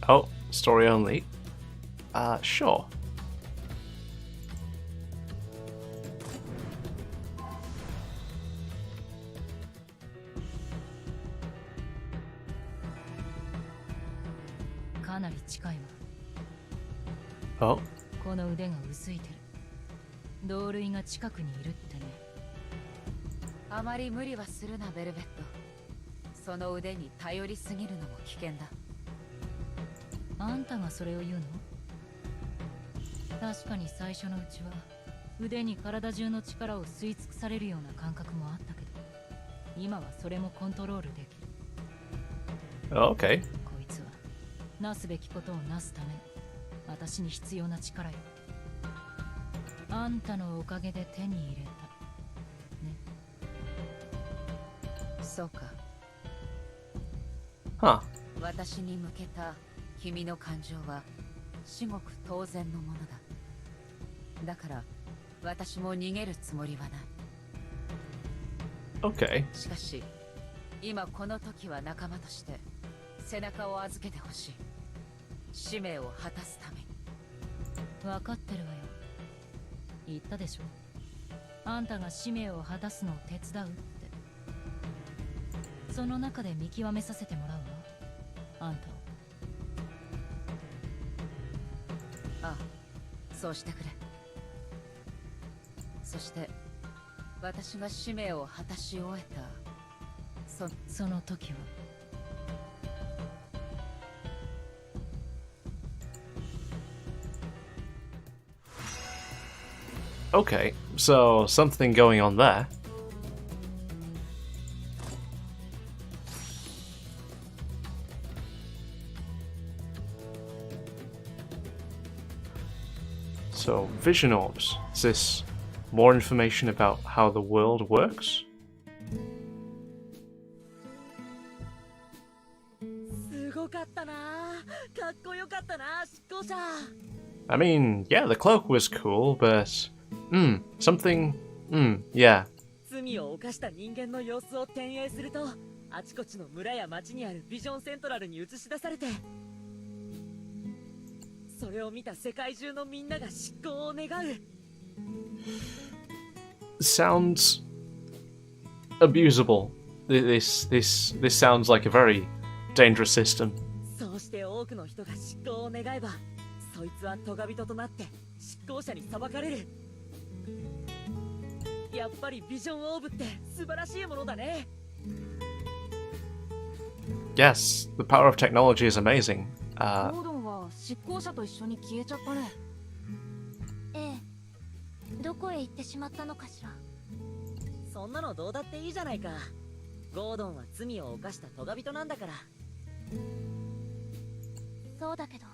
Oh, story only. Sure. かなり近いわ。Oh? この腕が薄いてる。同類が近くにいるってね。あまり無理はするなベルベット。その腕に頼りすぎるのも危険だ。あんたがそれを言うの？確かに最初のうちは腕に体中の力を吸い尽くされるような感覚もあったけど、今はそれもコントロールできる。Okay. こいつはなすべきことをなすため私に必要な力よ。あんたのおかげで手に入れたね。そうか。Huh. 私に向けた君の感情は至極当然のものだ。だから私も逃げるつもりはない。 Okay. しかし今この時は仲間として背中を預けてほしい。使命を果たすために。分かってるわよ。言ったでしょ。あんたが使命を果たすのを手伝うって。その中で見極めさせてもらうわ。あんたを。ああ、そうしてくれ。そして私が使命を果たし終えたその時は。Okay, so something going on there. So, vision orbs. Is this more information about how the world works? すごかったな。かっこよかったな、執行者。 I mean, yeah, the cloak was cool, but something, yeah. 罪を犯した人間の様子を転映すると、あちこちの村や町にあるビジョンセントラルに映し出されて、それを見た世界中のみんなが執行を願う。 Sounds abusable. This sounds like a very dangerous system. そうして多くの人が執行を願えば、そいつはトガ人となって執行者に裁かれる。やっぱりビジョンオーブって素晴らしいものだね。 Yes, the power of technology is amazing. ゴードンは執行者と一緒に消えちゃったね。ええ。どこへ行ってしまったのかしら。そんなのどうだっていいじゃないか。ゴードンは罪を犯したトガ人なんだから。そうだけど、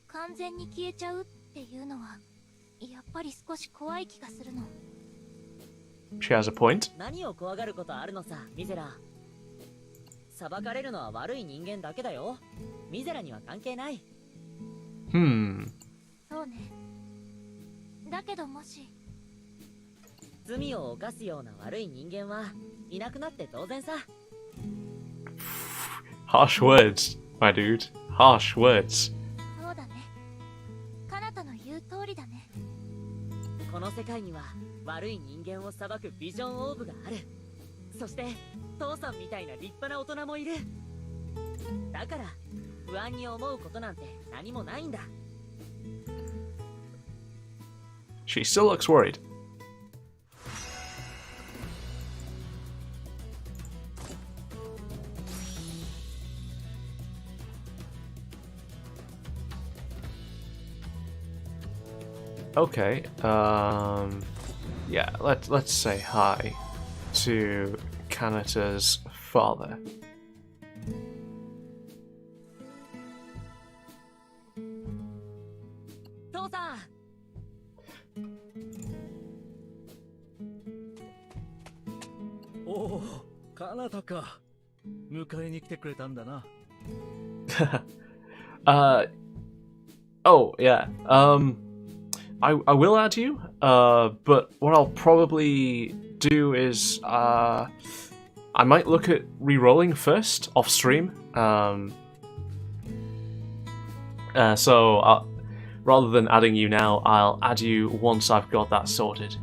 完全に消えちゃうっていうのはやっぱり少し怖い気がするの。 She has a point. 何を怖がることあるのさ、ミゼラ。裁かれるのは悪い人間だけだよ。ミゼラには関係ない。そうね。だけどもし罪を犯すような悪い人間はいなくなって当然さ。 Harsh words, my dude. Harsh words. そうだね。カナタの言う通りだね。この世界には悪い人間を裁くビジョンオーブがある。そして父さんみたいな立派な大人もいる。だから不安に思うことなんて何もないんだ。 She still looks worried. Okay, yeah, let's say hi to Kanata's father. 父さん。おお、カナタか。迎えに来てくれたんだな。Oh yeah, I will add you, but what I'll probably do is, I might look at re-rolling first, off stream, so rather than adding you now, I'll add you once I've got that sorted.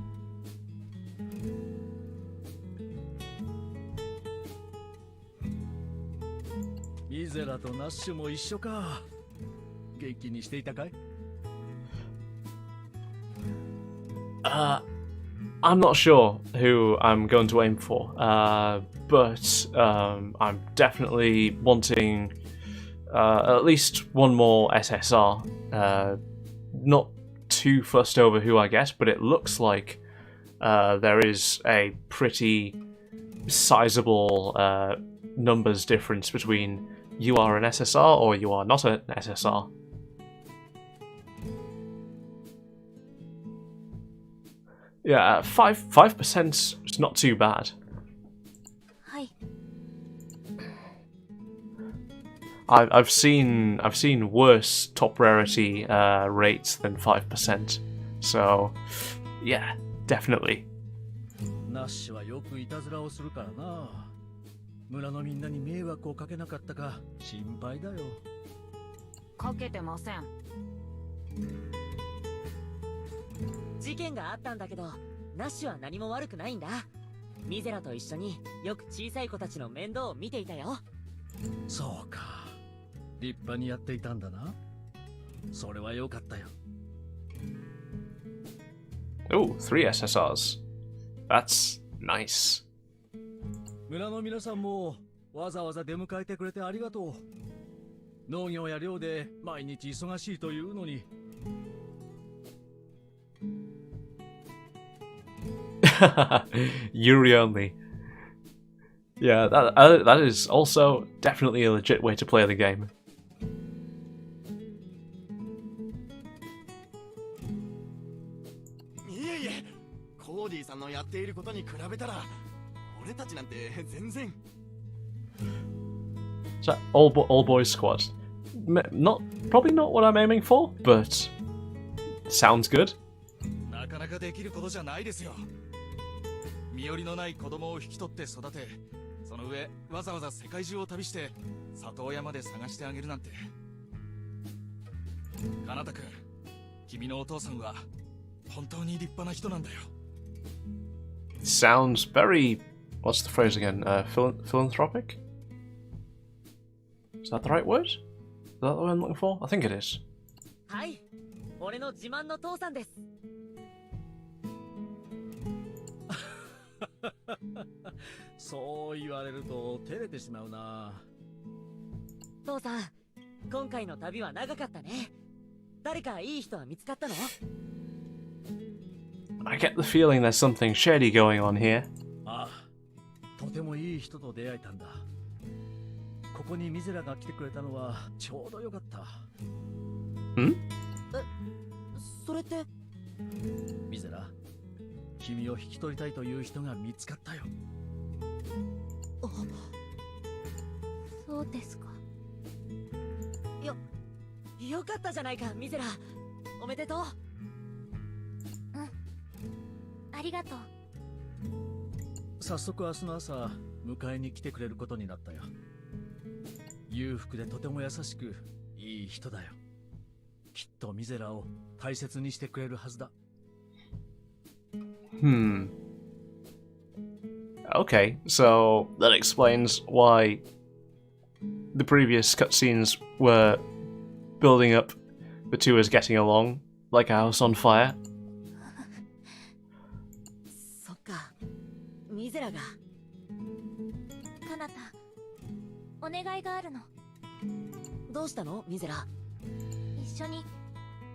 ミゼラとナッシュも一緒か。元気にしていたかい？ I'm not sure who I'm going to aim for, but I'm definitely wanting at least one more SSR. Not too fussed over who I get, but it looks like there is a pretty sizable numbers difference between you are an SSR or you are not an SSR. Yeah, 5% is not too bad. はい。 I've seen worse top rarity rates than 5%. So yeah, definitely. ナッシュはよくいたずらをするからな。村のみんなに迷惑をかけなかったか心配だよ。かけてません。事件があったんだけど、ナッシュは何も悪くないんだ。ミゼラと一緒によく小さい子たちの面倒を見ていたよ。そうか。立派にやっていたんだな。それはよかったよ。Oh, 3 SSRs. That's nice. 村の皆さんもわざわざ出迎えてくれてありがとう。農業や漁で毎日忙しいというのに。Yuri only. Yeah, that is also definitely a legit way to play the game. いえいえ、コーディさんのやっていることに比べたら俺たちなんて全然。 So all boys squad. Probably not what I'm aiming for, but sounds good. なかなかできることじゃないですよ。身寄りのない子供を引き取って育て、その上わざわざ世界中を旅して里親まで探してあげるなんて。かなたくん、君のお父さんは本当に立派な人なんだよ。 Sounds very... What's the phrase again? Philanthropic? Is that the right word? Is that what I'm looking for? I think it is. はい、俺の自慢の父さんです。そう言われると照れてしまうな。父さん、今回の旅は長かったね。誰かいい人は見つかったの？ I get the feeling there's something shady going on here. ああ、とてもいい人と出会えたんだ。ここにミゼラが来てくれたのはちょうどよかった。ん？それって？ミゼラ、君を引き取りたいという人が見つかったよ。そうですか。よかったじゃないか、ミゼラ。おめでとう。うん。ありがとう。早速明日の朝、迎えに来てくれることになったよ。裕福でとても優しく、いい人だよ。きっとミゼラを大切にしてくれるはずだ。Okay, so that explains why the previous cutscenes were building up the two as getting along like a house on fire. そっか、ミゼラが。カナタ、お願いがあるの。どうしたの、ミゼラ？一緒に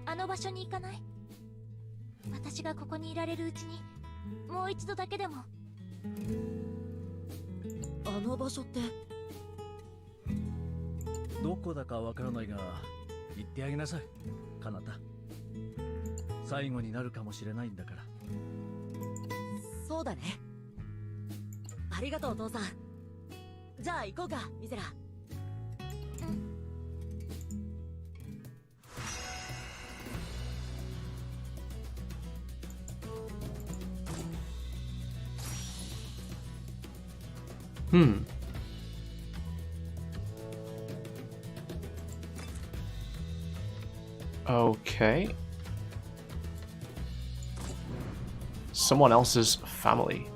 あの場所に行かない？私がここにいられるうちにもう一度だけでも。あの場所って？どこだかわからないが言ってあげなさい、カナタ。最後になるかもしれないんだから。そうだね。ありがとう、父さん。じゃあ行こうか、ミゼラ。Okay. Someone else's family.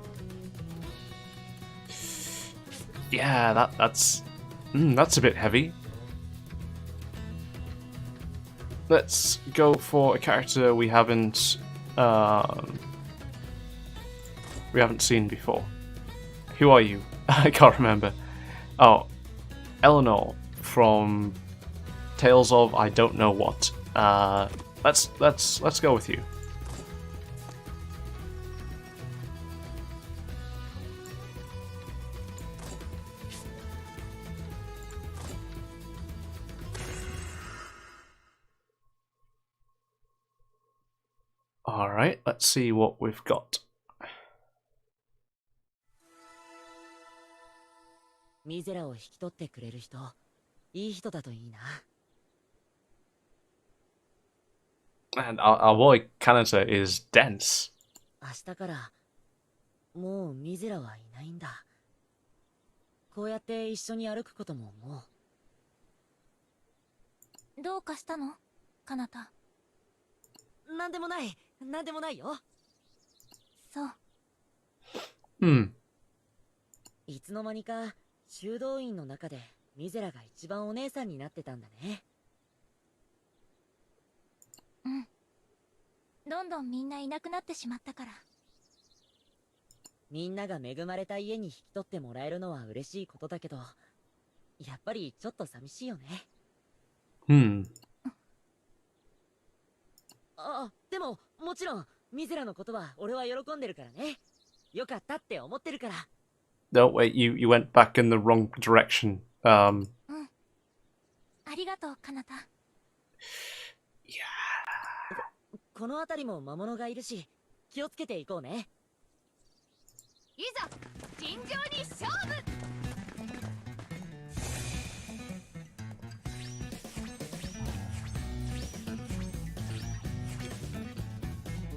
Yeah, that's a bit heavy. Let's go for a character we haven't seen before. Who are you? I can't remember. Oh, Eleanor from Tales of I don't know what. Let's go with you. All right, let's see what we've got. ミゼラを引き取ってくれる人、いい人だといいな。And our boy Kanata is dense. 明日からもうミゼラはいないんだ。こうやって一緒に歩くことももう。どうかしたのかなた。なんでもない、なんでもないよ。そう。いつの間にか修道院の中でミゼラが一番お姉さんになってたんだね。うん。どんどんみんないなくなってしまったから。みんなが恵まれた家に引き取ってもらえるのは嬉しいことだけど、やっぱりちょっと寂しいよね。でももちろんミゼラのことは俺は喜んでるからね。よかったって思ってるから。No, wait, you went back in the wrong direction. ありがとう、かなた。いや。この辺りも魔物がいるし、気をつけていこうね。いざ尋常に勝負。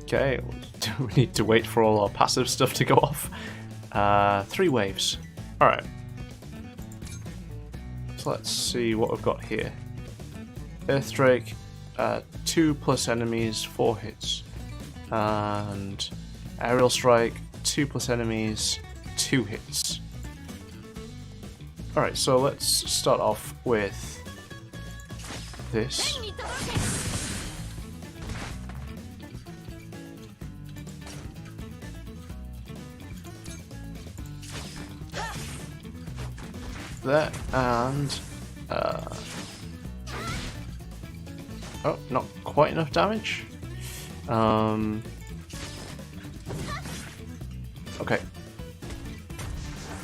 Okay, we need to wait for all our passive stuff to go off. 3 waves. Alright. So let's see what we've got here. Earthdrake, 2+ enemies, 4 hits. And Aerial Strike, 2+ enemies, 2 hits. Alright, so let's start off with this. There, and oh, not quite enough damage. Okay.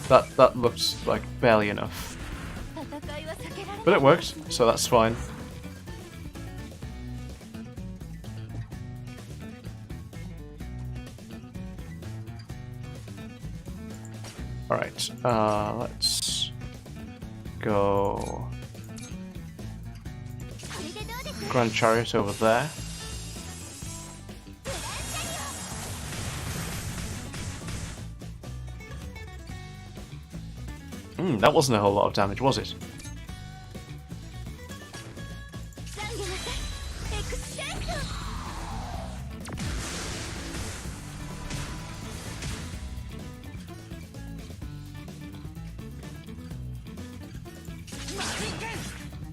That looks like barely enough. But it worked, so that's fine. Alright, let's go Grand Chariot over there. That wasn't a whole lot of damage, was it?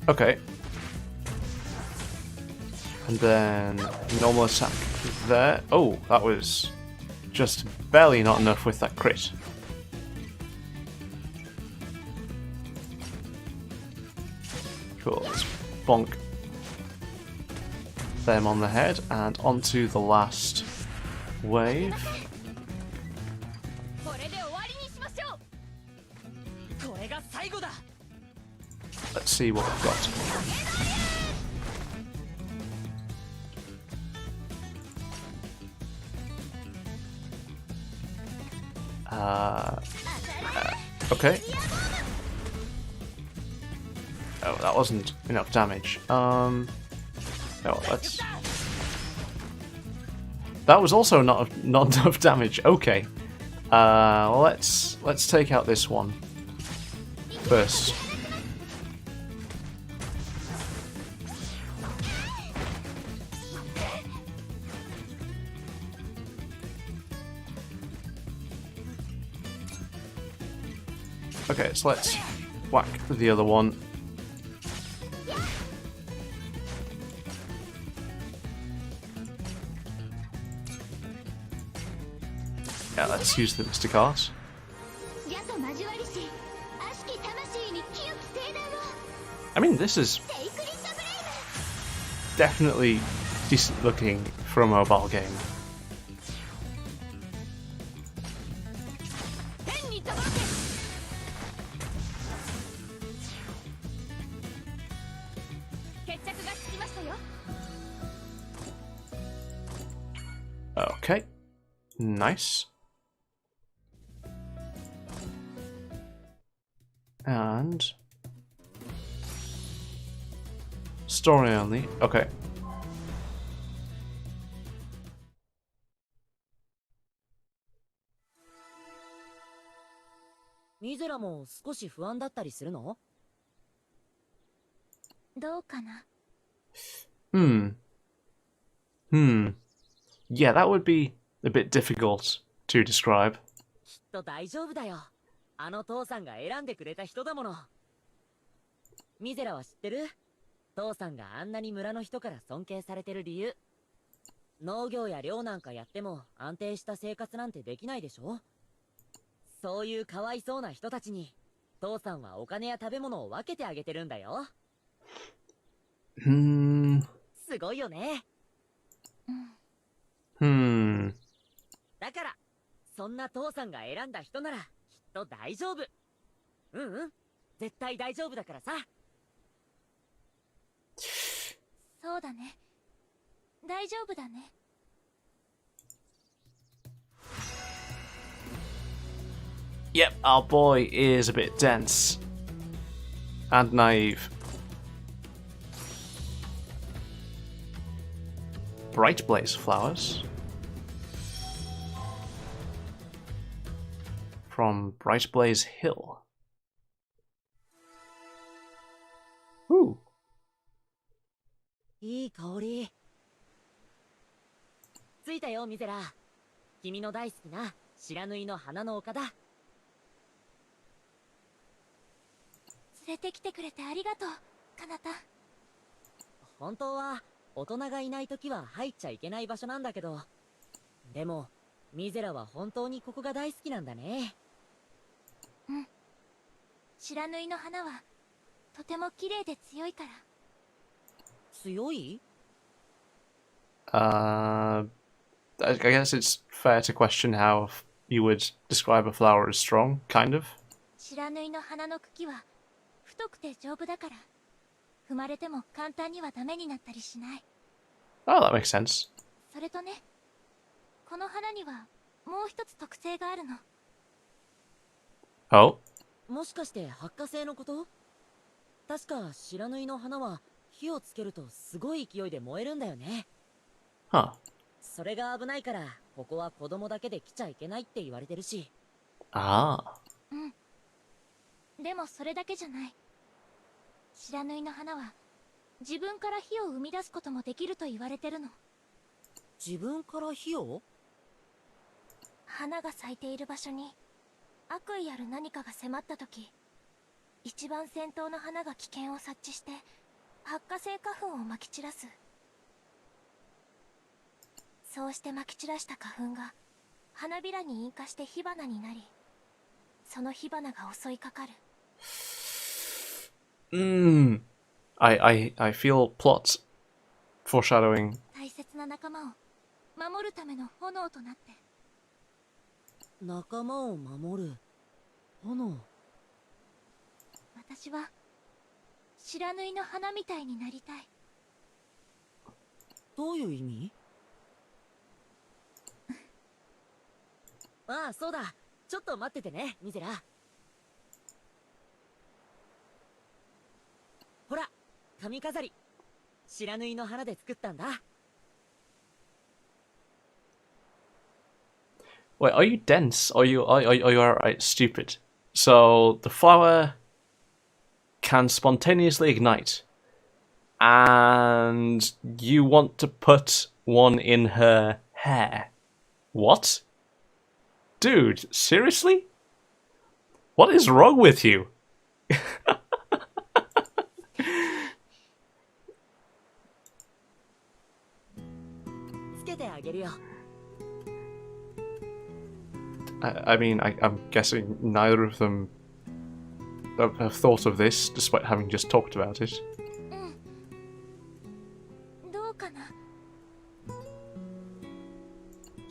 Okay. And then normal attack there. Oh, that was just barely not enough with that crit. Cool, let's bonk them on the head and onto the last wave. Let's see what we've got. Okay. Oh, that wasn't enough damage. No, let's. That was also not enough damage. Okay. Well, let's take out this one first. Okay, so let's whack the other one. Yeah, let's use the Mystic Art. I mean, this is definitely decent looking for a mobile game. Okay, nice. And story only. Okay. ミゼラも少し不安だったりするの？どうかな。 Hmm. Yeah, that would be a bit difficult to describe. きっと大丈夫だよ。あの父さんが選んでくれた人だもの。ミゼラは知ってる？父さんがあんなに村の人から尊敬されてる理由。農業や漁なんかやっても安定した生活なんてできないでしょ？そういうかわいそうな人たちに父さんはお金や食べ物を分けてあげてるんだよ。すごいよね。だからそんな父さんが選んだ人ならきっと大丈夫。絶対大丈夫だからさ。そうだね。大丈夫だね。Yep, our boy is a bit dense and naive. Bright blaze flowers from Bright Blaze Hill. Ooh. いい香り。着いたよミゼラ。君の大好きな白縫いの花の丘だ。連れてきてくれてありがとう、カナタ。本当は大人がいないときは入っちゃいけない場所なんだけど、でもミゼラは本当にここが大好きなんだね。白縫いの花はとても綺麗で強いから。強い？ I guess it's fair to question how you would describe a flower as strong, kind of. 白縫いの花の茎は太くて丈夫だから、踏まれても簡単にはダメになったりしない。Oh, that makes sense. それとね、この花にはもう一つ特性があるの。Oh? もしかして発火性のこと？確か白縫いの花は火をつけるとすごい勢いで燃えるんだよね。Huh. それが危ないからここは子供だけで来ちゃいけないって言われてるし。Ah. でもそれだけじゃない。白縫いの花は自分から火を生み出すこともできると言われてるの。自分から火を？花が咲いている場所に悪意ある何かが迫った時、一番先頭の花が危険を察知して発火性花粉をまき散らす。そうしてまき散らした花粉が花びらに引火して火花になり、その火花が襲いかかる。I feel plot foreshadowing. 大切な仲間を守るための炎となって。仲間を守る炎。私は白縫いの花みたいになりたい。どういう意味？ああ、そうだ。ちょっと待っててね、ミゼラ。ほら、髪飾り。白縫いの花で作ったんだ。Wait, are you dense? Or are you stupid? So the flower can spontaneously ignite, and you want to put one in her hair? What? Dude, seriously? What is wrong with you? つけてあげるよ。I mean, I'm guessing neither of them have thought of this, despite having just talked about it. どうかな。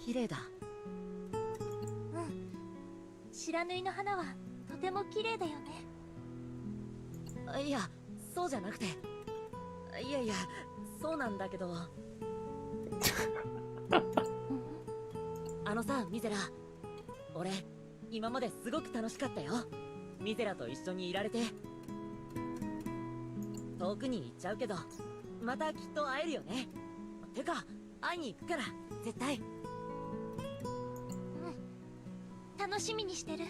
綺麗だ。白縫いの花はとても綺麗だよね。いや、そうじゃなくて。いやいや、そうなんだけど。あのさ、ミゼラ。俺、今まですごく楽しかったよ。ミゼラと一緒にいられて。遠くに行っちゃうけど、またきっと会えるよね。てか、会いに行くから、絶対。楽しみにしてる。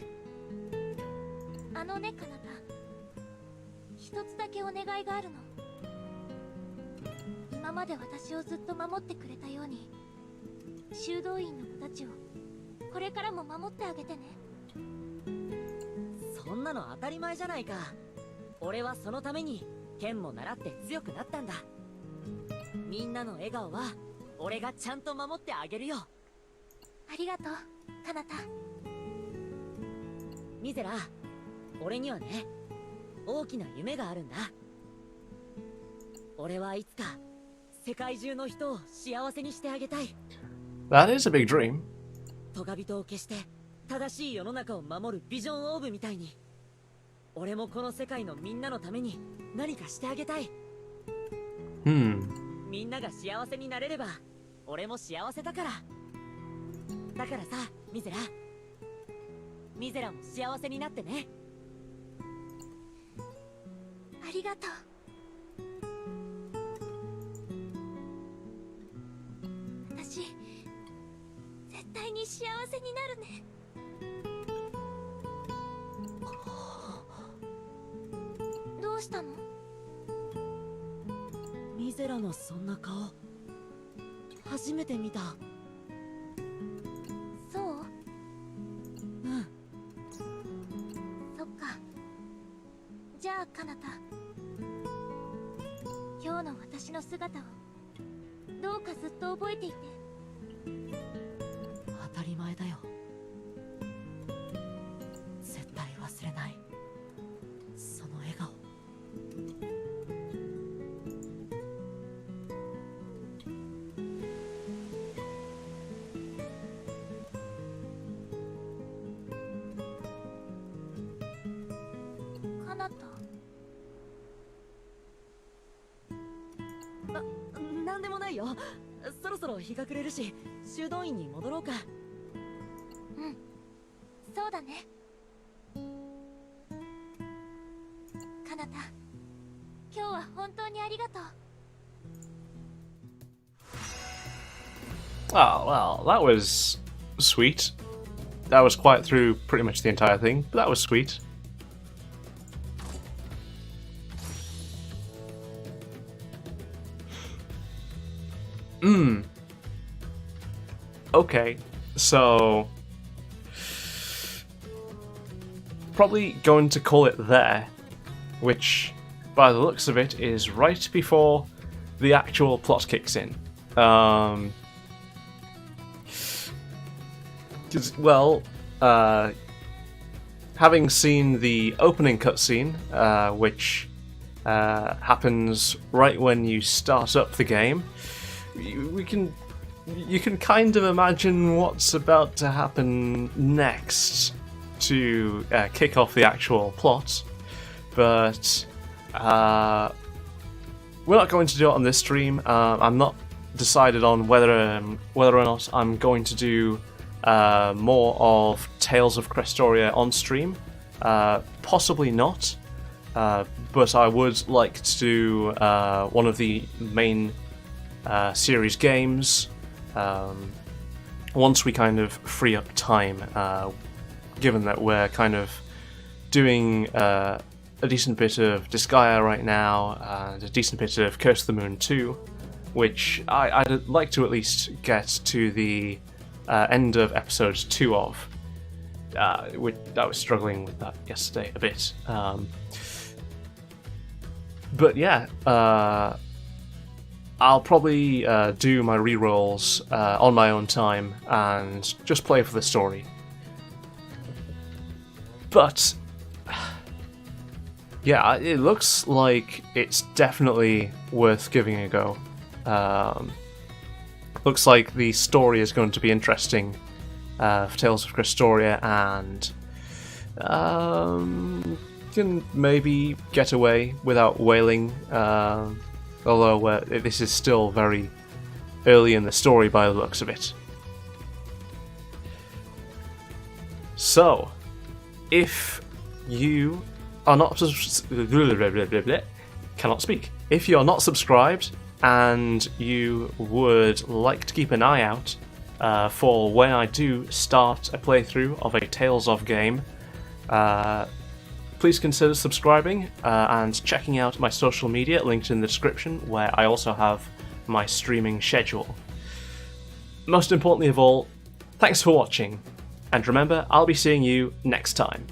あのね、かなた。一つだけお願いがあるの。今まで私をずっと守ってくれたように、修道院の子たちをこれからも守ってあげてね。そんなの当たり前じゃないか。俺はそのために剣も習って強くなったんだ。みんなの笑顔は俺がちゃんと守ってあげるよ。ありがとう、かなた。ミゼラ、俺にはね、大きな夢があるんだ。俺はいつか世界中の人を幸せにしてあげたい。 That is a big dream. トガ人を消して正しい世の中を守るビジョンオーブみたいに、俺もこの世界のみんなのために何かしてあげたい。みんなが幸せになれれば俺も幸せだから。だからさ、ミゼラも幸せになってね。ありがとう。私絶対に幸せになるね。どうしたの？ミゼラのそんな顔初めて見た。そう？うん。そっか。じゃあかなた、今日の私の姿をどうかずっと覚えていて。当たり前だよ。絶対忘れない、その笑顔。かなた。なんでもないよ。そろそろ日が暮れるし、修道院に戻ろうか。うん、そうだね。かなた、今日は本当にありがとう。Oh, well, that was sweet. That was quiet through pretty much the entire thing, but that was sweet. Okay, so probably going to call it there, which by the looks of it is right before the actual plot kicks in. Well, having seen the opening cutscene, which happens right when you start up the game, you can kind of imagine what's about to happen next to kick off the actual plot, but we're not going to do it on this stream. I'm not decided on whether or not I'm going to do more of Tales of Crestoria on stream. Possibly not, but I would like to do one of the main series games once we kind of free up time, given that we're kind of doing a decent bit of Disgaea right now and a decent bit of Curse of the Moon 2, which I'd like to at least get to the end of episode 2 of. Which I was struggling with that yesterday a bit. But yeah, I'll probably do my rerolls on my own time and just play for the story. But yeah, it looks like it's definitely worth giving a go. Looks like the story is going to be interesting for Tales of Crestoria, and can maybe get away without wailing, although this is still very early in the story by the looks of it. So, if you are not cannot speak. If you're not subscribed and you would like to keep an eye out for when I do start a playthrough of a Tales of game, please consider subscribing and checking out my social media linked in the description, where I also have my streaming schedule. Most importantly of all, thanks for watching, and remember, I'll be seeing you next time.